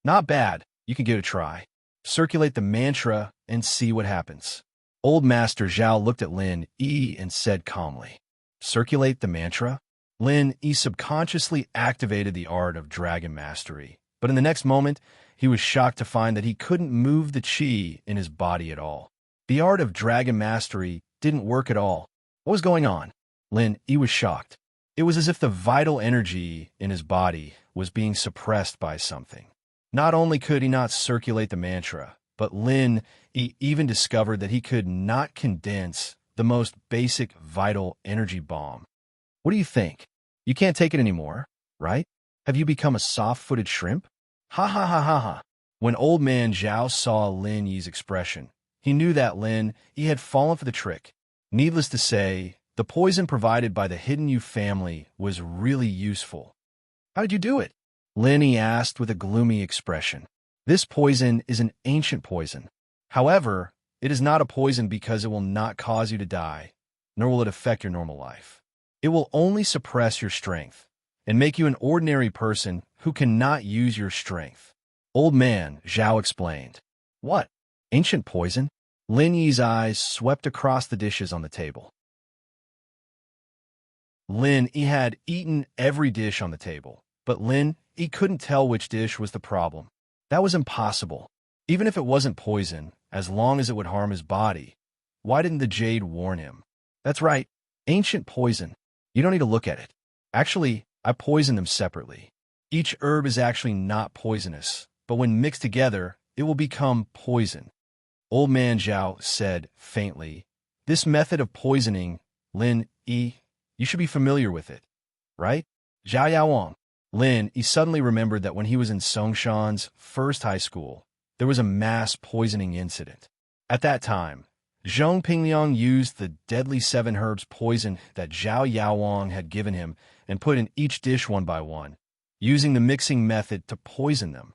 Not bad. You can give it a try. Circulate the mantra and see what happens. Old Master Zhao looked at Lin and said calmly, Circulate the mantra? Lin subconsciously activated the art of dragon mastery, but in the next moment, he was shocked to find that he couldn't move the qi in his body at all. The art of dragon mastery didn't work at all. What was going on? Lin was shocked. It was as if the vital energy in his body was being suppressed by something. Not only could he not circulate the mantra, but Lin even discovered that he could not condense the most basic vital energy bomb. What do you think? You can't take it anymore, right? Have you become a soft-footed shrimp? Ha ha ha ha ha. When old man Zhao saw Lin Yi's expression, he knew that Lin had fallen for the trick. Needless to say, the poison provided by the Hidden Yu family was really useful. How did you do it? Lin asked with a gloomy expression. This poison is an ancient poison. However, it is not a poison because it will not cause you to die, nor will it affect your normal life. It will only suppress your strength and make you an ordinary person who cannot use your strength. Old man Zhao explained. What? Ancient poison? Lin Yi's eyes swept across the dishes on the table. Lin had eaten every dish on the table, but Lin couldn't tell which dish was the problem. That was impossible. Even if it wasn't poison, as long as it would harm his body, why didn't the jade warn him? That's right, ancient poison. You don't need to look at it. Actually, I poison them separately. Each herb is actually not poisonous, but when mixed together, it will become poison. Old man Zhao said faintly, This method of poisoning, Lin you should be familiar with it, right? Zhao Yaowang. Lin suddenly remembered that when he was in Songshan's first high school, there was a mass poisoning incident. At that time, Zhong Pingliang used the deadly 7 herbs poison that Zhao Yaowang had given him and put in each dish one by one, using the mixing method to poison them.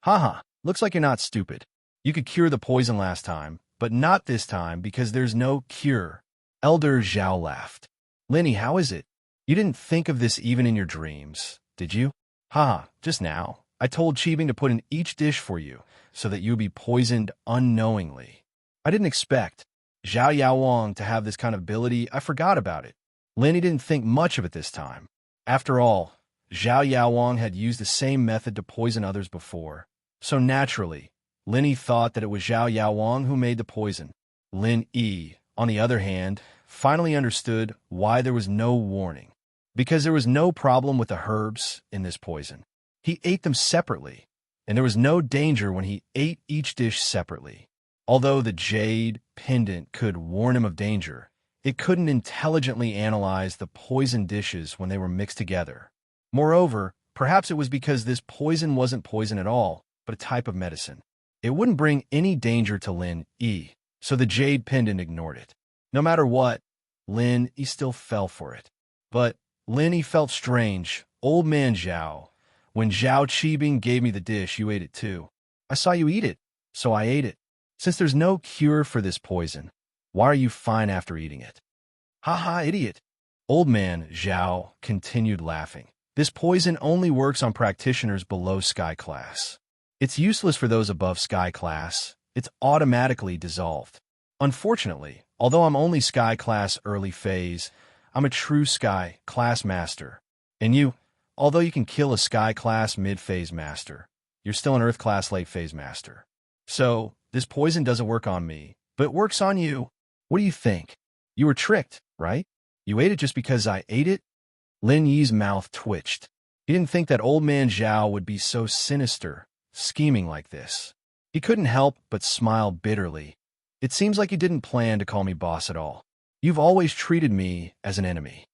Haha, looks like you're not stupid. You could cure the poison last time, but not this time because there's no cure. Elder Zhao laughed. Linny, how is it? You didn't think of this even in your dreams, did you? Haha, just now. I told Qibing to put in each dish for you so that you would be poisoned unknowingly. I didn't expect Zhao Yaowang to have this kind of ability. I forgot about it. Linny didn't think much of it this time. After all, Zhao Yaowang had used the same method to poison others before. So naturally, Linny thought that it was Zhao Yaowang who made the poison. Lin Yi, on the other hand, finally understood why there was no warning. Because there was no problem with the herbs in this poison. He ate them separately, and there was no danger when he ate each dish separately. Although the jade pendant could warn him of danger, it couldn't intelligently analyze the poison dishes when they were mixed together. Moreover, perhaps it was because this poison wasn't poison at all, but a type of medicine. It wouldn't bring any danger to Lin Yi, so the jade pendant ignored it. No matter what, Lin Yi still fell for it. But Lin Yi felt strange. Old man Zhao, when Zhao Qibing gave me the dish, you ate it too. I saw you eat it, so I ate it. Since there's no cure for this poison, why are you fine after eating it? Ha ha, idiot. Old man Zhao continued laughing. This poison only works on practitioners below sky class. It's useless for those above sky class. It's automatically dissolved. Unfortunately, although I'm only sky class early phase, I'm a true sky class master. And you, although you can kill a sky class mid-phase master, you're still an earth class late phase master. So, this poison doesn't work on me, but it works on you. What do you think? You were tricked, right? You ate it just because I ate it? Lin Yi's mouth twitched. He didn't think that old man Zhao would be so sinister, scheming like this. He couldn't help but smile bitterly. It seems like you didn't plan to call me boss at all. You've always treated me as an enemy.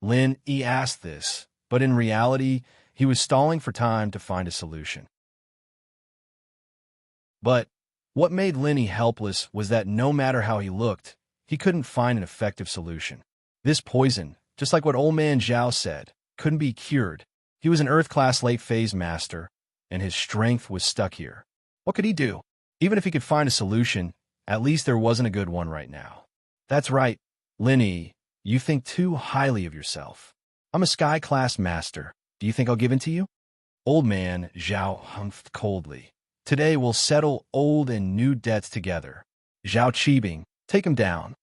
Lin Yi asked this, but in reality, he was stalling for time to find a solution. But what made Lin Yi helpless was that no matter how he looked, he couldn't find an effective solution. This poison, just like what old man Zhao said, couldn't be cured. He was an Earth-class late-phase master, and his strength was stuck here. What could he do? Even if he could find a solution, at least there wasn't a good one right now. That's right, Lin Yi, you think too highly of yourself. I'm a sky-class master. Do you think I'll give in to you? Old man Zhao humphed coldly. Today we'll settle old and new debts together. Zhao Qibing, take him down.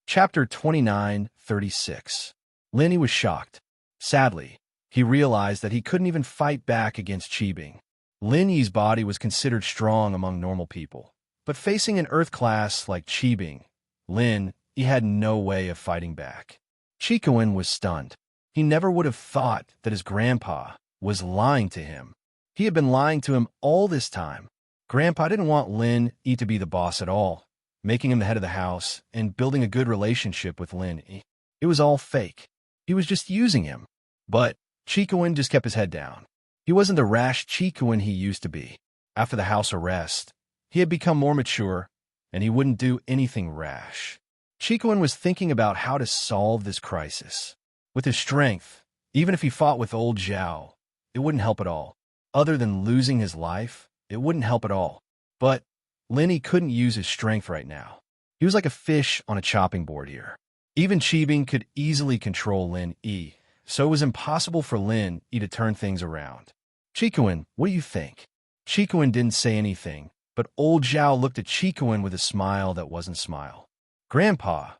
Chapter 29:36. Lin Yi was shocked. Sadly, he realized that he couldn't even fight back against Qibing. Lin Yi's body was considered strong among normal people, but facing an Earth class like Qibing, Lin Yi had no way of fighting back. Qikuan was stunned. He never would have thought that his grandpa was lying to him. He had been lying to him all this time. Grandpa didn't want Lin Yi to be the boss at all, making him the head of the house and building a good relationship with Lin Yi. It was all fake. He was just using him. But Qikuan just kept his head down. He wasn't the rash Qikuan he used to be. After the house arrest, he had become more mature, and he wouldn't do anything rash. Qikuan was thinking about how to solve this crisis. With his strength, even if he fought with old Zhao, it wouldn't help at all. Other than losing his life, it wouldn't help at all. But Lin Yi couldn't use his strength right now. He was like a fish on a chopping board here. Even Qibing could easily control Lin Yi, so it was impossible for Lin Yi to turn things around. Qikuan, what do you think? Qikuan didn't say anything, but old Zhao looked at Qikuan with a smile that wasn't smile. Grandpa,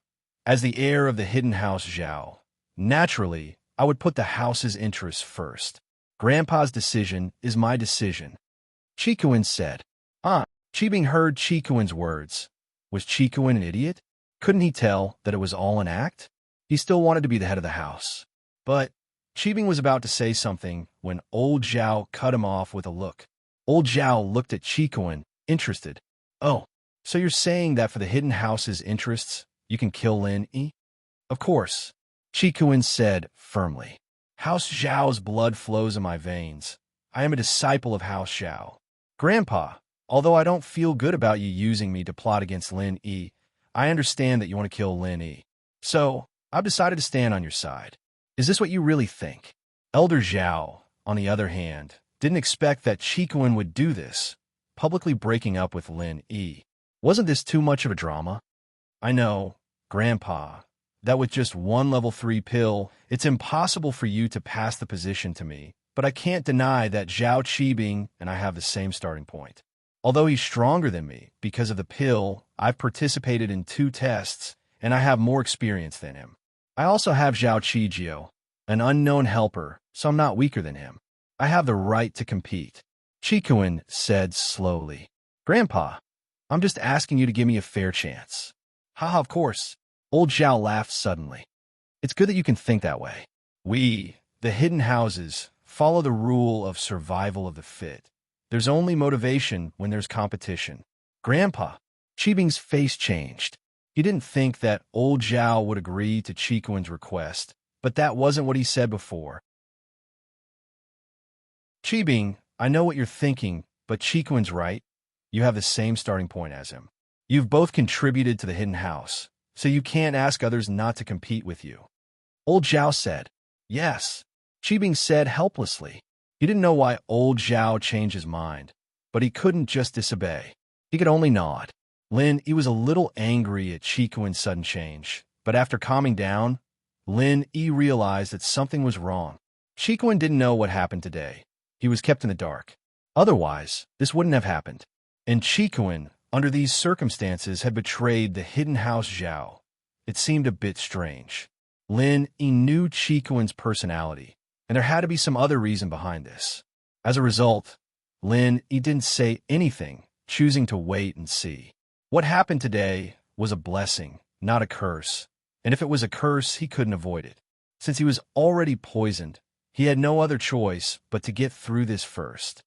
as the heir of the hidden house Zhao, naturally, I would put the house's interests first. Grandpa's decision is my decision. Qikuan said. Qibing heard Qikuan's words. Was Qikuan an idiot? Couldn't he tell that it was all an act? He still wanted to be the head of the house. But Qibing was about to say something when old Zhao cut him off with a look. Old Zhao looked at Qikuan, interested. Oh, so you're saying that for the hidden house's interests, you can kill Lin Yi? Of course, Qikuan said firmly. House Zhao's blood flows in my veins. I am a disciple of House Zhao. Grandpa, although I don't feel good about you using me to plot against Lin Yi, I understand that you want to kill Lin Yi. So, I've decided to stand on your side. Is this what you really think? Elder Zhao, on the other hand, didn't expect that Qikuan would do this, publicly breaking up with Lin Yi. Wasn't this too much of a drama? I know, Grandpa, that with just one level 3 pill, it's impossible for you to pass the position to me, but I can't deny that Zhao Qibing and I have the same starting point. Although he's stronger than me because of the pill, I've participated in 2 tests, and I have more experience than him. I also have Zhao Qijio, an unknown helper, so I'm not weaker than him. I have the right to compete. Qikuan said slowly. Grandpa, I'm just asking you to give me a fair chance. Haha, of course. Old Zhao laughed suddenly. It's good that you can think that way. We, the hidden houses, follow the rule of survival of the fit. There's only motivation when there's competition. Grandpa, Qibing's face changed. He didn't think that old Zhao would agree to Qikuan's request, but that wasn't what he said before. Qibing, I know what you're thinking, but Qikuan's right. You have the same starting point as him. You've both contributed to the hidden house, so you can't ask others not to compete with you. Old Zhao said. Yes, Qibing said helplessly. He didn't know why old Zhao changed his mind, but he couldn't just disobey. He could only nod. Lin Yi was a little angry at Qikuan's sudden change, but after calming down, Lin Yi realized that something was wrong. Qikuan didn't know what happened today. He was kept in the dark. Otherwise, this wouldn't have happened. And Qikuan, under these circumstances, had betrayed the hidden house Zhao. It seemed a bit strange. Lin Yi knew Qikuan's personality, and there had to be some other reason behind this. As a result, Lin Yi didn't say anything, choosing to wait and see. What happened today was a blessing, not a curse, and if it was a curse, he couldn't avoid it. Since he was already poisoned, he had no other choice but to get through this first.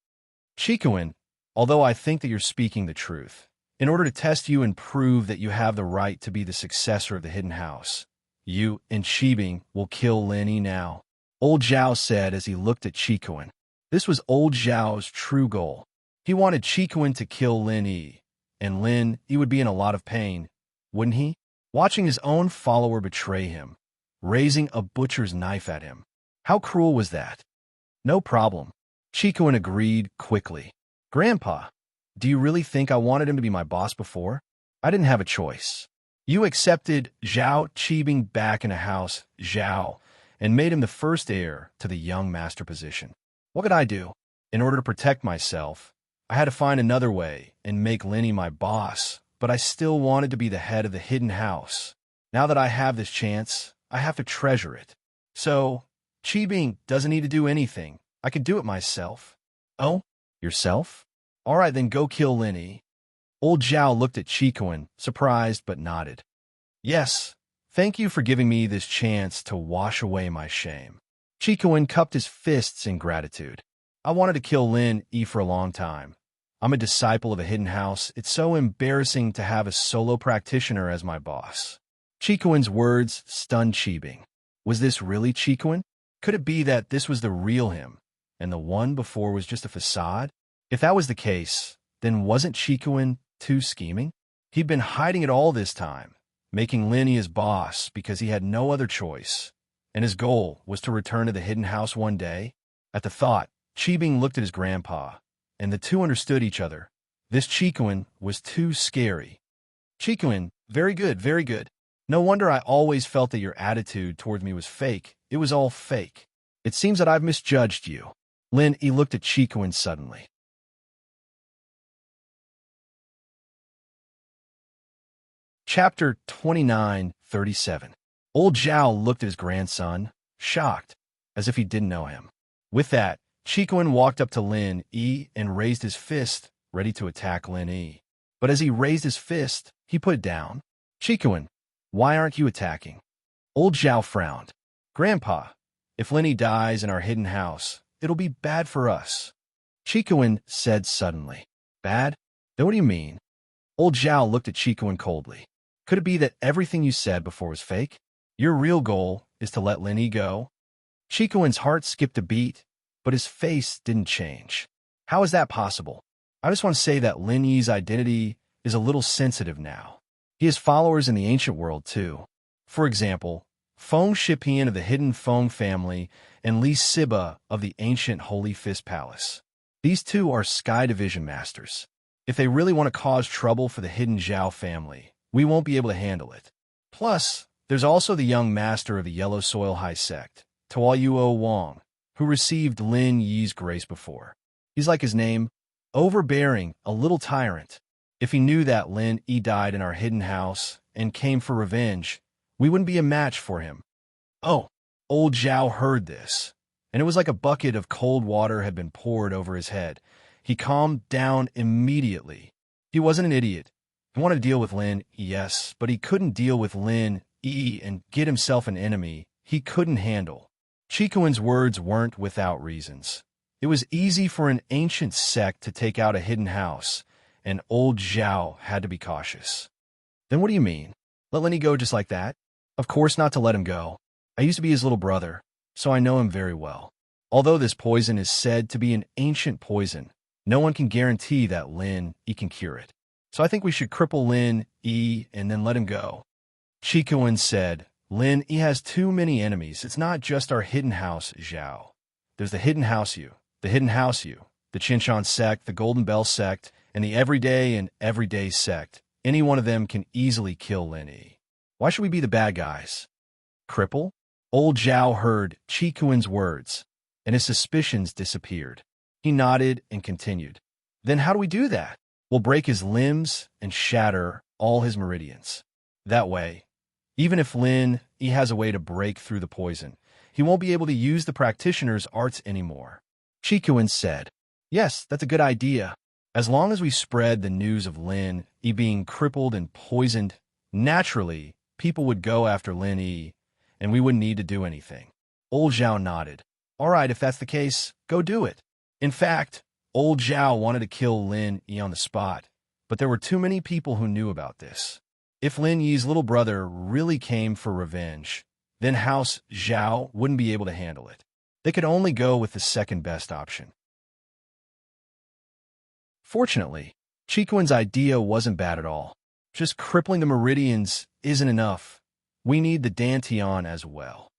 Chikuin, although I think that you're speaking the truth, in order to test you and prove that you have the right to be the successor of the hidden house, you and Shibing will kill Lin Yi now, Old Zhao said as he looked at Chikuin. This was Old Zhao's true goal. He wanted Chikuin to kill Lin Yi, and Lin Yi would be in a lot of pain, wouldn't he? Watching his own follower betray him, raising a butcher's knife at him. How cruel was that? No problem. Chikuin agreed quickly. Grandpa, do you really think I wanted him to be my boss before? I didn't have a choice. You accepted Zhao Qibing back in a house, Zhao, and made him the first heir to the young master position. What could I do? In order to protect myself, I had to find another way and make Lin Yi my boss, but I still wanted to be the head of the hidden house. Now that I have this chance, I have to treasure it. So, Qibing doesn't need to do anything. I could do it myself. Oh, yourself? All right, then go kill Lin Yi. Old Zhao looked at Chikuin, surprised but nodded. Yes, thank you for giving me this chance to wash away my shame. Chikuin cupped his fists in gratitude. I wanted to kill Lin Yi for a long time. I'm a disciple of a hidden house. It's so embarrassing to have a solo practitioner as my boss. Chikuin's words stunned Qibing. Was this really Chikuin? Could it be that this was the real him, and the one before was just a facade? If that was the case, then wasn't Chikuin too scheming? He'd been hiding it all this time, making Lin Yi his boss because he had no other choice, and his goal was to return to the hidden house one day. At the thought, Qibing looked at his grandpa, and the two understood each other. This Chikuin was too scary. Chikuin, very good, very good. No wonder I always felt that your attitude toward me was fake. It was all fake. It seems that I've misjudged you. Lin Yi looked at Chikuin suddenly. Chapter 29:37. Old Zhao looked at his grandson, shocked, as if he didn't know him. With that, Chikuin walked up to Lin Yi and raised his fist, ready to attack Lin Yi. But as he raised his fist, he put it down. Chikuin, why aren't you attacking? Old Zhao frowned. Grandpa, if Lin Yi dies in our hidden house, it'll be bad for us. Chikuin said suddenly. Bad? Then what do you mean? Old Zhao looked at Chikuin coldly. Could it be that everything you said before was fake? Your real goal is to let Lin Yi go? Chikuin's heart skipped a beat, but his face didn't change. How is that possible? I just want to say that Lin Yi's identity is a little sensitive now. He has followers in the ancient world, too. For example, Feng Shipian of the Hidden Feng family and Li Siba of the ancient Holy Fist Palace. These two are Sky Division masters. If they really want to cause trouble for the Hidden Zhao family, we won't be able to handle it. Plus, there's also the young master of the Yellow Soil High Sect, Tuoyuo Wang, who received Lin Yi's grace before. He's like his name, overbearing, a little tyrant. If he knew that Lin Yi died in our hidden house and came for revenge, we wouldn't be a match for him. Oh, old Zhao heard this, and it was like a bucket of cold water had been poured over his head. He calmed down immediately. He wasn't an idiot. He wanted to deal with Lin, yes, but he couldn't deal with Lin Yi and get himself an enemy he couldn't handle. Chikuin's words weren't without reasons. It was easy for an ancient sect to take out a hidden house, and old Zhao had to be cautious. Then what do you mean? Let Lin Yi go just like that? Of course not to let him go. I used to be his little brother, so I know him very well. Although this poison is said to be an ancient poison, no one can guarantee that Lin Yi can cure it. So I think we should cripple Lin Yi and then let him go. Chikuin said, Lin Yi has too many enemies. It's not just our hidden house, Zhao. There's the hidden house you, the hidden house you, the Qinshan sect, the Golden Bell sect, and the everyday and everyday sect. Any one of them can easily kill Lin Yi. Why should we be the bad guys? Cripple? Old Zhao heard Chikuin's words, and his suspicions disappeared. He nodded and continued. Then how do we do that? We'll break his limbs and shatter all his meridians. That way, even if Lin Yi has a way to break through the poison, he won't be able to use the practitioner's arts anymore. Chikuin said, Yes, that's a good idea. As long as we spread the news of Lin Yi being crippled and poisoned, naturally, people would go after Lin Yi, and we wouldn't need to do anything. Old Zhao nodded. All right, if that's the case, go do it. In fact, Old Zhao wanted to kill Lin Yi on the spot, but there were too many people who knew about this. If Lin Yi's little brother really came for revenge, then House Zhao wouldn't be able to handle it. They could only go with the second best option. Fortunately, Chikuan's idea wasn't bad at all. Just crippling the meridians isn't enough. We need the Dantian as well.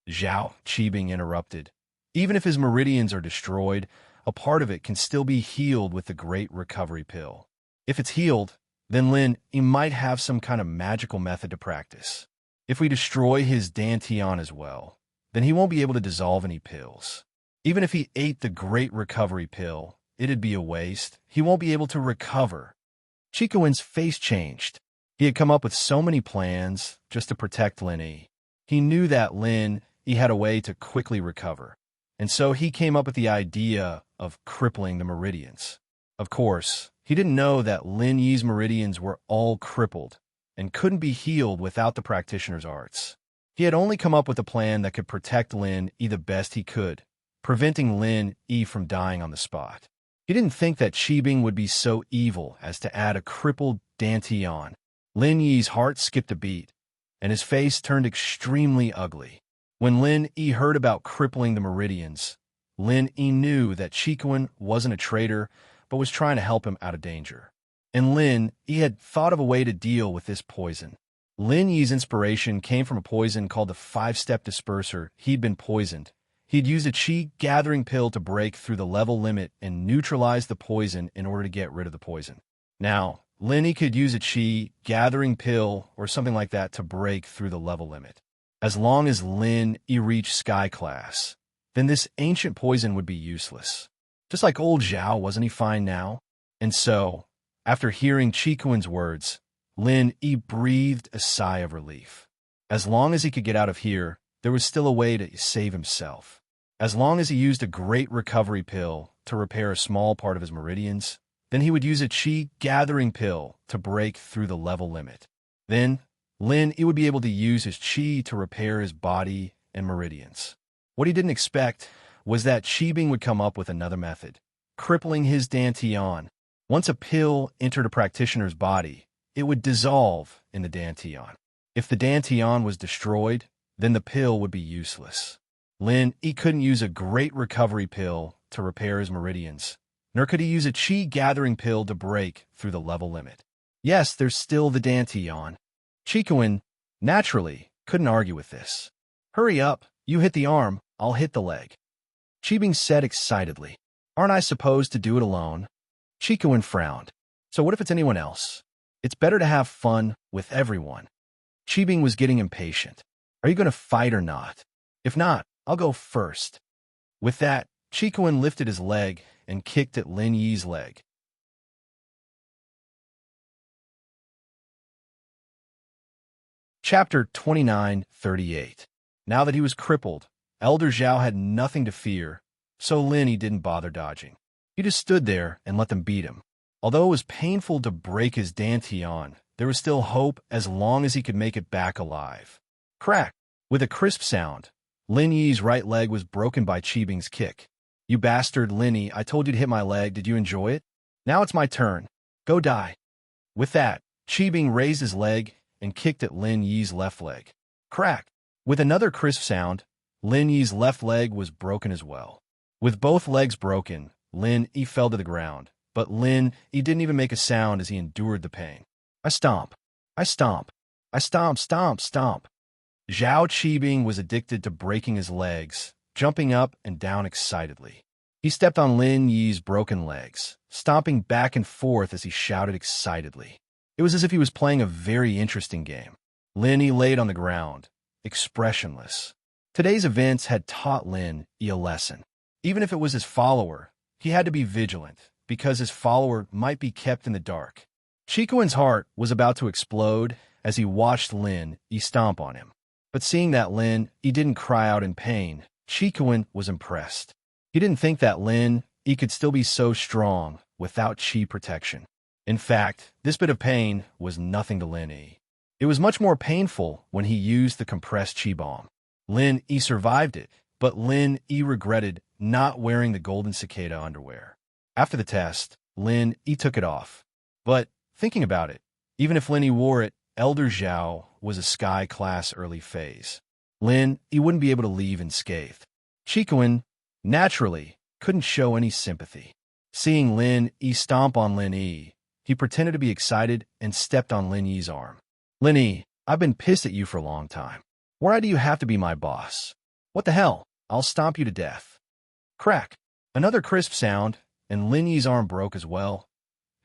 Zhao Qibing interrupted. Even if his meridians are destroyed, a part of it can still be healed with the Great Recovery Pill. If it's healed, then Lin Yi might have some kind of magical method to practice. If we destroy his Dantian as well, then he won't be able to dissolve any pills. Even if he ate the Great Recovery Pill, it'd be a waste. He won't be able to recover. Chikuan's face changed. He had come up with so many plans just to protect Lin Yi. He knew that Lin Yi had a way to quickly recover, and so he came up with the idea of crippling the meridians. Of course, he didn't know that Lin Yi's meridians were all crippled and couldn't be healed without the practitioner's arts. He had only come up with a plan that could protect Lin Yi the best he could, preventing Lin Yi from dying on the spot. He didn't think that Qibing would be so evil as to add a crippled Dantian. Lin Yi's heart skipped a beat, and his face turned extremely ugly. When Lin Yi heard about crippling the meridians, Lin Yi knew that Chikuan wasn't a traitor, but was trying to help him out of danger. And Lin Yi had thought of a way to deal with this poison. Lin Yi's inspiration came from a poison called the 5-step disperser. He'd been poisoned. He'd used a qi gathering pill to break through the level limit and neutralize the poison in order to get rid of the poison. Now, Lin Yi could use a qi gathering pill or something like that to break through the level limit. As long as Lin Yi reached Sky Class, then this ancient poison would be useless. Just like old Zhao, wasn't he fine now? And so, after hearing Chikuan's words, Lin Yi breathed a sigh of relief. As long as he could get out of here, there was still a way to save himself. As long as he used a Great Recovery Pill to repair a small part of his meridians, then he would use a qi gathering pill to break through the level limit. Then, Lin Yi would be able to use his qi to repair his body and meridians. What he didn't expect was that Qibing would come up with another method, crippling his Dantian. Once a pill entered a practitioner's body, it would dissolve in the Dantian. If the Dantian was destroyed, then the pill would be useless. Lin Yi couldn't use a Great Recovery Pill to repair his meridians, nor could he use a qi gathering pill to break through the level limit. Yes, there's still the Dantian. Chikuan, naturally, couldn't argue with this. Hurry up, you hit the arm, I'll hit the leg. Qibing said excitedly. Aren't I supposed to do it alone? Chikuan frowned. So what if it's anyone else? It's better to have fun with everyone. Qibing was getting impatient. Are you going to fight or not? If not, I'll go first. With that, Chikuan lifted his leg and kicked at Lin Yi's leg. Chapter 29:38. Now that he was crippled, Elder Zhao had nothing to fear, so Lin Yi didn't bother dodging. He just stood there and let them beat him. Although it was painful to break his Dantian, there was still hope as long as he could make it back alive. Crack! With a crisp sound, Lin Yi's right leg was broken by Qibing's kick. You bastard, Lin Yi, I told you to hit my leg. Did you enjoy it? Now it's my turn. Go die. With that, Qibing raised his leg and kicked at Lin Yi's left leg. Crack! With another crisp sound, Lin Yi's left leg was broken as well. With both legs broken, Lin Yi fell to the ground, but Lin Yi didn't even make a sound as he endured the pain. I stomp. I stomp. I stomp, stomp, stomp. Zhao Qibing was addicted to breaking his legs, jumping up and down excitedly. He stepped on Lin Yi's broken legs, stomping back and forth as he shouted excitedly. It was as if he was playing a very interesting game. Lin Yi laid on the ground, expressionless. Today's events had taught Lin Yi a lesson. Even if it was his follower, he had to be vigilant, because his follower might be kept in the dark. Chikuan's heart was about to explode as he watched Lin Yi stomp on him. But seeing that Lin Yi didn't cry out in pain, Chikuan was impressed. He didn't think that Lin Yi could still be so strong without qi protection. In fact, this bit of pain was nothing to Lin Yi. It was much more painful when he used the compressed qi bomb. Lin Yi survived it, but Lin Yi regretted not wearing the golden cicada underwear. After the test, Lin Yi took it off. But, thinking about it, even if Lin Yi wore it, Elder Zhao was a Sky class early phase. Lin Yi wouldn't be able to leave unscathed. Qikuan, naturally, couldn't show any sympathy. Seeing Lin Yi stomp on Lin Yi, he pretended to be excited and stepped on Lin Yi's arm. Lin Yi, I've been pissed at you for a long time. Why do you have to be my boss? What the hell? I'll stomp you to death. Crack. Another crisp sound, and Lin Yi's arm broke as well.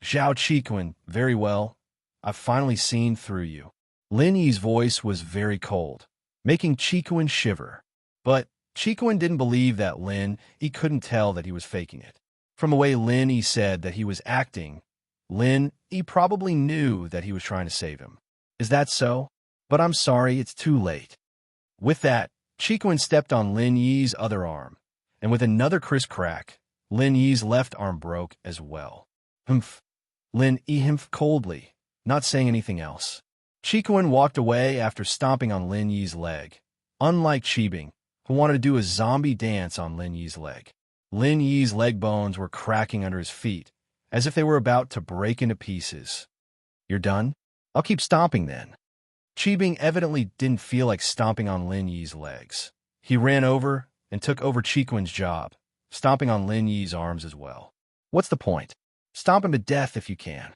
Zhao Qikuan, very well. I've finally seen through you. Lin Yi's voice was very cold, making Qikuan shiver. But Qikuan didn't believe that Lin Yi couldn't tell that he was faking it. From the way Lin Yi said that he was acting, Lin Yi probably knew that he was trying to save him. Is that so? But I'm sorry, it's too late. With that, Qikuan stepped on Lin Yi's other arm, and with another crisp crack, Lin Yi's left arm broke as well. Humph. Lin Yi humphed coldly, not saying anything else. Qikuan walked away after stomping on Lin Yi's leg, unlike Qibing, who wanted to do a zombie dance on Lin Yi's leg. Lin Yi's leg bones were cracking under his feet, as if they were about to break into pieces. You're done? I'll keep stomping then. Qibing evidently didn't feel like stomping on Lin Yi's legs. He ran over and took over Qikuan's job, stomping on Lin Yi's arms as well. What's the point? Stomp him to death if you can.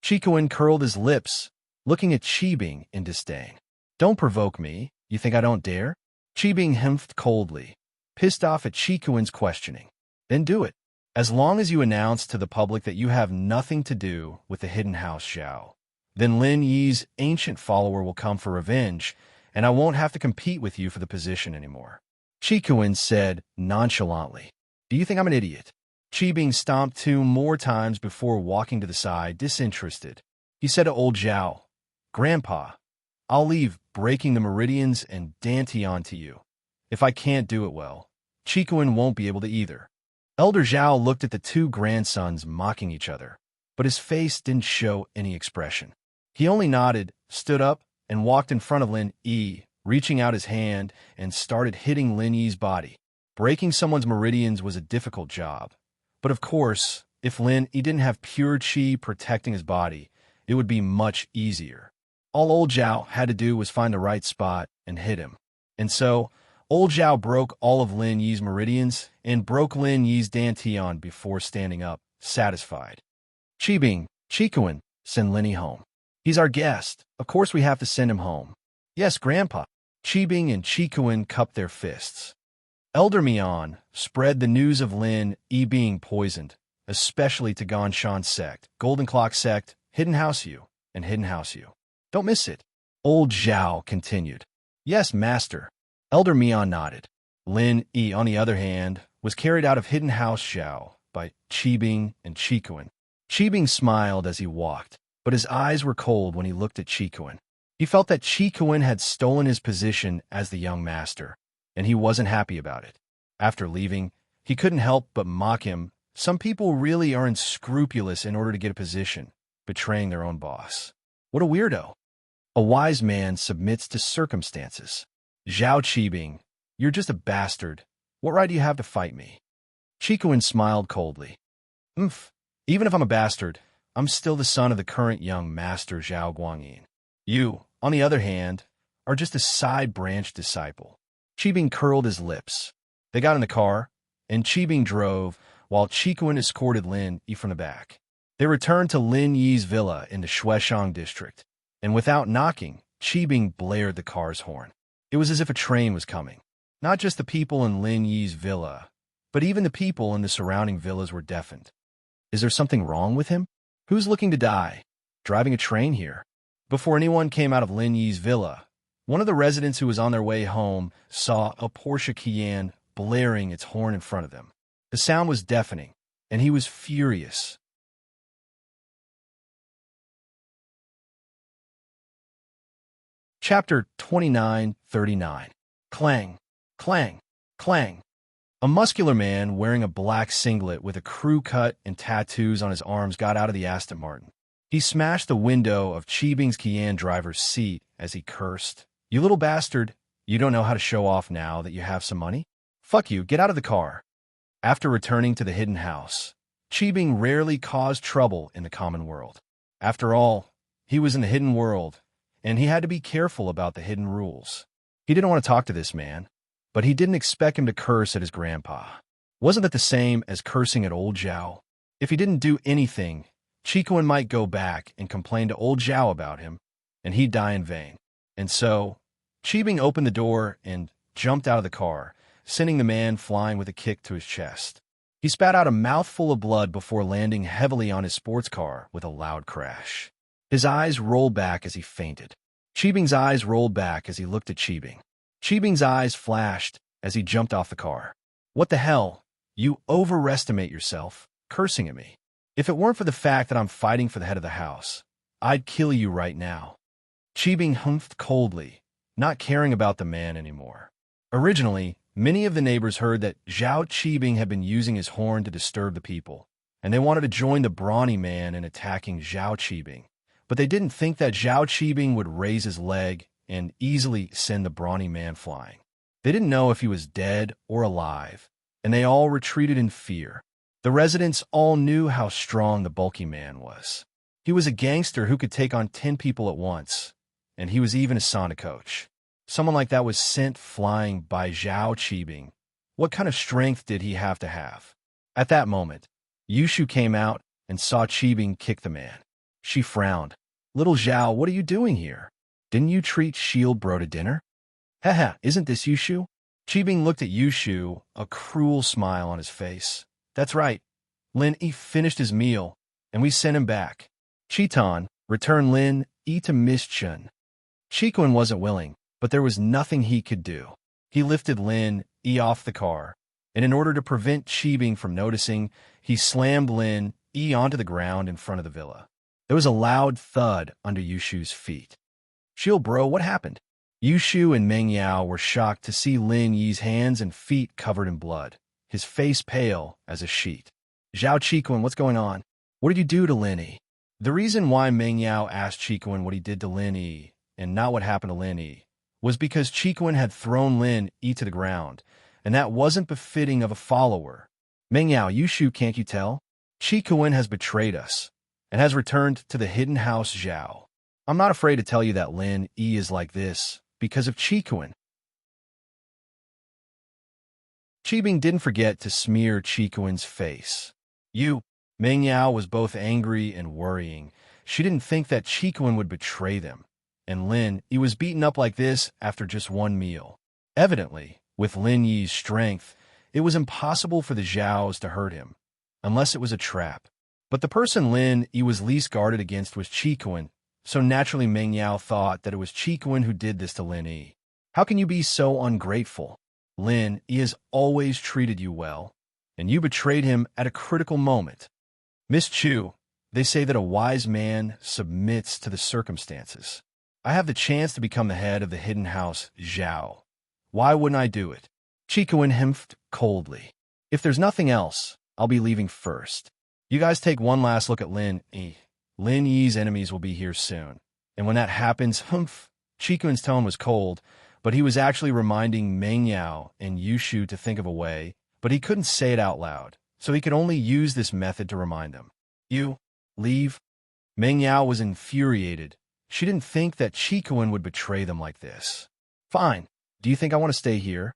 Qikuan curled his lips, looking at Qibing in disdain. Don't provoke me. You think I don't dare? Qibing humphed coldly, pissed off at Qikuan's questioning. Then do it. As long as you announce to the public that you have nothing to do with the hidden house Zhao, then Lin Yi's ancient follower will come for revenge, and I won't have to compete with you for the position anymore. Qikuan said nonchalantly. Do you think I'm an idiot? Qibing stomped 2 more times before walking to the side, disinterested. He said to old Zhao, Grandpa, I'll leave breaking the meridians and dantian to you. If I can't do it well, Qikuan won't be able to either. Elder Zhao looked at the 2 grandsons mocking each other, but his face didn't show any expression. He only nodded, stood up, and walked in front of Lin Yi, reaching out his hand and started hitting Lin Yi's body. Breaking someone's meridians was a difficult job, but of course, if Lin Yi didn't have pure qi protecting his body, it would be much easier. All old Zhao had to do was find the right spot and hit him. And so, old Zhao broke all of Lin Yi's meridians and broke Lin Yi's dantian before standing up, satisfied. Qibing, Qikuan, send Lin Yi home. He's our guest. Of course we have to send him home. Yes, Grandpa. Qibing and Qikuan cupped their fists. Elder Mian spread the news of Lin Yi being poisoned, especially to Ganshan sect, Golden Clock sect, Hidden House U, and Hidden House U. Don't miss it. Old Zhao continued. Yes, Master. Elder Mian nodded. Lin Yi, on the other hand, was carried out of Hidden House Zhao by Qibing and Qikuan. Qibing smiled as he walked, but his eyes were cold when he looked at Qikuan. He felt that Qikuan had stolen his position as the young master, and he wasn't happy about it. After leaving, he couldn't help but mock him. Some people really are unscrupulous in order to get a position, betraying their own boss. What a weirdo. A wise man submits to circumstances. Zhao Qibing, you're just a bastard. What right do you have to fight me? Qikuan smiled coldly. Even if I'm a bastard, I'm still the son of the current young master Zhao Guangyin. You, on the other hand, are just a side branch disciple. Qibing curled his lips. They got in the car, and Qibing drove, while Qikuan escorted Lin Yi from the back. They returned to Lin Yi's villa in the Shueshang district, and without knocking, Qibing blared the car's horn. It was as if a train was coming. Not just the people in Lin Yi's villa, but even the people in the surrounding villas were deafened. Is there something wrong with him? Who's looking to die? Driving a train here? Before anyone came out of Lin Yi's villa, one of the residents who was on their way home saw a Porsche Cayenne blaring its horn in front of them. The sound was deafening, and he was furious. Chapter 29:39. Clang, clang, clang. A muscular man wearing a black singlet with a crew cut and tattoos on his arms got out of the Aston Martin. He smashed the window of Qibing's Cayenne driver's seat as he cursed. You little bastard, you don't know how to show off now that you have some money? Fuck you, get out of the car. After returning to the hidden house, Qibing rarely caused trouble in the common world. After all, he was in the hidden world, and he had to be careful about the hidden rules. He didn't want to talk to this man, but he didn't expect him to curse at his grandpa. Wasn't that the same as cursing at old Zhao? If he didn't do anything, Qikuan might go back and complain to old Zhao about him, and he'd die in vain. And so, Qibing opened the door and jumped out of the car, sending the man flying with a kick to his chest. He spat out a mouthful of blood before landing heavily on his sports car with a loud crash. His eyes rolled back as he fainted. Qibing's eyes rolled back as he looked at Qibing. Qibing's eyes flashed as he jumped off the car. What the hell? You overestimate yourself, cursing at me. If it weren't for the fact that I'm fighting for the head of the house, I'd kill you right now. Qibing humphed coldly, not caring about the man anymore. Originally, many of the neighbors heard that Zhao Qibing had been using his horn to disturb the people, and they wanted to join the brawny man in attacking Zhao Qibing. But they didn't think that Zhao Qibing would raise his leg and easily send the brawny man flying. They didn't know if he was dead or alive, and they all retreated in fear. The residents all knew how strong the bulky man was. He was a gangster who could take on 10 people at once, and he was even a sauna coach. Someone like that was sent flying by Zhao Qibing. What kind of strength did he have to have? At that moment, Yushu came out and saw Qibing kick the man. She frowned. Little Zhao, what are you doing here? Didn't you treat Shield Bro to dinner? Haha, isn't this Yushu? Qibing looked at Yushu, a cruel smile on his face. That's right. Lin Yi finished his meal, and we sent him back. Chiton, return Lin Yi to Miss Chen. Qikuan wasn't willing, but there was nothing he could do. He lifted Lin Yi off the car, and in order to prevent Qibing from noticing, he slammed Lin Yi onto the ground in front of the villa. There was a loud thud under Yushu's feet. Shield Bro, what happened? Yushu and Meng Yao were shocked to see Lin Yi's hands and feet covered in blood, his face pale as a sheet. Zhao Qikuan, what's going on? What did you do to Lin Yi? The reason why Meng Yao asked Qikuan what he did to Lin Yi, and not what happened to Lin Yi, was because Qikuan had thrown Lin Yi to the ground, and that wasn't befitting of a follower. Meng Yao, Yushu, can't you tell? Qikuan has betrayed us, and has returned to the hidden house Zhao. I'm not afraid to tell you that Lin Yi is like this, because of Qikuan. Qibing didn't forget to smear Qikuan's face. Meng Yao was both angry and worrying. She didn't think that Qikuan would betray them. And Lin Yi was beaten up like this after just one meal. Evidently, with Lin Yi's strength, it was impossible for the Zhaos to hurt him, unless it was a trap. But the person Lin Yi was least guarded against was Qikuan, so naturally Meng Yao thought that it was Qikuan who did this to Lin Yi. How can you be so ungrateful? Lin Yi has always treated you well, and you betrayed him at a critical moment. Miss Chu, they say that a wise man submits to the circumstances. I have the chance to become the head of the hidden house Zhao. Why wouldn't I do it? Qikuan hemphed coldly. If there's nothing else, I'll be leaving first. You guys take one last look at Lin Yi. Lin Yi's enemies will be here soon. And when that happens, Qikuan's tone was cold, but he was actually reminding Meng Yao and Yushu to think of a way, but he couldn't say it out loud, so he could only use this method to remind them. You leave? Meng Yao was infuriated. She didn't think that Qikuan would betray them like this. Fine. Do you think I want to stay here?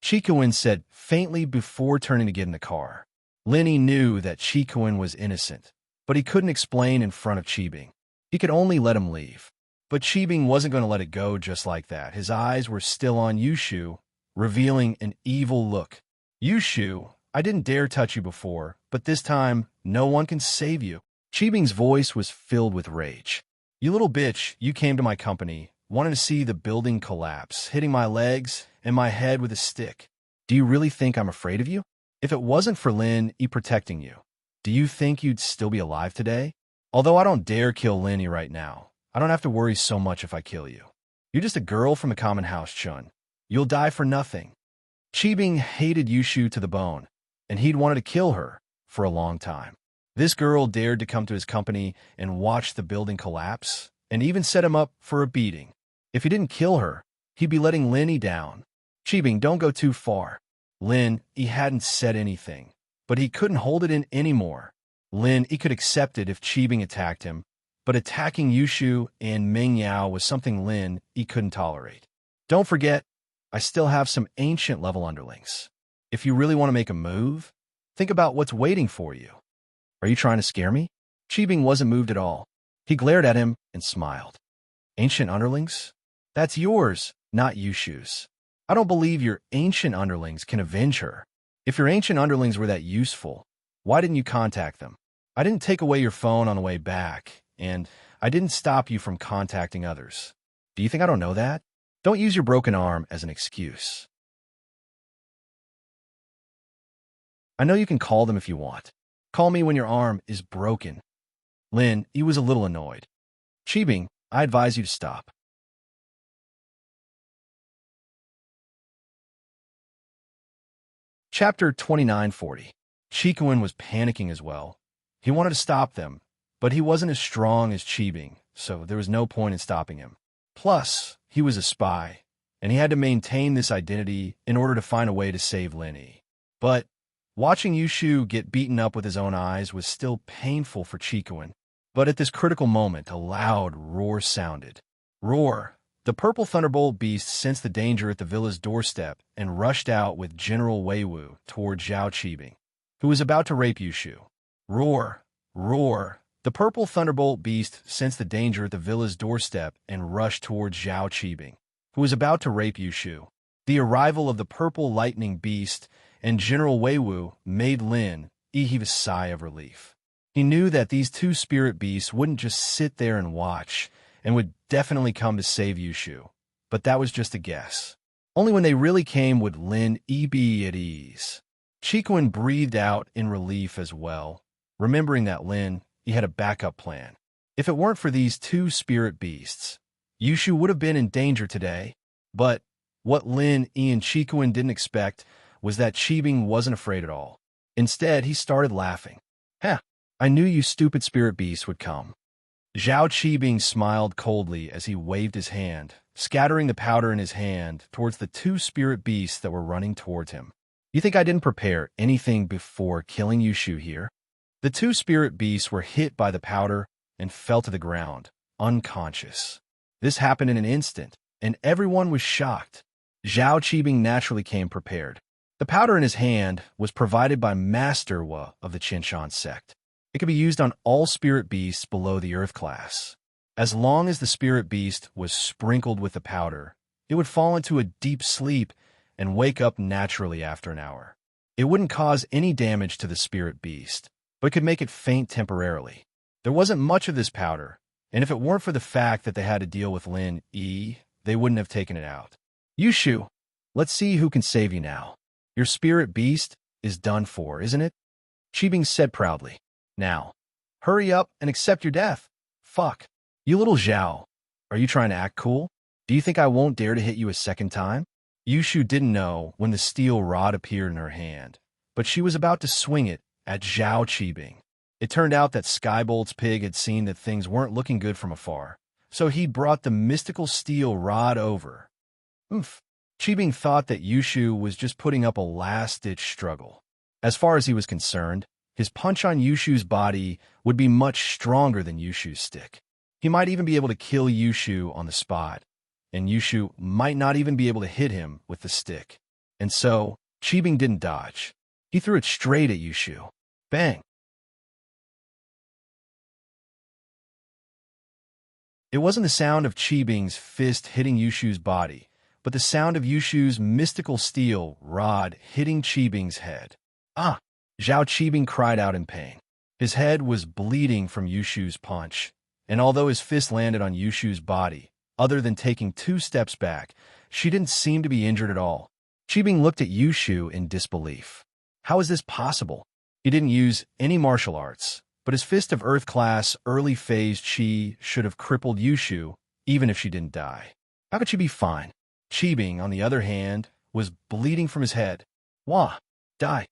Qikuan said faintly before turning to get in the car. Lin Yi knew that Qikuan was innocent, but he couldn't explain in front of Qibing. He could only let him leave. But Qibing wasn't going to let it go just like that. His eyes were still on Yushu, revealing an evil look. Yushu, I didn't dare touch you before, but this time, no one can save you. Qibing's voice was filled with rage. You little bitch, you came to my company, wanting to see the building collapse, hitting my legs and my head with a stick. Do you really think I'm afraid of you? If it wasn't for Lin Yi protecting you, do you think you'd still be alive today? Although I don't dare kill Lin Yi right now, I don't have to worry so much if I kill you. You're just a girl from the common house, Chun. You'll die for nothing. Qibing hated Yushu to the bone, and he'd wanted to kill her for a long time. This girl dared to come to his company and watch the building collapse, and even set him up for a beating. If he didn't kill her, he'd be letting Lin Yi down. Qibing, don't go too far. Lin, he hadn't said anything, but he couldn't hold it in anymore. Lin, he could accept it if Qibing attacked him, but attacking Yushu and Meng Yao was something Lin, he couldn't tolerate. Don't forget, I still have some ancient level underlings. If you really want to make a move, think about what's waiting for you. Are you trying to scare me? Qibing wasn't moved at all. He glared at him and smiled. Ancient underlings? That's yours, not Yushu's. I don't believe your ancient underlings can avenge her. If your ancient underlings were that useful, why didn't you contact them? I didn't take away your phone on the way back, and I didn't stop you from contacting others. Do you think I don't know that? Don't use your broken arm as an excuse. I know you can call them if you want. Call me when your arm is broken. Lin, he was a little annoyed. Qibing, I advise you to stop. Chapter 2940. Qikuan was panicking as well. He wanted to stop them, but he wasn't as strong as Qibing, so there was no point in stopping him. Plus, he was a spy, and he had to maintain this identity in order to find a way to save Lin. But watching Yushu get beaten up with his own eyes was still painful for Qikuan. But at this critical moment, a loud roar sounded. Roar! The purple thunderbolt beast sensed the danger at the villa's doorstep and rushed out with General Weiwu toward Zhao Qibing, who was about to rape Yushu. Roar! Roar! The purple thunderbolt beast sensed the danger at the villa's doorstep and rushed toward Zhao Qibing, who was about to rape Yushu. The arrival of the purple lightning beast and General Weiwu made Lin heave a sigh of relief. He knew that these two spirit beasts wouldn't just sit there and watch, and would definitely come to save Yushu. But that was just a guess. Only when they really came would Lin be at ease. Qikuan breathed out in relief as well, remembering that Lin had a backup plan. If it weren't for these two spirit beasts, Yushu would have been in danger today. But what Lin and Qikuan didn't expect was that Qibing wasn't afraid at all. Instead, he started laughing. Heh, I knew you stupid spirit beasts would come. Zhao Qibing smiled coldly as he waved his hand, scattering the powder in his hand towards the two spirit beasts that were running towards him. You think I didn't prepare anything before killing Yushu here? The two spirit beasts were hit by the powder and fell to the ground, unconscious. This happened in an instant, and everyone was shocked. Zhao Qibing naturally came prepared. The powder in his hand was provided by Master Wa of the Qinshan sect. It could be used on all spirit beasts below the Earth class. As long as the spirit beast was sprinkled with the powder, it would fall into a deep sleep and wake up naturally after an hour. It wouldn't cause any damage to the spirit beast, but could make it faint temporarily. There wasn't much of this powder, and if it weren't for the fact that they had to deal with Lin, they wouldn't have taken it out. Yushu, let's see who can save you now. Your spirit beast is done for, isn't it? Qibing said proudly. Now, hurry up and accept your death. Fuck. You little Zhao. Are you trying to act cool? Do you think I won't dare to hit you a second time? Yushu didn't know when the steel rod appeared in her hand, but she was about to swing it at Zhao Qibing. It turned out that Skybolt's pig had seen that things weren't looking good from afar, so he brought the mystical steel rod over. Oof. Qibing thought that Yushu was just putting up a last-ditch struggle. As far as he was concerned, his punch on Yushu's body would be much stronger than Yushu's stick. He might even be able to kill Yushu on the spot, and Yushu might not even be able to hit him with the stick. And so, Qibing didn't dodge. He threw it straight at Yushu. Bang! It wasn't the sound of Qibing's fist hitting Yushu's body, but the sound of Yushu's mystical steel rod hitting Qibing's head. Ah! Zhao Qibing cried out in pain. His head was bleeding from Yushu's punch, and although his fist landed on Yushu's body, other than taking 2 steps back, she didn't seem to be injured at all. Qibing looked at Yushu in disbelief. How is this possible? He didn't use any martial arts, but his fist of Earth-class early-phase Qi should have crippled Yushu, even if she didn't die. How could she be fine? Qibing, on the other hand, was bleeding from his head. Wah! Die!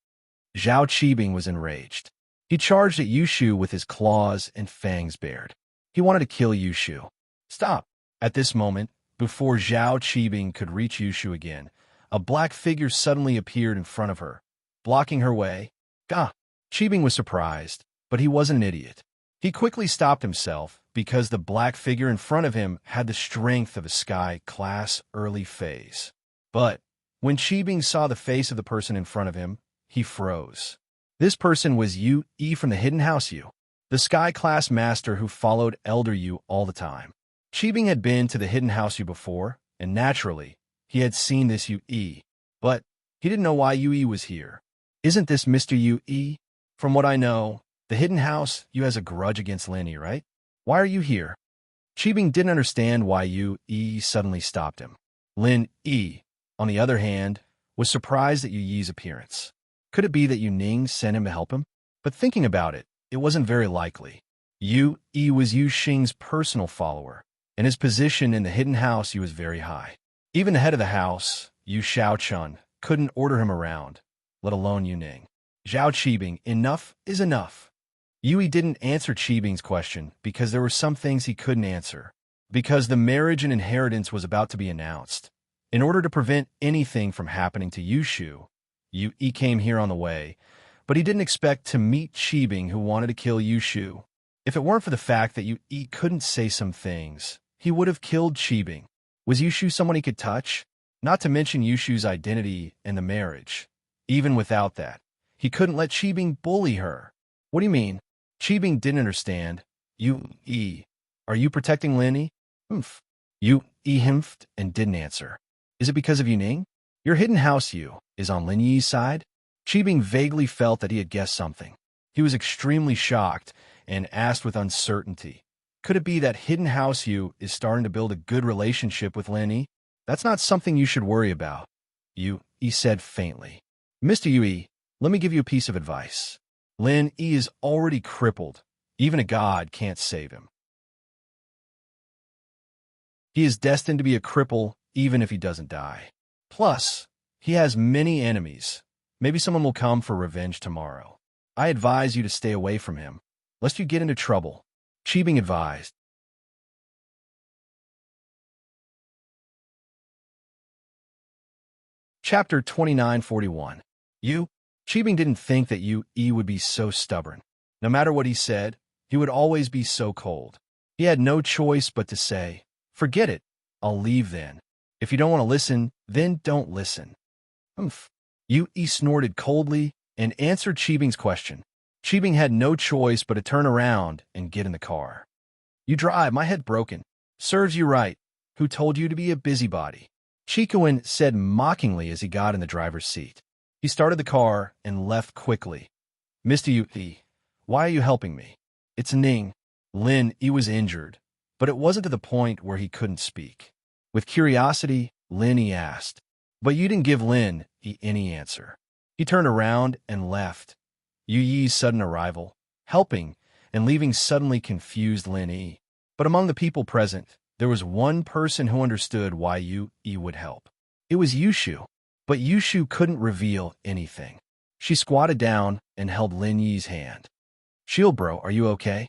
Zhao Qibing was enraged. He charged at Yushu with his claws and fangs bared. He wanted to kill Yushu. Stop! At this moment, before Zhao Qibing could reach Yushu again, a black figure suddenly appeared in front of her, blocking her way. Gah! Cheebing was surprised, but he wasn't an idiot. He quickly stopped himself because the black figure in front of him had the strength of a sky-class early phase. But when Cheebing saw the face of the person in front of him, he froze. This person was Yu E from the Hidden House Yu, the sky-class master who followed Elder Yu all the time. Cheebing had been to the Hidden House Yu before, and naturally, he had seen this Yu E, but he didn't know why Yu E was here. Isn't this Mr. Yu E? From what I know, the Hidden House Yu has a grudge against Lin E, right? Why are you here? Cheebing didn't understand why Yu E suddenly stopped him. Lin E, on the other hand, was surprised at Yu Yi's appearance. Could it be that Yu Ning sent him to help him? But thinking about it, it wasn't very likely. Yu E was Yu Xing's personal follower, and his position in the Hidden House Yu was very high. Even the head of the house, Yu Xiaochun, couldn't order him around, let alone Yu Ning. Zhao Cheebing, enough is enough. Yui didn't answer Cheebing's question because there were some things he couldn't answer, because the marriage and inheritance was about to be announced. In order to prevent anything from happening to Yushu, Yui came here on the way, but he didn't expect to meet Cheebing, who wanted to kill Yushu. If it weren't for the fact that Yui couldn't say some things, he would have killed Cheebing. Was Yushu someone he could touch? Not to mention Yushu's identity and the marriage. Even without that, he couldn't let Cheebing bully her. What do you mean? Cheebing didn't understand. Yui, are you protecting Lin? Humph. Yui humphed and didn't answer. Is it because of Yu Ning? Your Hidden House Yu is on Lin Yi's side? Cheebing vaguely felt that he had guessed something. He was extremely shocked and asked with uncertainty. Could it be that Hidden House Yu is starting to build a good relationship with Lin Yi? That's not something you should worry about, Yui said faintly. Mr. Yui, let me give you a piece of advice. Lin Yi is already crippled. Even a god can't save him. He is destined to be a cripple even if he doesn't die. Plus, he has many enemies. Maybe someone will come for revenge tomorrow. I advise you to stay away from him, lest you get into trouble. Cheebing advised. Chapter 2941. Cheebing didn't think that Yui would be so stubborn. No matter what he said, he would always be so cold. He had no choice but to say, forget it, I'll leave then. If you don't want to listen, then don't listen. Humph. Yui snorted coldly and answered Cheebing's question. Cheebing had no choice but to turn around and get in the car. You drive, my head broken. Serves you right. Who told you to be a busybody? Chikuin said mockingly as he got in the driver's seat. He started the car and left quickly. Mr. Yui, why are you helping me? It's Ning. Lin Yi was injured, but it wasn't to the point where he couldn't speak. With curiosity, Lin Yi asked, but you didn't give Lin Yi any answer. He turned around and left. Yuyi's sudden arrival, helping, and leaving suddenly confused Lin Yi. But among the people present, there was one person who understood why Yui would help. It was Yushu. But Yushu couldn't reveal anything. She squatted down and held Lin Yi's hand. Shield bro, are you okay?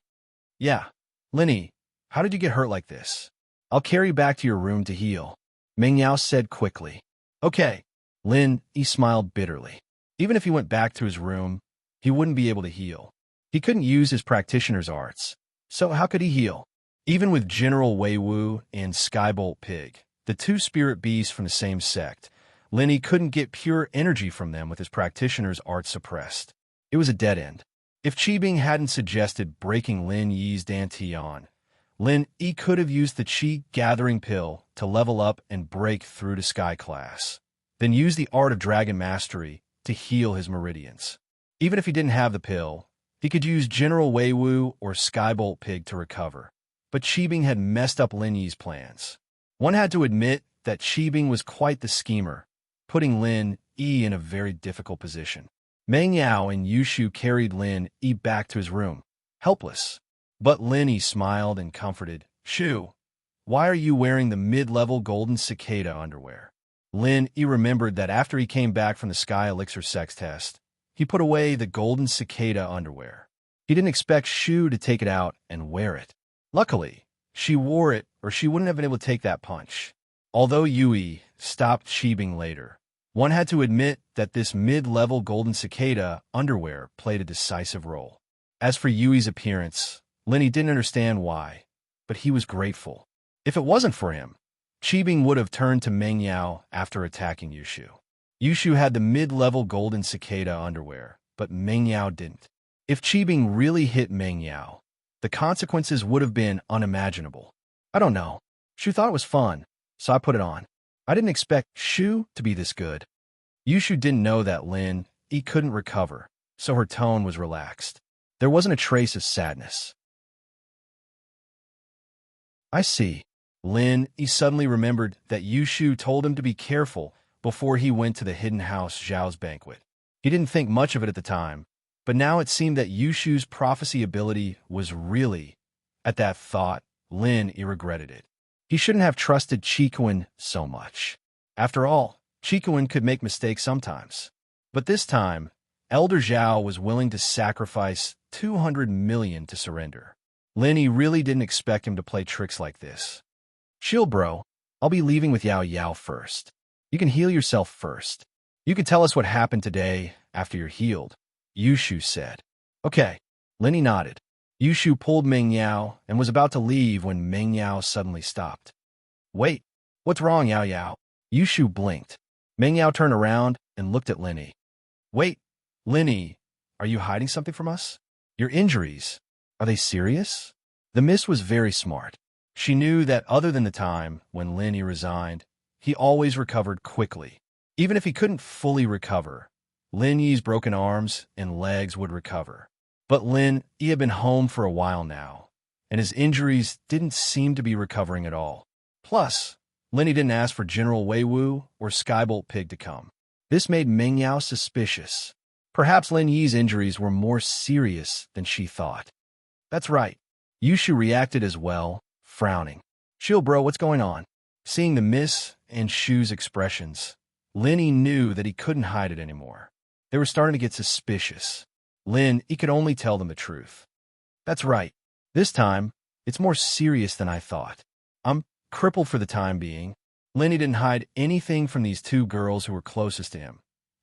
Yeah. Lin Yi, how did you get hurt like this? I'll carry you back to your room to heal, Meng Yao said quickly. Okay. Lin Yi smiled bitterly. Even if he went back to his room, he wouldn't be able to heal. He couldn't use his practitioner's arts. So how could he heal? Even with General Wei Wu and Skybolt Pig, the two spirit beasts from the same sect, Lin Yi couldn't get pure energy from them with his practitioner's art suppressed. It was a dead end. If Cheebing hadn't suggested breaking Lin Yi's Dantian, Lin Yi could have used the Qi Gathering Pill to level up and break through to Sky Class, then use the Art of Dragon Mastery to heal his meridians. Even if he didn't have the pill, he could use General Wei Wu or Skybolt Pig to recover. But Cheebing had messed up Lin Yi's plans. One had to admit that Cheebing was quite the schemer, putting Lin Yi in a very difficult position. Meng Yao and Yushu carried Lin Yi back to his room, helpless. But Lin Yi smiled and comforted. Shu, why are you wearing the mid-level golden cicada underwear? Lin Yi remembered that after he came back from the Sky Elixir sex test, he put away the golden cicada underwear. He didn't expect Shu to take it out and wear it. Luckily, she wore it or she wouldn't have been able to take that punch. Although Yui stopped Cheebing later, One had to admit that this mid-level golden cicada underwear played a decisive role. As for Yui's appearance, Lenny didn't understand why, but he was grateful. If it wasn't for him, Qibing would have turned to Meng Yao after attacking Yushu. Yushu had the mid-level golden cicada underwear, but Meng Yao didn't. If Qibing really hit Meng Yao, the consequences would have been unimaginable. I don't know. Shu thought it was fun, so I put it on. I didn't expect Shu to be this good. Yushu didn't know that Lin Yi couldn't recover, so her tone was relaxed. There wasn't a trace of sadness. I see. Lin Yi suddenly remembered that Yushu told him to be careful before he went to the hidden house Zhao's banquet. He didn't think much of it at the time, but now it seemed that Yushu's prophecy ability was really. At that thought, Lin Yi regretted it. He shouldn't have trusted Qikuan so much. After all, Qikuan could make mistakes sometimes. But this time, Elder Zhao was willing to sacrifice 200 million to surrender. Lin Yi really didn't expect him to play tricks like this. Chill, bro. I'll be leaving with Yao Yao first. You can heal yourself first. You can tell us what happened today after you're healed, Yushu said. Okay. Lin Yi nodded. Yushu pulled Meng Yao and was about to leave when Meng Yao suddenly stopped. Wait, what's wrong, Yao Yao? Yushu blinked. Meng Yao turned around and looked at Lin Yi. Wait, Lin Yi, are you hiding something from us? Your injuries, are they serious? The miss was very smart. She knew that other than the time when Lin Yi resigned, he always recovered quickly. Even if he couldn't fully recover, Lin Yi's broken arms and legs would recover. But Lin Yi had been home for a while now, and his injuries didn't seem to be recovering at all. Plus, Lin Yi didn't ask for General Wei Wu or Skybolt Pig to come. This made Meng Yao suspicious. Perhaps Lin Yi's injuries were more serious than she thought. That's right. Yushu reacted as well, frowning. Chill, bro, what's going on? Seeing the miss and Shu's expressions, Lin Yi knew that he couldn't hide it anymore. They were starting to get suspicious. Lin Yi could only tell them the truth. That's right. This time, it's more serious than I thought. I'm crippled for the time being. Lin Yi didn't hide anything from these two girls who were closest to him.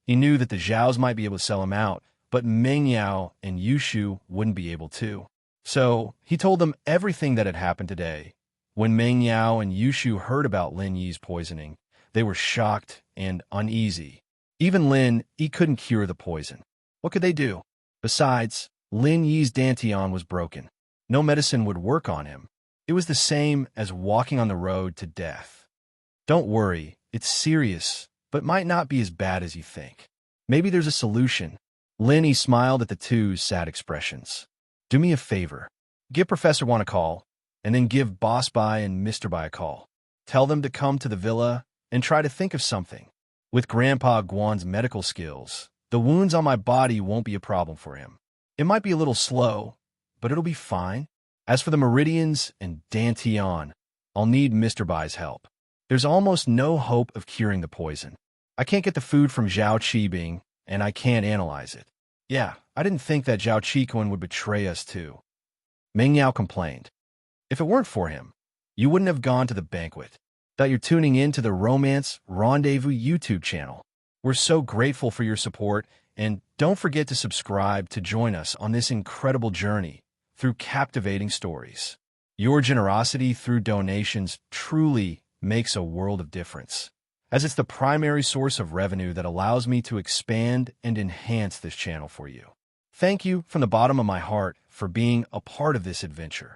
He knew that the Zhaos might be able to sell him out, but Meng Yao and Yushu wouldn't be able to. So, he told them everything that had happened today. When Meng Yao and Yushu heard about Lin Yi's poisoning, they were shocked and uneasy. Even Lin Yi couldn't cure the poison. What could they do? Besides, Lin Yi's dantian was broken. No medicine would work on him. It was the same as walking on the road to death. Don't worry, it's serious, but might not be as bad as you think. Maybe there's a solution. Lin Yi smiled at the two's sad expressions. Do me a favor. Give Professor Wan a call, and then give Boss Bai and Mr. Bai a call. Tell them to come to the villa and try to think of something. With Grandpa Guan's medical skills, the wounds on my body won't be a problem for him. It might be a little slow, but it'll be fine. As for the meridians and dantian, I'll need Mr. Bai's help. There's almost no hope of curing the poison. I can't get the food from Zhao Qibing, and I can't analyze it. Yeah, I didn't think that Zhao Qikuan would betray us too. Meng Yao complained. If it weren't for him, you wouldn't have gone to the banquet. That you're tuning in to the Romance Rendezvous YouTube channel. We're so grateful for your support, and don't forget to subscribe to join us on this incredible journey through captivating stories. Your generosity through donations truly makes a world of difference, as it's the primary source of revenue that allows me to expand and enhance this channel for you. Thank you from the bottom of my heart for being a part of this adventure.